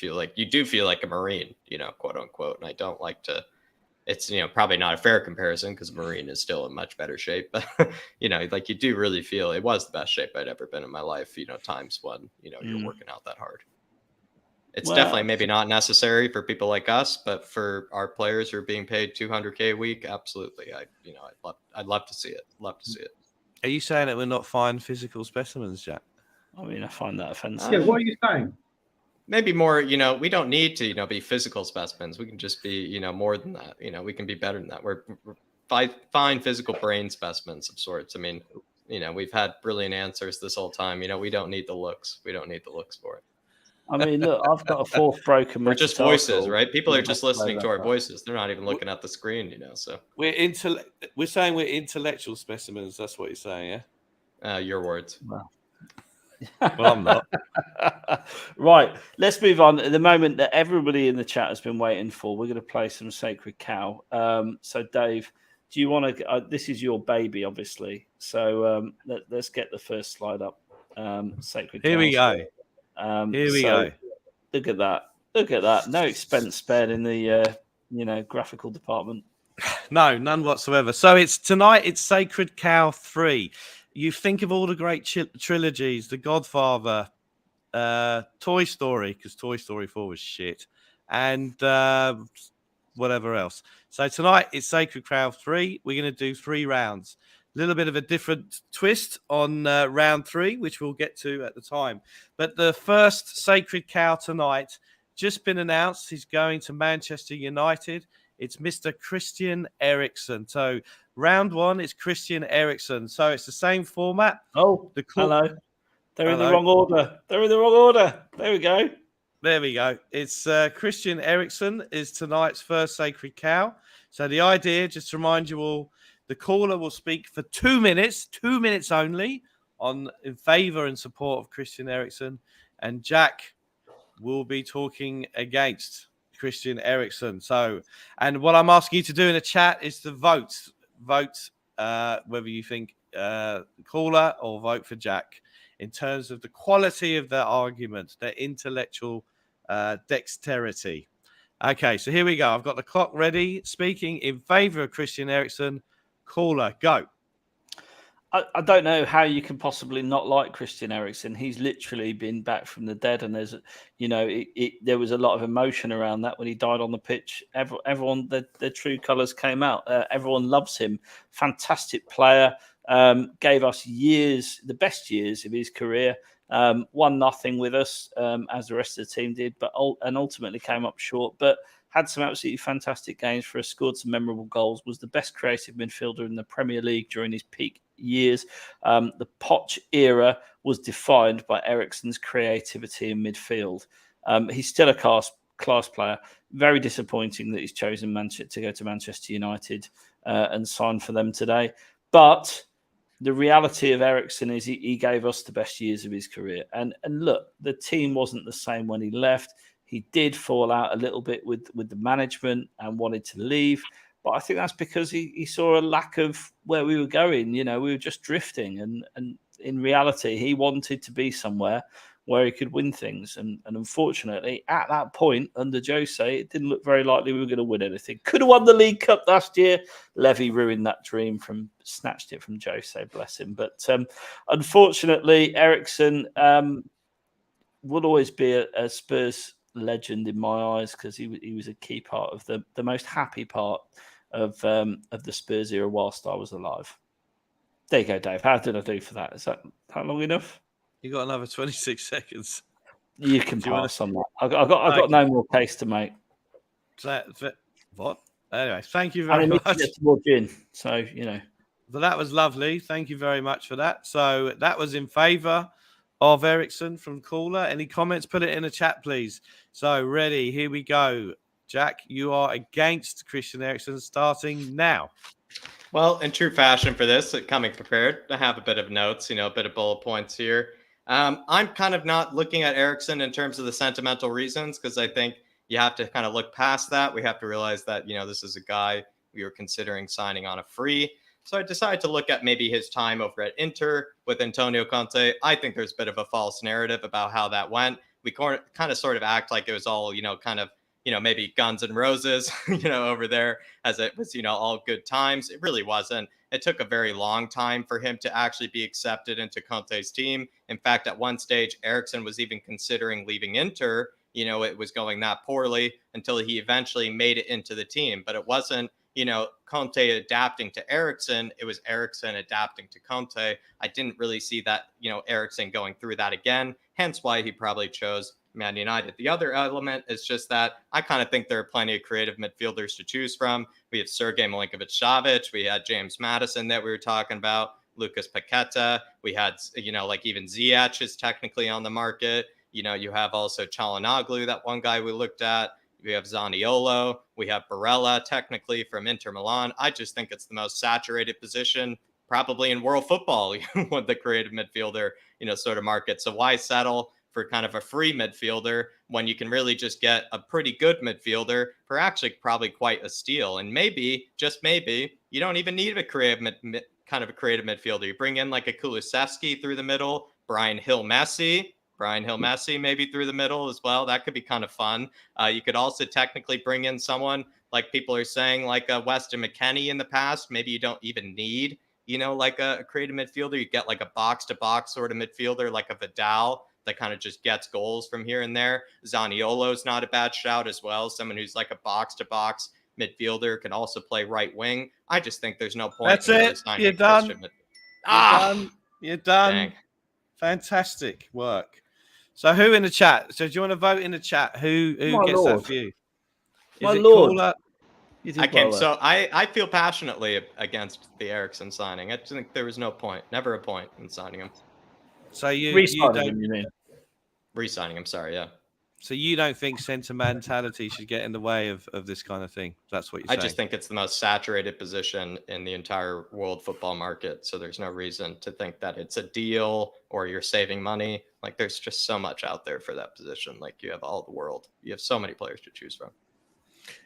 do feel like a Marine, quote unquote. And I don't like to. It's probably not a fair comparison because Marine is still in much better shape, but like you do really feel it was the best shape I'd ever been in my life. Times when you're working out that hard. It's definitely maybe not necessary for people like us, but for our players who are being paid $200K a week, absolutely. I'd love to see it. Love to see it. Are you saying that we're not fine physical specimens, Jack? I mean, I find that offensive. Yeah, what are you saying? Maybe more, we don't need to, be physical specimens. We can just be, more than that. We can be better than that. We're fine physical brain specimens of sorts. I mean, we've had brilliant answers this whole time. We don't need the looks. We don't need the looks for it. I mean, look, I've got a fourth broken. We're just voices, right? People are just listening to our voices. They're not even looking at the screen, So we're saying we're intellectual specimens. That's what you're saying, yeah? Your words. Well, I'm not. Right, let's move on. At the moment that everybody in the chat has been waiting for, we're going to play some Sacred Cow. So, Dave, do you want to? This is your baby, obviously. So let's get the first slide up. Sacred Cow. Here we go. Here we go. Look at that. Look at that. No expense spared in the graphical department. No, none whatsoever. So it's tonight. It's Sacred Cow 3. You think of all the great trilogies, The Godfather, Toy Story, because Toy Story 4 was shit, and whatever else. So tonight it's Sacred Cow 3. We're going to do 3 rounds. A little bit of a different twist on round 3, which we'll get to at the time. But the first Sacred Cow tonight just been announced. He's going to Manchester United. It's Mr. Christian Eriksen. So round 1 is Christian Eriksen. So it's the same format. Oh, hello. They're in the wrong order. They're in the wrong order. There we go. There we go. It's Christian Eriksen is tonight's first Sacred Cow. So the idea, just to remind you all, the caller will speak for 2 minutes, 2 minutes only, in favour and support of Christian Eriksen. And Jack will be talking against Christian Eriksen. So, and what I'm asking you to do in the chat is to vote whether you think caller or vote for Jack in terms of the quality of their argument, their intellectual dexterity. Okay, so here we go. I've got the clock ready. Speaking in favour of Christian Eriksen. Caller, go. I don't know how you can possibly not like Christian Eriksen. He's literally been back from the dead, and there's, there was a lot of emotion around that when he died on the pitch. Everyone, their true colours came out. Everyone loves him. Fantastic player. Gave us the best years of his career. 1-0 with us, as the rest of the team did, and ultimately came up short. But had some absolutely fantastic games for us, scored some memorable goals, was the best creative midfielder in the Premier League during his peak years. The Poch era was defined by Eriksen's creativity in midfield. He's still a class player. Very disappointing that he's chosen to go to Manchester United and sign for them today. But the reality of Eriksen is he gave us the best years of his career. And look, the team wasn't the same when he left. He did fall out a little bit with the management and wanted to leave. But I think that's because he saw a lack of where we were going. We were just drifting. And in reality, he wanted to be somewhere where he could win things. And unfortunately, at that point, under Jose, it didn't look very likely we were going to win anything. Could have won the League Cup last year. Levy ruined that dream, snatched it from Jose, bless him. But unfortunately, Eriksen will always be a Spurs legend in my eyes because he was a key part of the most happy part of the Spurs era whilst I was alive. There you go, Dave. How did I do for that? Is that long enough? You got another 26 seconds. You can pass on that. I got no more case to make. What? Anyway, thank you very much. More gin, so But that was lovely. Thank you very much for that. So that was in favour of Eriksen from caller. Any comments? Put it in the chat, please. So, ready? Here we go. Jack, you are against Christian Eriksen starting now. Well, in true fashion for this, coming prepared, I have a bit of notes, a bit of bullet points here. I'm kind of not looking at Eriksen in terms of the sentimental reasons, because I think you have to kind of look past that. We have to realize that, this is a guy we were considering signing on a free. So I decided to look at maybe his time over at Inter with Antonio Conte. I think there's a bit of a false narrative about how that went. We kind of sort of act like it was all, kind of, maybe Guns and Roses, over there, as it was, all good times. It really wasn't. It took a very long time for him to actually be accepted into Conte's team. In fact, at one stage, Eriksen was even considering leaving Inter. It was going that poorly until he eventually made it into the team. But it wasn't, Conte adapting to Eriksen. It was Eriksen adapting to Conte. I didn't really see that, Eriksen going through that again. Hence why he probably chose Man United. The other element is just that I kind of think there are plenty of creative midfielders to choose from. We have Sergej Milinkovic-Savic. We had James Maddison that we were talking about. Lucas Paqueta. We had, like even Ziyech is technically on the market. You have also Çalhanoğlu, that one guy we looked at. We have Zaniolo. We have Barella, technically from Inter Milan. I just think it's the most saturated position probably in world football with the creative midfielder, sort of market. So why settle for kind of a free midfielder when you can really just get a pretty good midfielder for actually probably quite a steal? And maybe, just maybe, you don't even need a creative midfielder. You bring in like a Kulusevski through the middle, Brian Hill Messi maybe through the middle as well. That could be kind of fun. You could also technically bring in someone like people are saying like Weston McKennie in the past. Maybe you don't even need, like a creative midfielder. You get like a box-to-box sort of midfielder like a Vidal that kind of just gets goals from here and there. Zaniolo is not a bad shout as well. Someone who's like a box-to-box midfielder, can also play right wing. I just think there's no point. That's it. You're done. You're done. Dang. Fantastic work. So who in the chat? So do you want to vote in the chat? Who gets that for you? My lord. I feel passionately against the Eriksen signing. I think there was no point, never a point in signing him. So you mean? Re-signing him, sorry, yeah. So you don't think sentimentality should get in the way of this kind of thing? That's what you're saying? I just think it's the most saturated position in the entire world football market. So there's no reason to think that it's a deal or you're saving money. Like there's just so much out there for that position. Like you have all the world. You have so many players to choose from.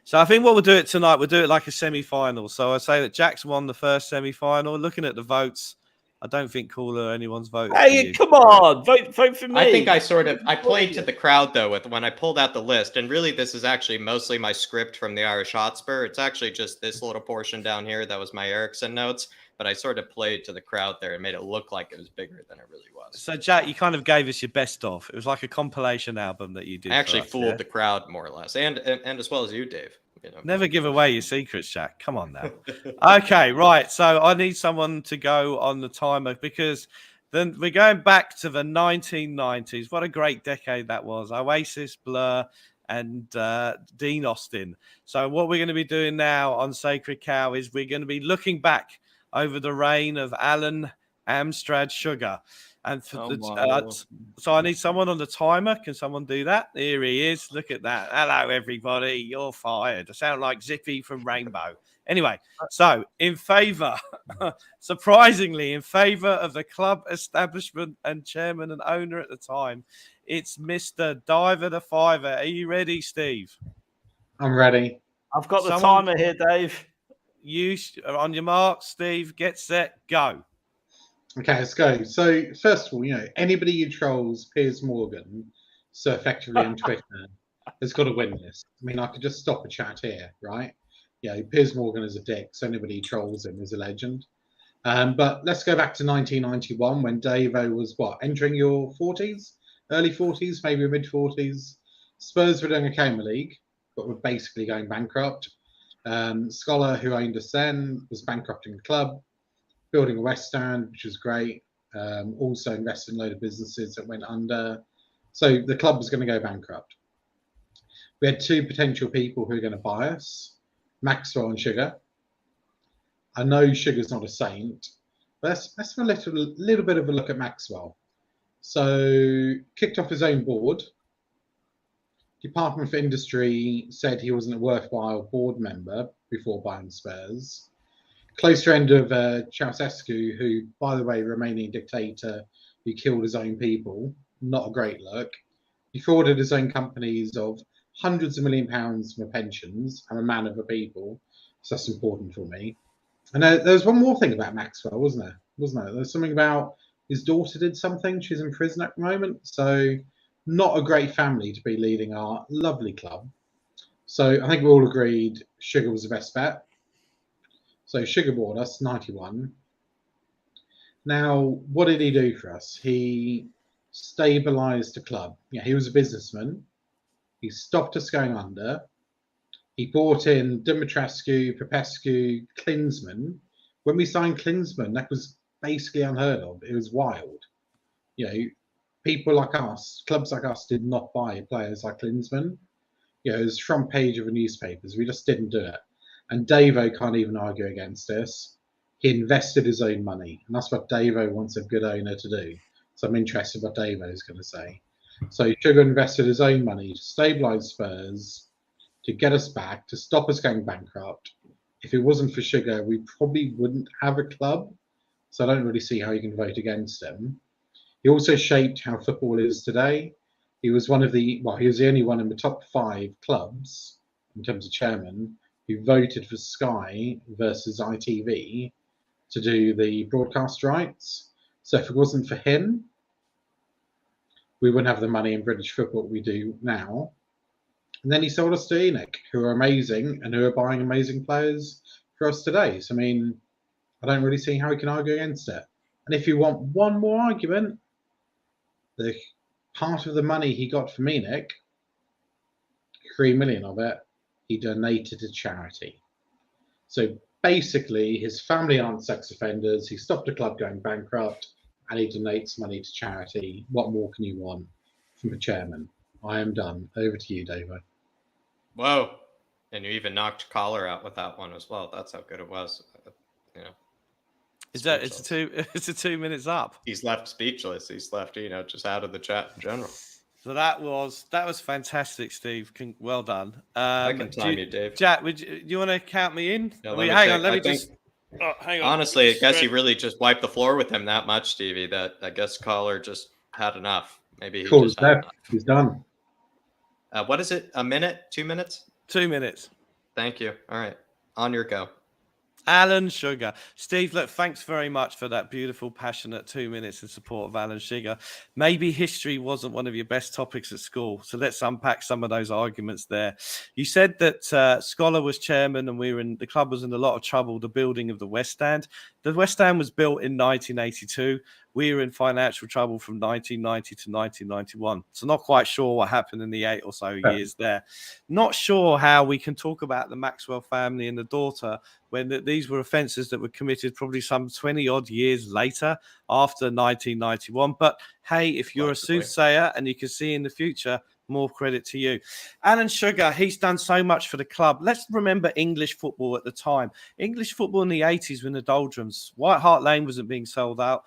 So I think what we'll do it tonight, we'll do it like a semi-final. So I say that Jack's won the first semi-final. Looking at the votes, I don't think caller anyone's voted. Hey, come on, vote for me. I think I played to the crowd though with when I pulled out the list, and really this is actually mostly my script from the Irish Hotspur. It's actually just this little portion down here that was my Eriksen notes, but I sort of played to the crowd there and made it look like it was bigger than it really was. So Jack, you kind of gave us your best of. It was like a compilation album that you did. I actually fooled the crowd more or less, and as well as you, Dave. Never give away your secrets, Jack. Come on now. Okay, right. So I need someone to go on the timer because then we're going back to the 1990s. What a great decade that was. Oasis, Blur, and Dean Austin. So what we're going to be doing now on Sacred Cow is we're going to be looking back over the reign of Alan Amstrad Sugar. And so I need someone on the timer. Can someone do that? Here he is. Look at that. Hello, everybody. You're fired. I sound like Zippy from Rainbow. Anyway, so in favour, surprisingly, in favour of the club establishment and chairman and owner at the time, it's Mr. Diver the Fiver. Are you ready, Steve? I'm ready. I've got the timer here, Dave. You are on your mark, Steve. Get set, go. Okay, let's go. So, first of all, anybody who trolls Piers Morgan so effectively on Twitter has got to win this. I mean, I could just stop a chat here, right? Piers Morgan is a dick, so anybody who trolls him is a legend. But let's go back to 1991 when Davo was, entering your 40s? Early 40s, maybe mid-40s. Spurs were doing a Premier League, but were basically going bankrupt. Scholar, who owned us then, was bankrupting the club. Building a West Stand, which was great. Also invested in a load of businesses that went under. So the club was going to go bankrupt. We had two potential people who were going to buy us, Maxwell and Sugar. I know Sugar's not a saint, but let's have a little bit of a look at Maxwell. So kicked off his own board. Department for Industry said he wasn't a worthwhile board member before buying Spurs. Close friend of Ceausescu, who, by the way, Romanian dictator who killed his own people. Not a great look. Defrauded his own companies of hundreds of £1 million from pensions. I'm a man of the people, so that's important for me. And there was one more thing about Maxwell, wasn't there? There was something about his daughter did something. She's in prison at the moment. So not a great family to be leading our lovely club. So I think we all agreed Sugar was the best bet. So Sugar bought us 91. Now, what did he do for us? He stabilised the club. Yeah, he was a businessman. He stopped us going under. He brought in Dumitrescu, Popescu, Klinsmann. When we signed Klinsmann, that was basically unheard of. It was wild. You know, people like us, clubs like us, did not buy players like Klinsmann. You know, it was front page of the newspapers. We just didn't do it. And Davo can't even argue against this. He invested his own money, and that's what Davo wants a good owner to do. So I'm interested what Davo is going to say. So Sugar invested his own money to stabilise Spurs, to get us back, to stop us going bankrupt. If it wasn't for Sugar, we probably wouldn't have a club. So I don't really see how you can vote against him. He also shaped how football is today. He was he was the only one in the top 5 clubs in terms of chairman who voted for Sky versus ITV to do the broadcast rights. So if it wasn't for him, we wouldn't have the money in British football we do now. And then he sold us to ENIC, who are amazing and who are buying amazing players for us today. So, I mean, I don't really see how we can argue against it. And if you want one more argument, the part of the money he got from ENIC, 3 million of it, he donated to charity. So basically, his family aren't sex offenders. He stopped a club going bankrupt, and he donates money to charity. What more can you want from a chairman? I am done. Over to you, Davo. Whoa. And you even knocked Collar out with that one as well. That's how good it was. You know. It's a 2 minutes up. He's left speechless. He's left, just out of the chat in general. So that was fantastic, Steve. Well done. I can time you, Dave. Jack, do you want to count me in? No, hang on. Honestly, I guess you really just wiped the floor with him that much, Stevie. That I guess Collar just had enough. Maybe he's done. What is it? A minute? 2 minutes? 2 minutes. Thank you. All right. On your go. Alan Sugar. Steve, look, thanks very much for that beautiful, passionate 2 minutes in support of Alan Sugar. Maybe history wasn't one of your best topics at school, so let's unpack some of those arguments there. You said that Scholar was chairman and the club was in a lot of trouble, the building of the West Stand. The West Stand was built in 1982. We were in financial trouble from 1990 to 1991. So not quite sure what happened in the 8 or so years there. Not sure how we can talk about the Maxwell family and the daughter when these were offences that were committed probably some 20 odd years later after 1991. But hey, if you're a soothsayer and you can see in the future, more credit to you. Alan Sugar, he's done so much for the club. Let's remember English football at the time. English football in the 80s were in the doldrums. White Hart Lane wasn't being sold out.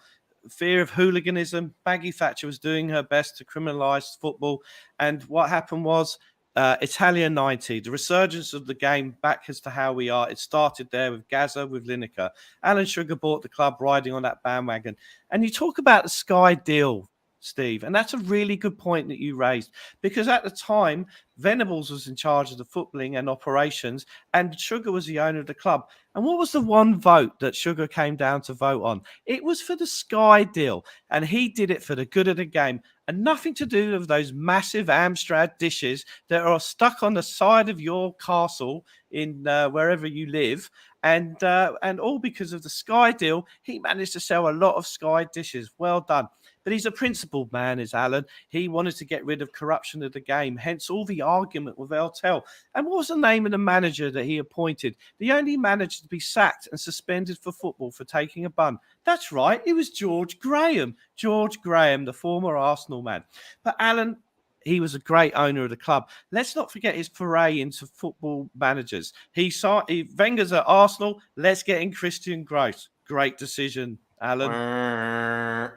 Fear of hooliganism. Maggie Thatcher was doing her best to criminalise football. And what happened was Italia 90, the resurgence of the game back as to how we are. It started there with Gaza, with Lineker. Alan Sugar bought the club riding on that bandwagon. And you talk about the Sky deal, Steve, and that's a really good point that you raised, because at the time, Venables was in charge of the footballing and operations, and Sugar was the owner of the club. And what was the one vote that Sugar came down to vote on? It was for the Sky deal, and he did it for the good of the game, and nothing to do with those massive Amstrad dishes that are stuck on the side of your castle in wherever you live. And all because of the Sky deal, he managed to sell a lot of Sky dishes. Well done. But he's a principled man, is Alan. He wanted to get rid of corruption of the game, hence all the argument with Eltel. And what was the name of the manager that he appointed? The only manager to be sacked and suspended for football for taking a bun. That's right, it was George Graham. George Graham, the former Arsenal man. But Alan, he was a great owner of the club. Let's not forget his foray into football managers. Wenger's at Arsenal. Let's get in Christian Gross. Great decision, Alan.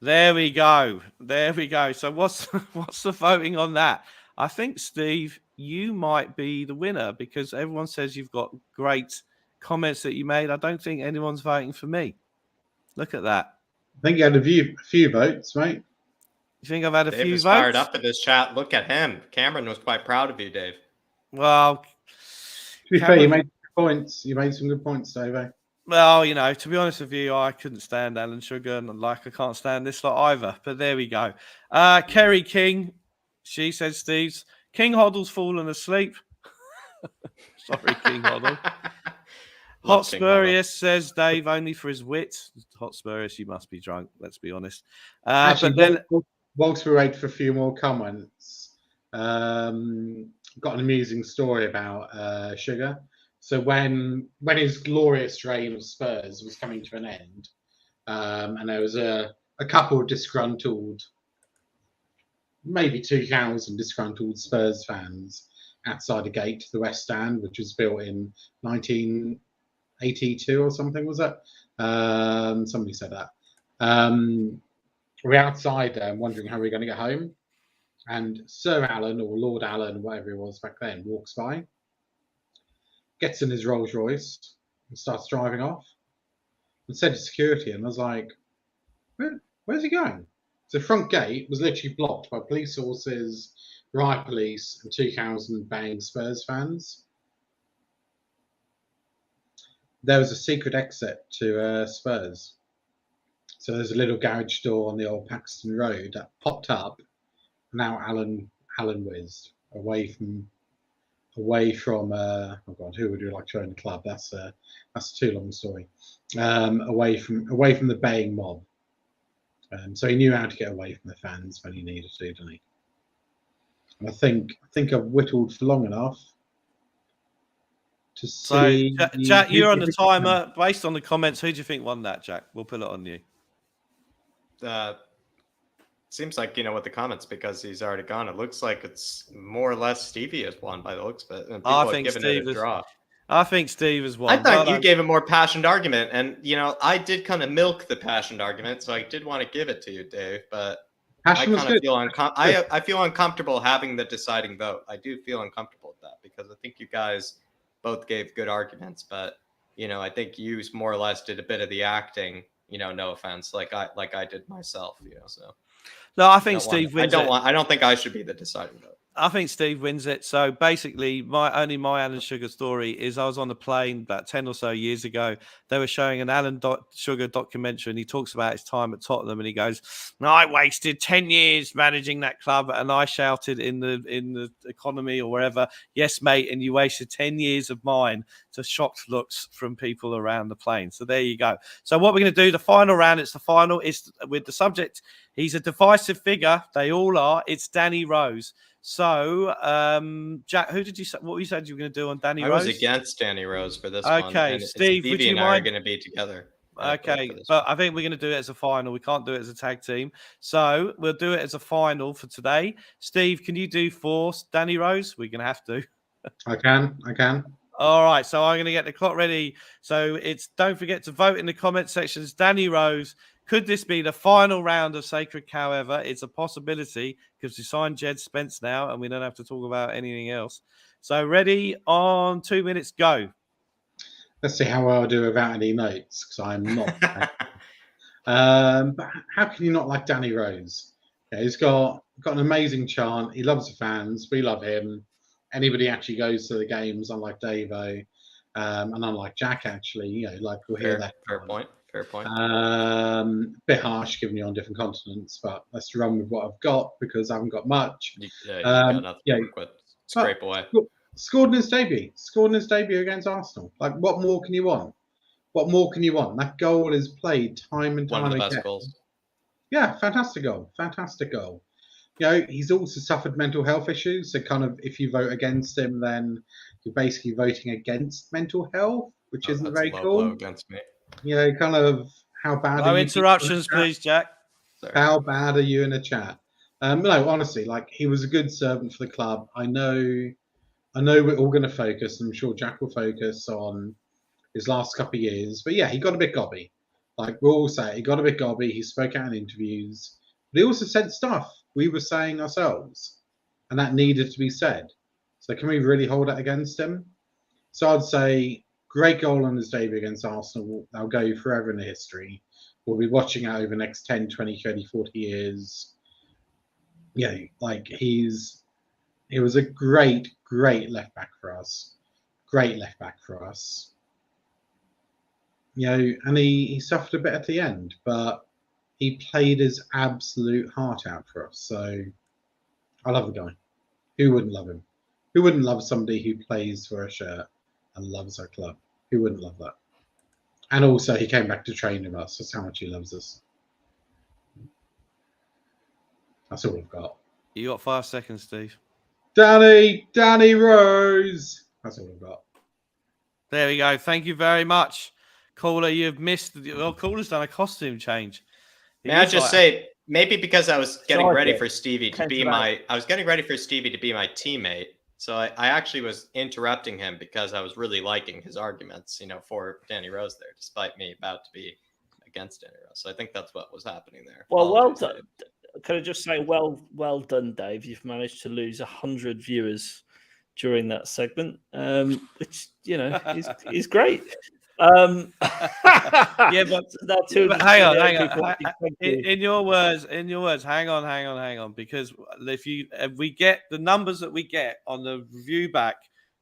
There we go. There we go. So what's the voting on that? I think, Steve, you might be the winner because everyone says you've got great comments that you made. I don't think anyone's voting for me. Look at that. I think you had a few votes, mate. You think I've had a Dave few is votes? fired up at this chat. Look at him. Cameron was quite proud of you, Dave. Well, To be fair, you made points. You made some good points, Dave. Well, you know, to be honest with you, I couldn't stand Alan Sugar, and I can't stand this lot either. But there we go. Kerry King, she said, Steve's King Hoddle's fallen asleep. Sorry, King Hoddle. Hotspurous says Dave only for his wit. Hotspurous, you must be drunk. Let's be honest. Actually, but then, whilst we wait for a few more comments, got an amusing story about Sugar. So when his glorious reign of Spurs was coming to an end, and there was a couple of disgruntled, maybe 2,000 disgruntled Spurs fans outside the gate to the West Stand, which was built in 1982 or something, was it? Somebody said that. We're outside there wondering how we're going to get home. And Sir Alan, or Lord Alan, whatever he was back then, walks by, gets in his Rolls Royce and starts driving off. And said to security, and I was like, where's he going? So the front gate was literally blocked by police horses, riot police, and 2,000 bang Spurs fans. There was a secret exit to Spurs. So there's a little garage door on the old Paxton Road that popped up. Now Alan whizzed away from oh God, who would you like to own the club? That's a too long a story. Away from the baying mob. So he knew how to get away from the fans when he needed to, didn't he? And I think I've whittled for long enough to see. So, Jack, you're on the timer. Based on the comments, who do you think won that, Jack? We'll put it on you. Seems like you know what the comments because he's already gone. It looks like it's more or less Stevie has won by the looks of it. And I think Steve has draw. I think Steve has won. I thought you gave a more passionate argument, and you know I did kind of milk the passionate argument, so I did want to give it to you, Dave. But I kind of feel I feel uncomfortable having the deciding vote. I do feel uncomfortable with that because I think you guys both gave good arguments, but you know I think you more or less did a bit of the acting. You know, no offense, like I did myself. You know, so. No, I think Steve wins. I don't think I should be the deciding vote. I think Steve wins it. So basically, my Alan Sugar story is I was on a plane about 10 or so years ago. They were showing an Alan Sugar documentary, and he talks about his time at Tottenham, and he goes, "No, I wasted 10 years managing that club," and I shouted in the economy or wherever, "Yes, mate," and you wasted 10 years of mine to shocked looks from people around the plane. So there you go. So what we're going to do, the final round, it's the final, is with the subject. He's a divisive figure. They all are. It's Danny Rose. So, Jack, who did you say? What you said you were going to do on Danny Rose? I was against Danny Rose for this one. Okay, Steve, would you and mind? I are going to be together. Okay, but I think we're going to do it as a final. We can't do it as a tag team. So we'll do it as a final for today. Steve, can you do for Danny Rose? We're going to have to. I can. All right, so I'm going to get the clock ready. So don't forget to vote in the comment sections. Danny Rose. Could this be the final round of Sacred Cow ever? It's a possibility because we signed DJed Spence now and we don't have to talk about anything else. So ready on 2 minutes, go. Let's see how well I do without any notes because I'm not. But how can you not like Danny Rose? Yeah, he's got an amazing chant. He loves the fans. We love him. Anybody actually goes to the games, unlike Davo, and unlike Jack, actually, you know, like we'll hear that. Fair point. Bit harsh given you're on different continents, but let's run with what I've got because I haven't got much. You got nothing to work with. Scrape away. Scored in his debut against Arsenal. Like, what more can you want? That goal is played time and time again. One of the best goals. Yeah, fantastic goal. You know, he's also suffered mental health issues. So kind of if you vote against him, then you're basically voting against mental health, which isn't very cool. Against me. You know, kind of how bad. No interruptions, please, Jack. Sorry. How bad are you in the chat? No, honestly, like he was a good servant for the club. I know we're all going to focus. I'm sure Jack will focus on his last couple of years, but yeah, he got a bit gobby. Like we all say, he got a bit gobby. He spoke out in interviews, but he also said stuff we were saying ourselves, and that needed to be said. So can we really hold it against him? So I'd say great goal on his debut against Arsenal. They'll go forever in the history. We'll be watching it over the next 10, 20, 30, 40 years. Yeah, like he was a great left back for us. Great left back for us. You know, and he suffered a bit at the end, but he played his absolute heart out for us. So I love the guy. Who wouldn't love him? Who wouldn't love somebody who plays for a shirt and loves our club? Who wouldn't love that? And also, he came back to train with us. That's how much he loves us. That's all I've got. You got 5 seconds, Steve. Danny Rose. That's all I've got. There we go. Thank you very much, Caller. You've missed. Well, Caller's done a costume change. May I just say, maybe because I was getting ready for Stevie to be my teammate. So I actually was interrupting him because I was really liking his arguments, you know, for Danny Rose there, despite me about to be against Danny Rose. So I think that's what was happening there. Well done. Can I just say, well done, Dave. You've managed to lose 100 viewers during that segment, which, you know, is great. Yeah, but hang on. In your words, hang on, because if we get the numbers that we get on the review back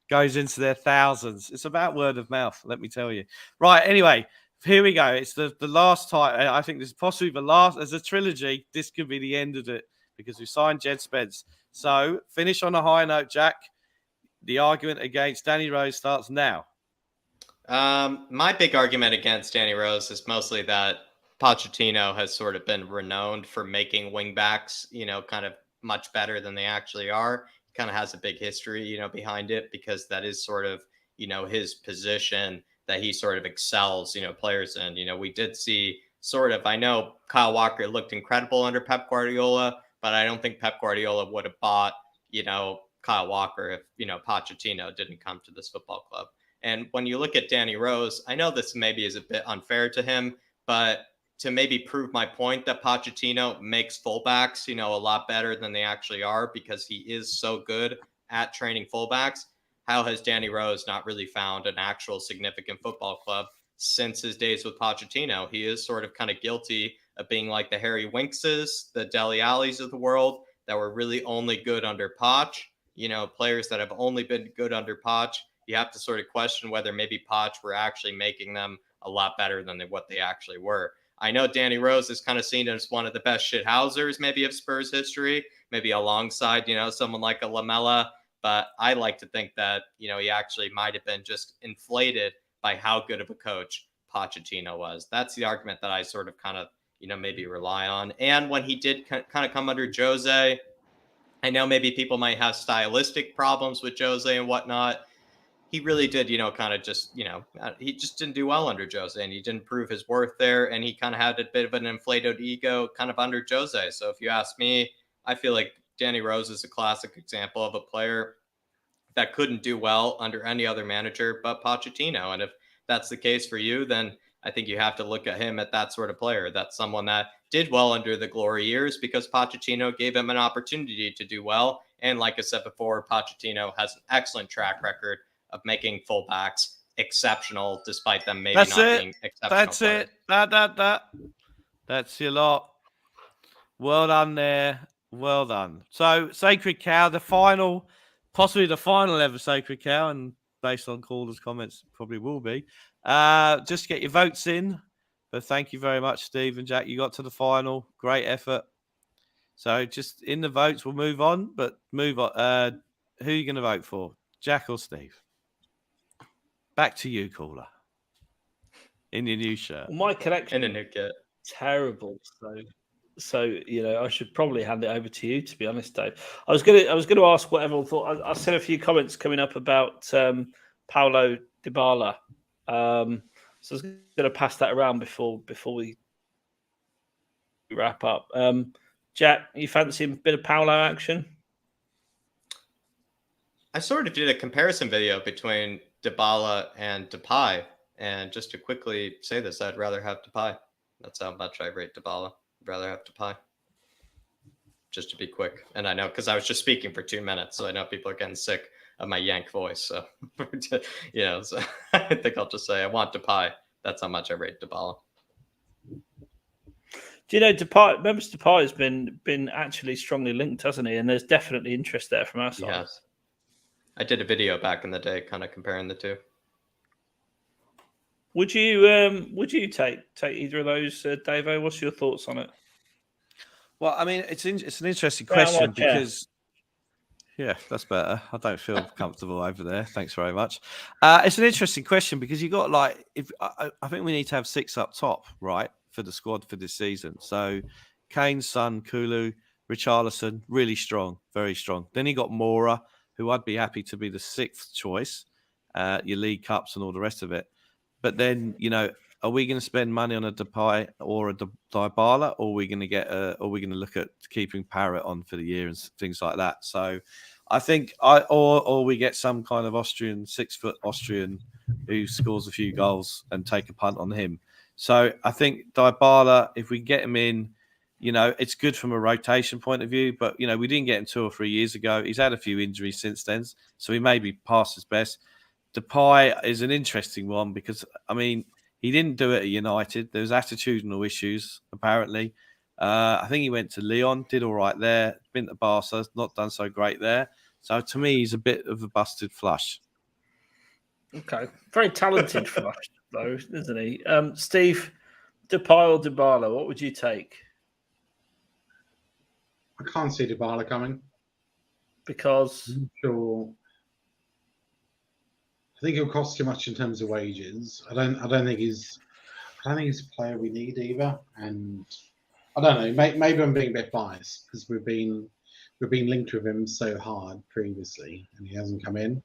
goes into their thousands. It's about word of mouth, let me tell you. Right, anyway, here we go. It's the last time. I think this is possibly the last as a trilogy. This could be the end of it because we signed Jed Spence. So finish on a high note, Jack. The argument against Danny Rose starts now. My big argument against Danny Rose is mostly that Pochettino has sort of been renowned for making wingbacks, you know, kind of much better than they actually are. He kind of has a big history, you know, behind it because that is sort of, you know, his position that he sort of excels, you know, players in. You know, we did see sort of, I know Kyle Walker looked incredible under Pep Guardiola, but I don't think Pep Guardiola would have bought, you know, Kyle Walker if, you know, Pochettino didn't come to this football club. And when you look at Danny Rose, I know this maybe is a bit unfair to him, but to maybe prove my point that Pochettino makes fullbacks, you know, a lot better than they actually are because he is so good at training fullbacks. How has Danny Rose not really found an actual significant football club since his days with Pochettino? He is sort of kind of guilty of being like the Harry Winkses, the Dele Allis of the world that were really only good under Poch. You know, players that have only been good under Poch. You have to sort of question whether maybe Poch were actually making them a lot better than what they actually were. I know Danny Rose is kind of seen as one of the best shithousers maybe of Spurs history, maybe alongside, you know, someone like a Lamella. But I like to think that, you know, he actually might have been just inflated by how good of a coach Pochettino was. That's the argument that I sort of kind of, you know, maybe rely on. And when he did kind of come under Jose, I know maybe people might have stylistic problems with Jose and whatnot. He really did, you know, kind of just, you know, he just didn't do well under Jose and he didn't prove his worth there. And he kind of had a bit of an inflated ego kind of under Jose. So if you ask me, I feel like Danny Rose is a classic example of a player that couldn't do well under any other manager but Pochettino. And if that's the case for you, then I think you have to look at him at that sort of player. That's someone that did well under the glory years because Pochettino gave him an opportunity to do well. And like I said before, Pochettino has an excellent track record of making fullbacks exceptional, despite them maybe being exceptional. That's players. it. That's your lot. Well done there. Well done. So, Sacred Cow, possibly the final ever Sacred Cow, and based on Calder's comments, probably will be. Just get your votes in. But thank you very much, Steve and Jack. You got to the final. Great effort. So, just in the votes, we'll move on. But move on. Who are you going to vote for? Jack or Steve? Back to you, Caller. In your new shirt. Well, my collection in a new kit. Terrible. So you know, I should probably hand it over to you. To be honest, Dave, I was gonna ask what everyone thought. I said a few comments coming up about Paulo Dybala. So I was gonna pass that around before we wrap up. Jack, you fancy a bit of Paulo action? I sort of did a comparison video between Dybala and Depay, And just to quickly say this, I'd rather have Depay. That's how much I rate Dybala. I'd rather have Depay. Just to be quick. And I know, because I was just speaking for 2 minutes, so I know people are getting sick of my Yank voice. So, so I think I'll just say I want Depay. That's how much I rate Dybala. Do you know Depay? Memphis Depay has been actually strongly linked, hasn't he? And there's definitely interest there from our side. Yes, I did a video back in the day, kind of comparing the two. Would you take either of those, Davo? What's your thoughts on it? Well, I mean, it's an interesting question because. Yeah, that's better. I don't feel comfortable over there. Thanks very much. It's an interesting question because you got I think we need to have 6 up top, right, for the squad for this season. So Kane, Son, Kulu, Richarlison, really strong, very strong. Then you got Mora, who I'd be happy to be the 6th choice, your League Cups and all the rest of it. But then, are we going to spend money on a Depay or a Dybala, or are we going to look at keeping Parrott on for the year and things like that? So I think or we get some kind of 6-foot Austrian who scores a few goals and take a punt on him. So I think Dybala, if we get him in, it's good from a rotation point of view, but we didn't get him 2 or 3 years ago. He's had a few injuries since then, so he may be past his best. Depay is an interesting one because, he didn't do it at United. There was attitudinal issues, apparently. I think he went to Lyon, did all right there. Been to Barca, not done so great there. So to me, he's a bit of a busted flush. Okay. Very talented flush, though, isn't he? Steve, Depay or Dybala, what would you take? I can't see Dybala coming. Because? I'm sure. I think it'll cost too much in terms of wages. I don't think he's a player we need either. And I don't know. Maybe I'm being a bit biased because we've been linked with him so hard previously, and he hasn't come in.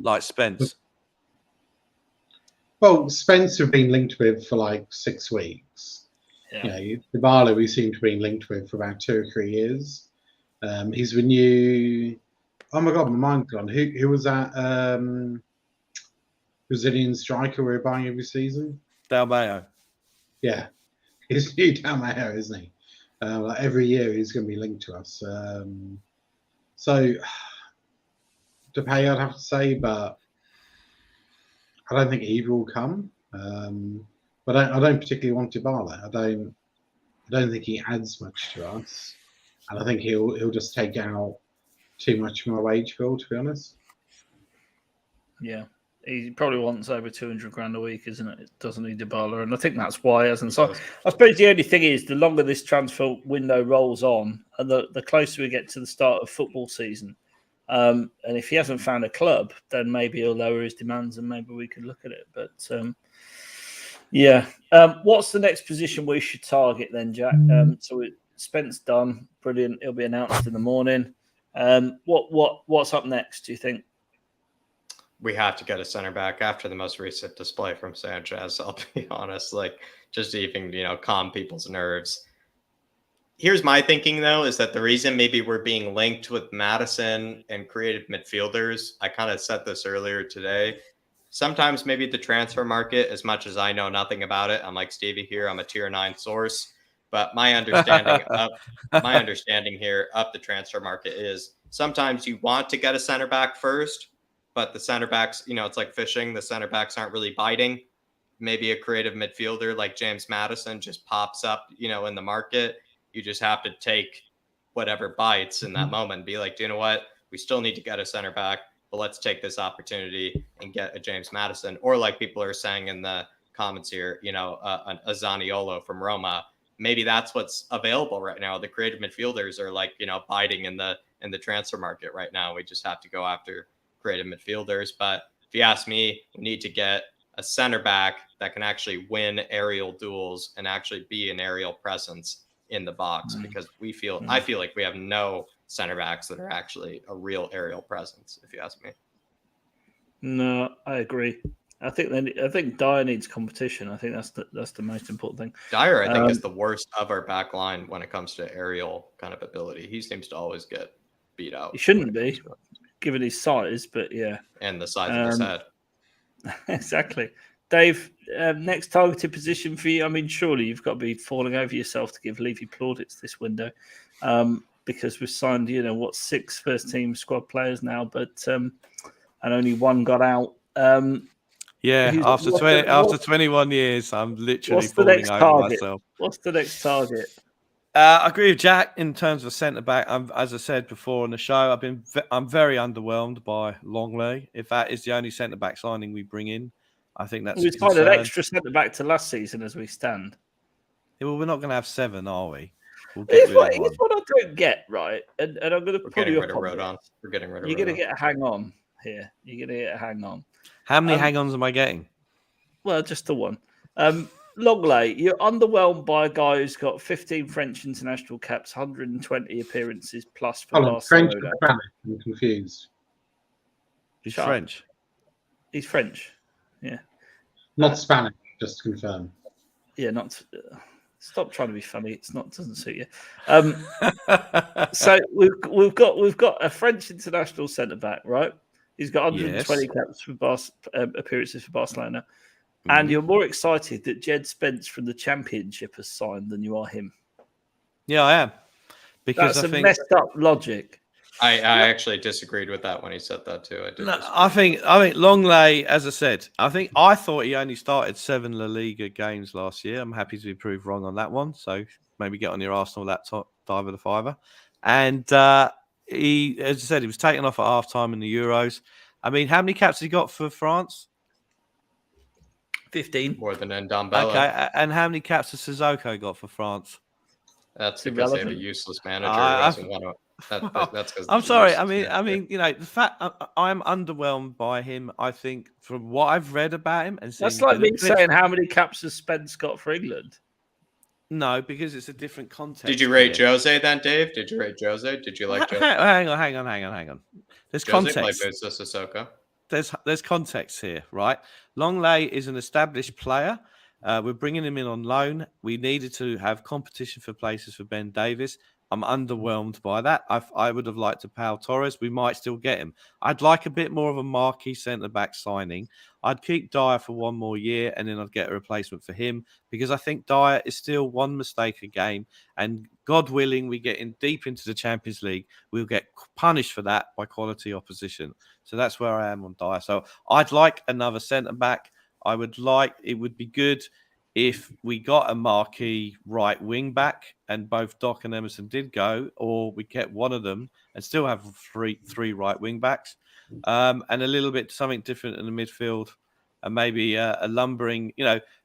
Like Spence. Well, Spence we've been linked with for like 6 weeks. Yeah. Dybala we seem to be linked with for about 2 or 3 years. He's renewed. Oh my God, my mind's gone. Who was that Brazilian striker we're buying every season? Dalmeo. Yeah, he's new Dalmeo, isn't he? Every year he's going to be linked to us. So Depay, I'd have to say, but I don't think either will come. But I don't particularly want Dybala. I don't think he adds much to us, and I think he'll just take out too much from my wage bill, to be honest. Yeah, he probably wants over 200 grand a week, isn't it? Doesn't he, Dybala? And I think that's why, hasn't. So I suppose the only thing is, the longer this transfer window rolls on, and the closer we get to the start of football season, and if he hasn't found a club, then maybe he'll lower his demands, and maybe we can look at it. But what's the next position we should target then, Jack? So Spence done, brilliant. It'll be announced in the morning. What's up next, do you think? We have to get a center back after the most recent display from Sanchez. I'll be honest, just to even, calm people's nerves. Here's my thinking, though, is that the reason maybe we're being linked with Maddison and creative midfielders, I kind of said this earlier today. Sometimes maybe the transfer market, as much as I know nothing about it, I'm like Stevie here, I'm a tier 9 source. But my understanding here of the transfer market is sometimes you want to get a center back first, but the center backs, it's like fishing. The center backs aren't really biting. Maybe a creative midfielder like James Maddison just pops up, in the market. You just have to take whatever bites in that moment. Be like, do you know what? We still need to get a center back, but let's take this opportunity and get a James Maddison. Or like people are saying in the comments here, a Zaniolo from Roma. Maybe that's what's available right now. The creative midfielders are biting in the transfer market right now. We just have to go after creative midfielders. But if you ask me, we need to get a center back that can actually win aerial duels and actually be an aerial presence in the box, because I feel like we have no center backs that are actually a real aerial presence, if you ask me. No, I agree. I think Dyer needs competition. I think that's the most important thing. Dyer, I think, is the worst of our back line when it comes to aerial kind of ability. He seems to always get beat out. He shouldn't be, given his size, but yeah. And the size of his head. Exactly. Dave, next targeted position for you. I mean, surely you've got to be falling over yourself to give Levy plaudits this window, because we've signed, 6 first-team squad players now, but and only one got out. After 21 years, I'm literally falling over myself. What's the next target? I agree with Jack in terms of centre back. As I said before on the show, I'm very underwhelmed by Longley. If that is the only centre back signing we bring in, I think that's. We signed an extra centre back to last season as we stand. Yeah, well, we're not going to have 7, are we? Here's what I don't get, right? And I'm going to pull you up on. We're getting rid of You're going to get a hang on here. You're going to get a hang on. How many hang-ons am I getting? Well, just the one. Longley, you're underwhelmed by a guy who's got 15 French international caps, 120 appearances plus for Barcelona. French or Spanish? I'm confused. He's French. He's French. Yeah. Not Spanish, just to confirm. Yeah, not. Stop trying to be funny. It's not. Doesn't suit you. So we've got a French international centre back, right? He's got 120 caps for appearances for Barcelona. And you're more excited that Jed Spence from the Championship has signed than you are him. Yeah, I am. Because that's messed up logic. I actually disagreed with that when he said that too. I think Longley, as I said, I thought he only started 7 La Liga games last year. I'm happy to be proved wrong on that one. So maybe get on your Arsenal laptop, dive with a fiver. And he, as I said, he was taken off at half-time in the Euros. I mean, how many caps has he got for France? 15. More than Ndombele. Okay, and how many caps has Sissoko got for France? That's because they have a useless manager who doesn't want to. That's I'm sorry. I mean, the fact I'm underwhelmed by him. I think from what I've read about him, and that's like me saying how many caps has Spence got for England. No, because it's a different context. Did you rate Jose then, Dave? Did you rate Jose? Did you like Jose? Hang on. There's Jose context. played with Sissoko. There's context here, right? Longley is an established player. We're bringing him in on loan. We needed to have competition for places for Ben Davies. I'm underwhelmed by that. I would have liked to Pau Torres. We might still get him. I'd like a bit more of a marquee centre-back signing. I'd keep Dyer for 1 more year, and then I'd get a replacement for him, because I think Dyer is still one mistake a game, and God willing, we get in deep into the Champions League, we'll get punished for that by quality opposition. So that's where I am on Dyer. So I'd like another centre-back. It would be good if we got a marquee right wing back, and both Doc and Emerson did go, or we kept one of them and still have three right wing backs, and a little bit something different in the midfield, and maybe a lumbering,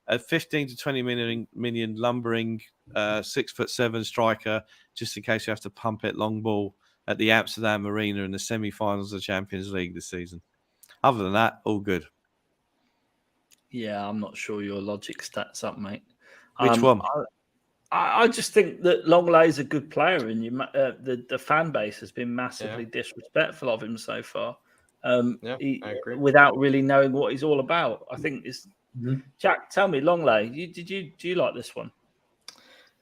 a 15 to 20 million lumbering 6'7" striker, just in case you have to pump it long ball at the Amsterdam Arena in the semi-finals of the Champions League this season. Other than that, all good. Yeah, I'm not sure your logic stacks up, mate. Which one? I just think that Longley's a good player, and the fan base has been massively disrespectful of him so far. I agree. Without really knowing what he's all about. I think it's Jack. Tell me, Longley, do you like this one?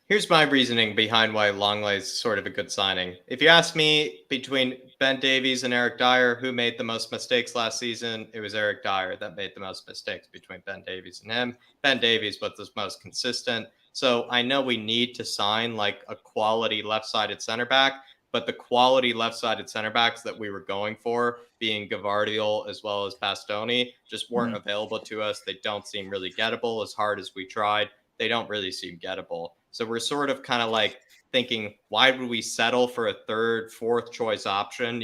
Here's my reasoning behind why Longley is sort of a good signing. If you ask me, between Ben Davies and Eric Dyer, who made the most mistakes last season, it was Eric Dyer that made the most mistakes between Ben Davies and him. Ben Davies was the most consistent. So I know we need to sign like a quality left-sided center back, but the quality left-sided center backs that we were going for, being Gavardiol as well as Bastoni, just weren't available to us. They don't seem really gettable. As hard as we tried, they don't really seem gettable. So we're sort of kind of like thinking, why would we settle for a third, fourth choice option?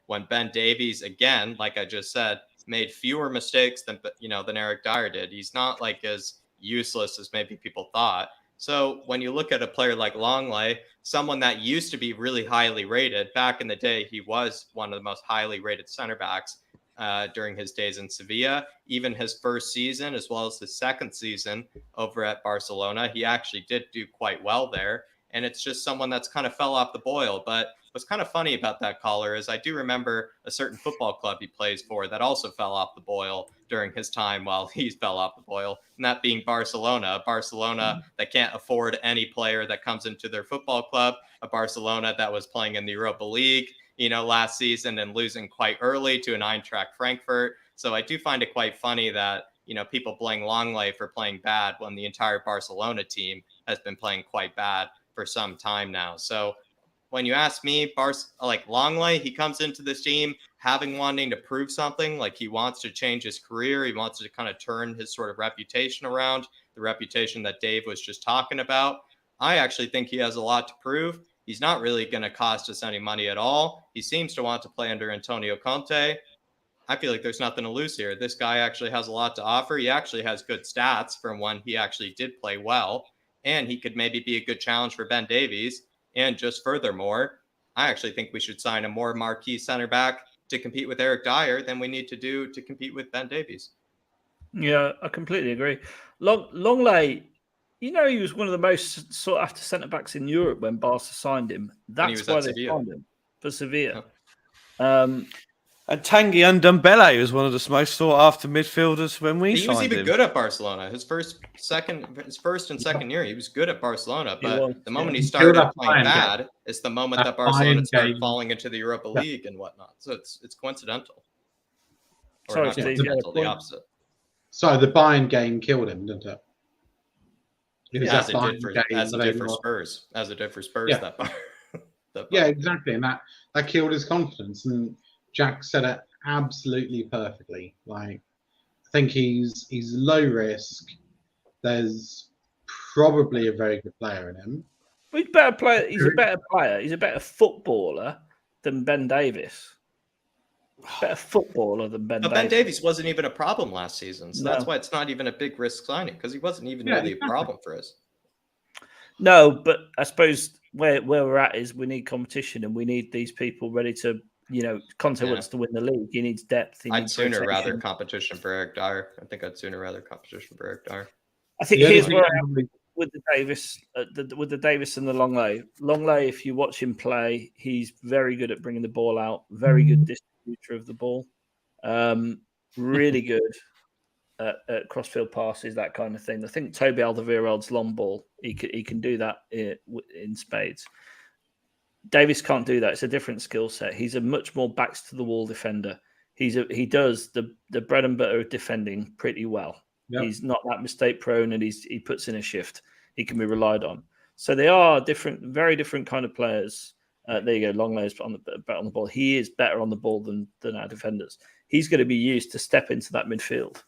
When Ben Davies, again, like I just said, made fewer mistakes than Eric Dyer did. He's not like as useless as maybe people thought. So when you look at a player like Longley, someone that used to be really highly rated back in the day, he was one of the most highly rated center backs during his days in Sevilla. Even his first season, as well as his second season over at Barcelona, he actually did do quite well there. And it's just someone that's kind of fell off the boil. But what's kind of funny about that caller is I do remember a certain football club he plays for that also fell off the boil during his time while he fell off the boil, and that being Barcelona. Barcelona that can't afford any player that comes into their football club, a Barcelona that was playing in the Europa League, last season and losing quite early to an Eintracht Frankfurt. So I do find it quite funny that, people blame Longley for playing bad when the entire Barcelona team has been playing quite bad for some time now. So when you ask me, like Longley, he comes into this team wanting to prove something, like he wants to change his career. He wants to kind of turn his sort of reputation around, the reputation that Dave was just talking about. I actually think he has a lot to prove. He's not really going to cost us any money at all. He seems to want to play under Antonio Conte. I feel like there's nothing to lose here. This guy actually has a lot to offer. He actually has good stats from when he actually did play well, and he could maybe be a good challenge for Ben Davies. And just furthermore, I actually think we should sign a more marquee center back to compete with Eric Dyer than we need to do to compete with Ben Davies. Yeah, I completely agree. Longley, he was one of the most sought after centre backs in Europe when Barca signed him. That's why they signed him for Sevilla. Yeah. And Tanguy Ndombele was one of the most sought after midfielders when we signed him. He was even good at Barcelona. His first and second year, he was good at Barcelona. But the moment he started playing bad is the moment that Barcelona started falling into the Europa League and whatnot. So it's coincidental. Or not coincidental, the opposite. So the Bayern game killed him, didn't it? As it did for Spurs. That yeah, exactly. And that killed his confidence. And Jack said it absolutely perfectly. Like, I think he's low risk. There's probably a very good player in him. He's a better player. He's a better player. He's a better footballer than Ben Davies. Better footballer than Ben Davies. Ben Davies wasn't even a problem last season. So that's why it's not even a big risk signing, because he wasn't even really a problem for us. No, but I suppose where we're at is we need competition and we need these people ready to, Conte wants to win the league. He needs depth. I'd sooner rather competition for Eric Dyer. I think I'd sooner rather competition for Eric Dyer. I think here's where I am with the Davis, with the Davis and the Longley. Longley, if you watch him play, he's very good at bringing the ball out. Very good distributor of the ball. Really good at crossfield passes, that kind of thing. I think Toby Alderweireld's long ball, he can do that in spades. Davis can't do that. It's a different skill set. He's a much more backs to the wall defender. He does the bread and butter of defending pretty well. Yep. He's not that mistake prone, and he puts in a shift. He can be relied on. So they are different, very different kind of players. There you go. Longley's on the ball. He is better on the ball than our defenders. He's going to be used to step into that midfield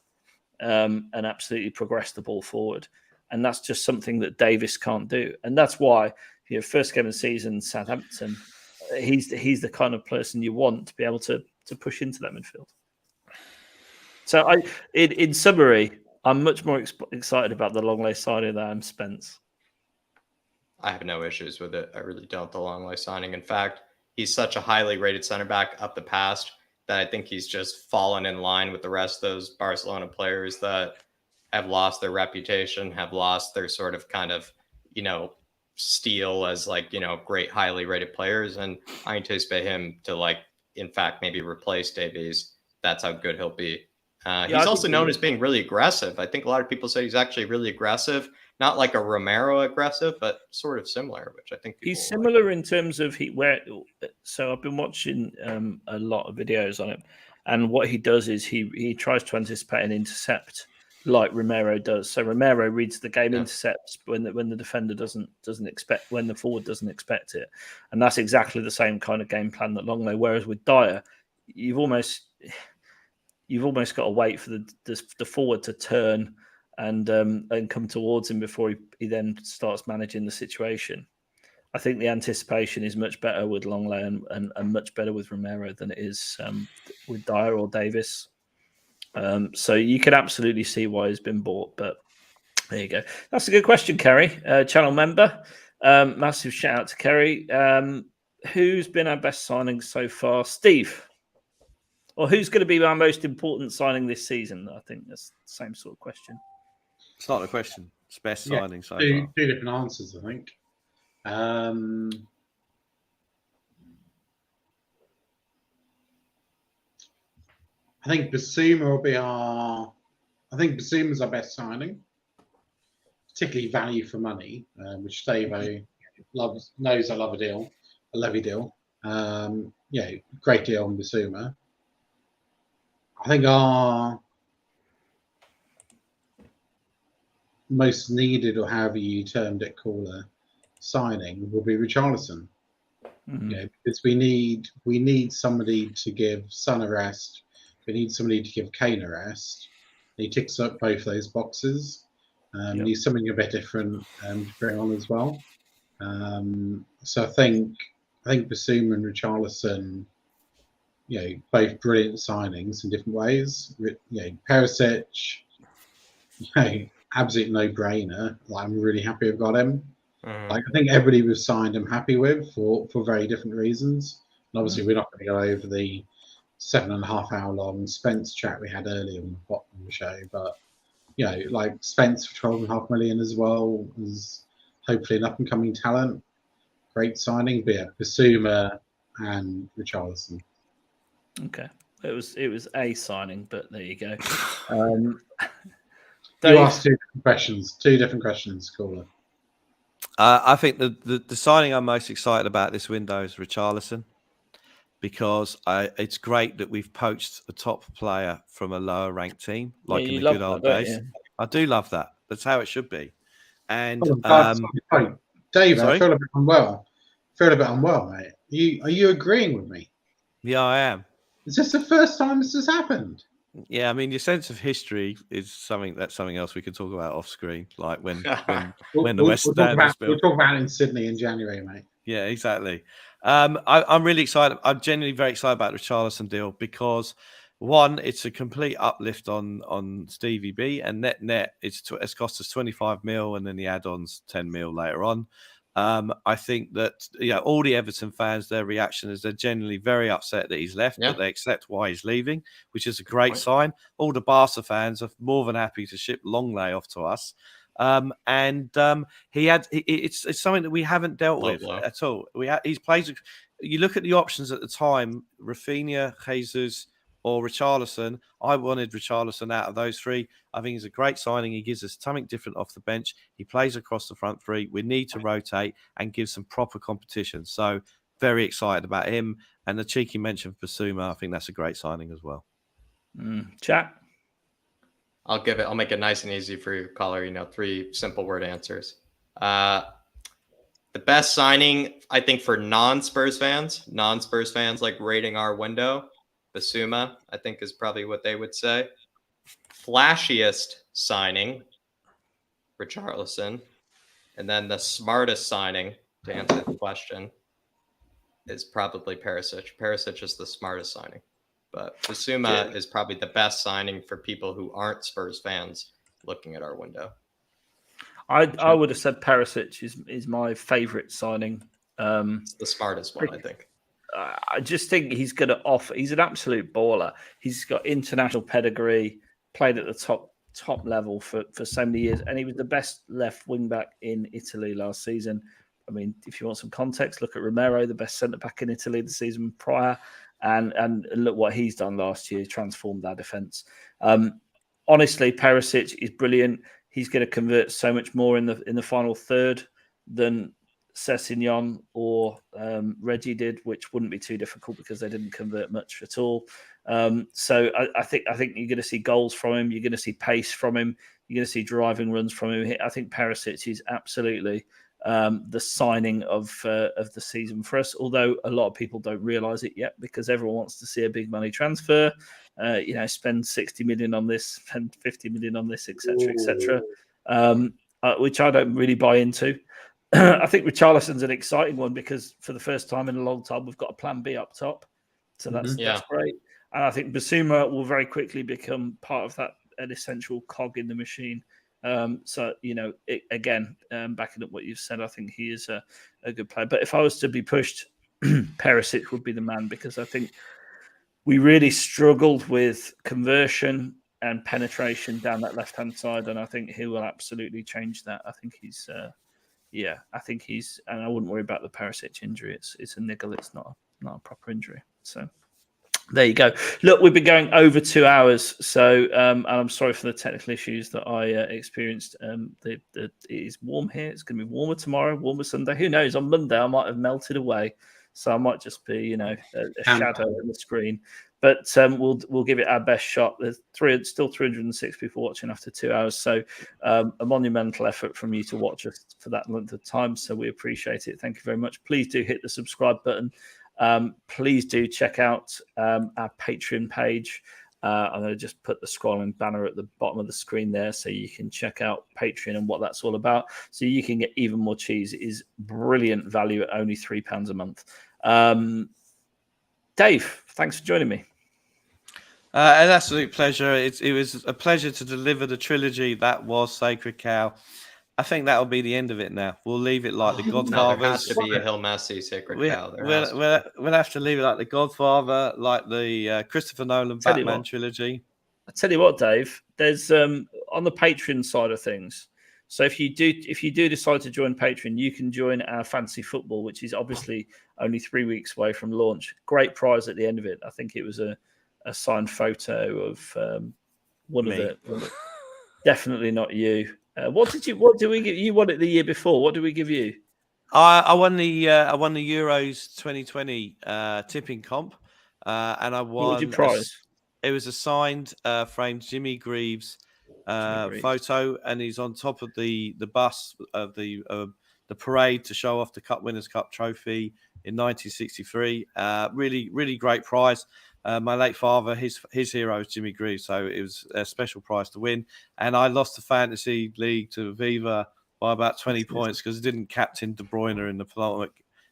and absolutely progress the ball forward. And that's just something that Davis can't do. And that's why, first game of the season, Southampton, he's the kind of person you want to be able to push into that midfield. So in summary, I'm much more excited about the Longley signing than Spence. I have no issues with it. I really don't. The Longley signing. In fact, he's such a highly rated center back up the past that I think he's just fallen in line with the rest of those Barcelona players that have lost their reputation, have lost their sort of kind of, steel as great highly rated players. And I anticipate him to in fact, maybe replace Davies. That's how good he'll be. He's also known as being really aggressive. I think a lot of people say he's actually really aggressive, not like a Romero aggressive, but sort of similar, which I think he's similar in terms of So I've been watching a lot of videos on him, and what he does is he tries to anticipate and intercept like Romero does. So Romero reads the game, intercepts when the defender doesn't expect, when the forward doesn't expect it, and that's exactly the same kind of game plan that Longley. Whereas with Dyer, you've almost got to wait for the forward to turn and come towards him before he then starts managing the situation. I think the anticipation is much better with Longley and much better with Romero than it is with Dyer or Davis. So you can absolutely see why he's been bought. But there you go. That's a good question, Kerry, channel member. Massive shout out to Kerry. Who's been our best signing so far? Steve. Or who's going to be our most important signing this season? I think that's the same sort of question. It's not a question. It's best signing so far. Two different answers, I think. I think Basuma will be Basuma's our best signing, particularly value for money, which Stavo knows I love a levy deal. Great deal on Basuma. I think our most needed, or however you termed it, caller signing will be Richarlison. Because we need somebody to give Son a rest. We need somebody to give Kane a rest. He ticks up both those boxes. Needs something a bit different to bring on as well. So I think Basuma and Richarlison, both brilliant signings in different ways. Perisic, absolute no-brainer. I'm really happy I've got him. I think everybody we've signed I'm happy with for very different reasons. And obviously we're not going to go over the 7.5 hour long Spence chat we had earlier on the show, but like Spence for 12.5 million as well is hopefully an up and coming talent. Great signing. But yeah, Basuma and Richarlison. Okay. It was a signing, but there you go. You asked two different questions, caller. I think the signing I'm most excited about this window is Richarlison, because it's great that we've poached a top player from a lower ranked team, like in the good old days. I do love that. That's how it should be. And Dave, sorry? I feel a bit unwell. Mate. Are you agreeing with me? Yeah, I am. Is this the first time this has happened? Yeah, I mean, your sense of history is something else we can talk about off screen, like when the West Stand was built. We'll talk about it in Sydney in January, mate. Yeah, exactly. I'm really excited. I'm genuinely very excited about the Richarlison deal because, one, it's a complete uplift on Stevie B, and net it's cost us 25 mil, and then the add-ons 10 mil later on. I think that all the Everton fans, their reaction is they're genuinely very upset that he's left, but they accept why he's leaving, which is a great sign. All the Barca fans are more than happy to ship Longley off to us. It's something that we haven't dealt with at all. He's played. You look at the options at the time: Rafinha, Jesus, or Richarlison. I wanted Richarlison out of those three. I think he's a great signing. He gives us something different off the bench. He plays across the front three. We need to rotate and give some proper competition. So very excited about him. And the cheeky mention of Basuma, I think that's a great signing as well. Chat. I'll make it nice and easy for you, caller. 3 simple word answers. The best signing, I think, for non-Spurs fans like rating our window, Basuma, I think, is probably what they would say. Flashiest signing, Richarlison. And then the smartest signing, to answer the question, is probably Perisic. Perisic is the smartest signing. But Basuma is probably the best signing for people who aren't Spurs fans looking at our window. I would have said Perisic is my favourite signing. It's the smartest one, I think. I just think he's going to offer. He's an absolute baller. He's got international pedigree, played at the top level for so many years, and he was the best left wing back in Italy last season. I mean, if you want some context, look at Romero, the best centre back in Italy the season prior, and look what he's done last year. He transformed our defence. Honestly, Perisic is brilliant. He's going to convert so much more in the final third than Sessegnon or Reggie did, which wouldn't be too difficult because they didn't convert much at all. So I think you're going to see goals from him. You're going to see pace from him. You're going to see driving runs from him. I think Perisic is absolutely the signing of the season for us. Although a lot of people don't realise it yet because everyone wants to see a big money transfer. Spend 60 million on this, spend 50 million on this, etc., etc. Which I don't really buy into. I think Richarlison's an exciting one because for the first time in a long time, we've got a plan B up top. So that's great. And I think Basuma will very quickly become part of an essential cog in the machine. Backing up what you've said, I think he is a good player. But if I was to be pushed, Perisic would be the man because I think we really struggled with conversion and penetration down that left-hand side. And I think he will absolutely change that. I think he's... and I wouldn't worry about the Perisic injury. It's a niggle. It's not a proper injury. So there you go. Look, we've been going over 2 hours. So, and I'm sorry for the technical issues that I experienced. It is warm here. It's going to be warmer tomorrow, warmer Sunday. Who knows? On Monday, I might have melted away. So I might just be, a shadow on the screen. But we'll give it our best shot. There's still 306 people watching after 2 hours, so a monumental effort from you to watch us for that length of time. So we appreciate it. Thank you very much. Please do hit the subscribe button. Please do check out our Patreon page. I'm going to just put the scrolling banner at the bottom of the screen there so you can check out Patreon and what that's all about. So you can get even more cheese. It is brilliant value at only £3 a month. Dave, thanks for joining me. An absolute pleasure. It was a pleasure to deliver the trilogy that was Sacred Cow. I think that'll be the end of it now. We'll leave it like The Godfathers. No, there has to be a Hill Massey Sacred Cow. We'll have to leave it like The Godfather, like the Christopher Nolan Batman trilogy. I tell you what, Dave. There's on the Patreon side of things. So if you do decide to join Patreon, you can join our Fantasy Football, which is obviously only 3 weeks away from launch. Great prize at the end of it. I think it was a signed photo of one of the. Definitely not you. What do we give you? Won it the year before. What did we give you? I won the Euros 2020 tipping comp, and I won. What was your prize? It was a signed framed Jimmy Greaves photo, and he's on top of the bus of the parade to show off the Cup Winners' Cup trophy in 1963. Really, really great prize. My late father, his hero is Jimmy Greaves, so it was a special prize to win. And I lost the fantasy league to Aviva by about 20 points because I didn't captain De Bruyne in the penultimate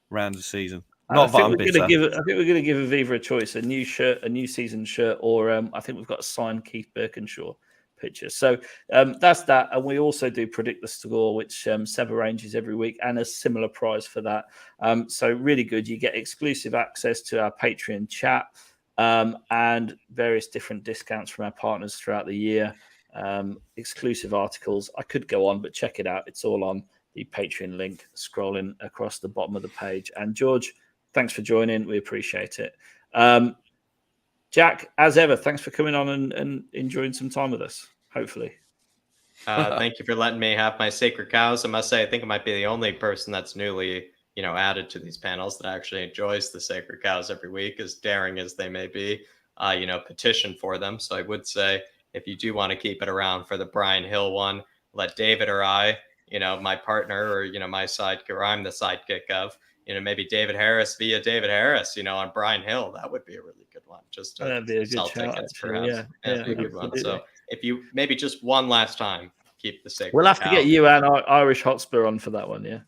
round of the season. I think we're going to give Aviva a choice: a new shirt, a new season shirt, or I think we've got a signed Keith Birkinshaw picture. So that's that. And we also do Predict the Score, which Seb arranges every week, and a similar prize for that. So really good. You get exclusive access to our Patreon chat. And various different discounts from our partners throughout the year, exclusive articles. I could go on, but check it out. It's all on the Patreon link, scrolling across the bottom of the page. And George, thanks for joining. We appreciate it. Jack, as ever, thanks for coming on and enjoying some time with us, hopefully. Thank you for letting me have my sacred cows. I must say, I think I might be the only person that's newly added to these panels that actually enjoys the sacred cows every week, as daring as they may be, petition for them. So I would say, if you do want to keep it around for the Brian Hill one, let David or I, my partner or, my sidekick, or I'm the sidekick of, maybe David Harris via David Harris, on Brian Hill. That would be a really good one. Just to sell tickets, perhaps. Yeah, a good one. So if you maybe just one last time, keep the sacred We'll have to get you and Irish Hotspur on for that one, yeah?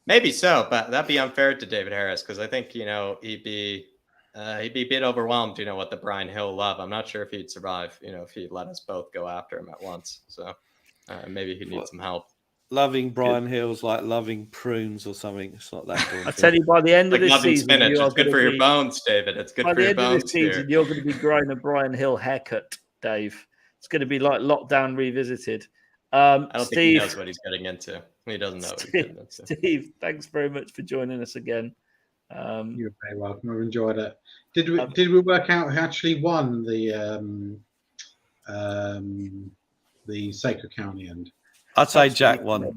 Maybe so, but that'd be unfair to David Harris because I think he'd be a bit overwhelmed. What the Brian Hill love. I'm not sure if he'd survive. If he'd let us both go after him at once. So maybe he needs some help. Loving Brian Hill's like loving prunes or something. It's not that good. I tell you, by the end of this season, spinach. It's good for your bones, David. It's good for your bones. By the end of this season, you're going to be growing a Brian Hill haircut, Dave. It's going to be like Lockdown Revisited. I don't think he knows what he's getting into. He doesn't know what he's getting into. Steve, thanks very much for joining us again. You're very welcome. I've enjoyed it. Did we work out who actually won the Sacred Cow in the end? I'd say Jack won.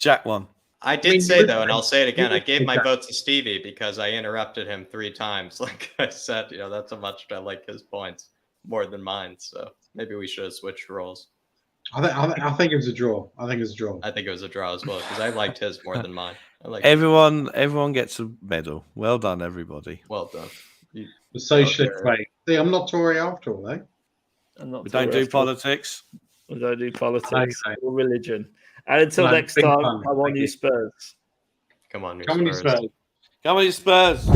Jack won. I did say, though, and I'll say it again, I gave my vote to Stevie because I interrupted him 3 times. Like I said, that's how much I like his points more than mine. So maybe we should have switched roles. I think it was a draw. I think it was a draw as well because I liked his more than mine. Everyone gets a medal. Well done, everybody. Well done. The socialist way. See, I'm not Tory after all, eh? We don't do politics. We don't do politics or religion. And until next time, come on, you Spurs. Come on, you Spurs. Come on, you Spurs.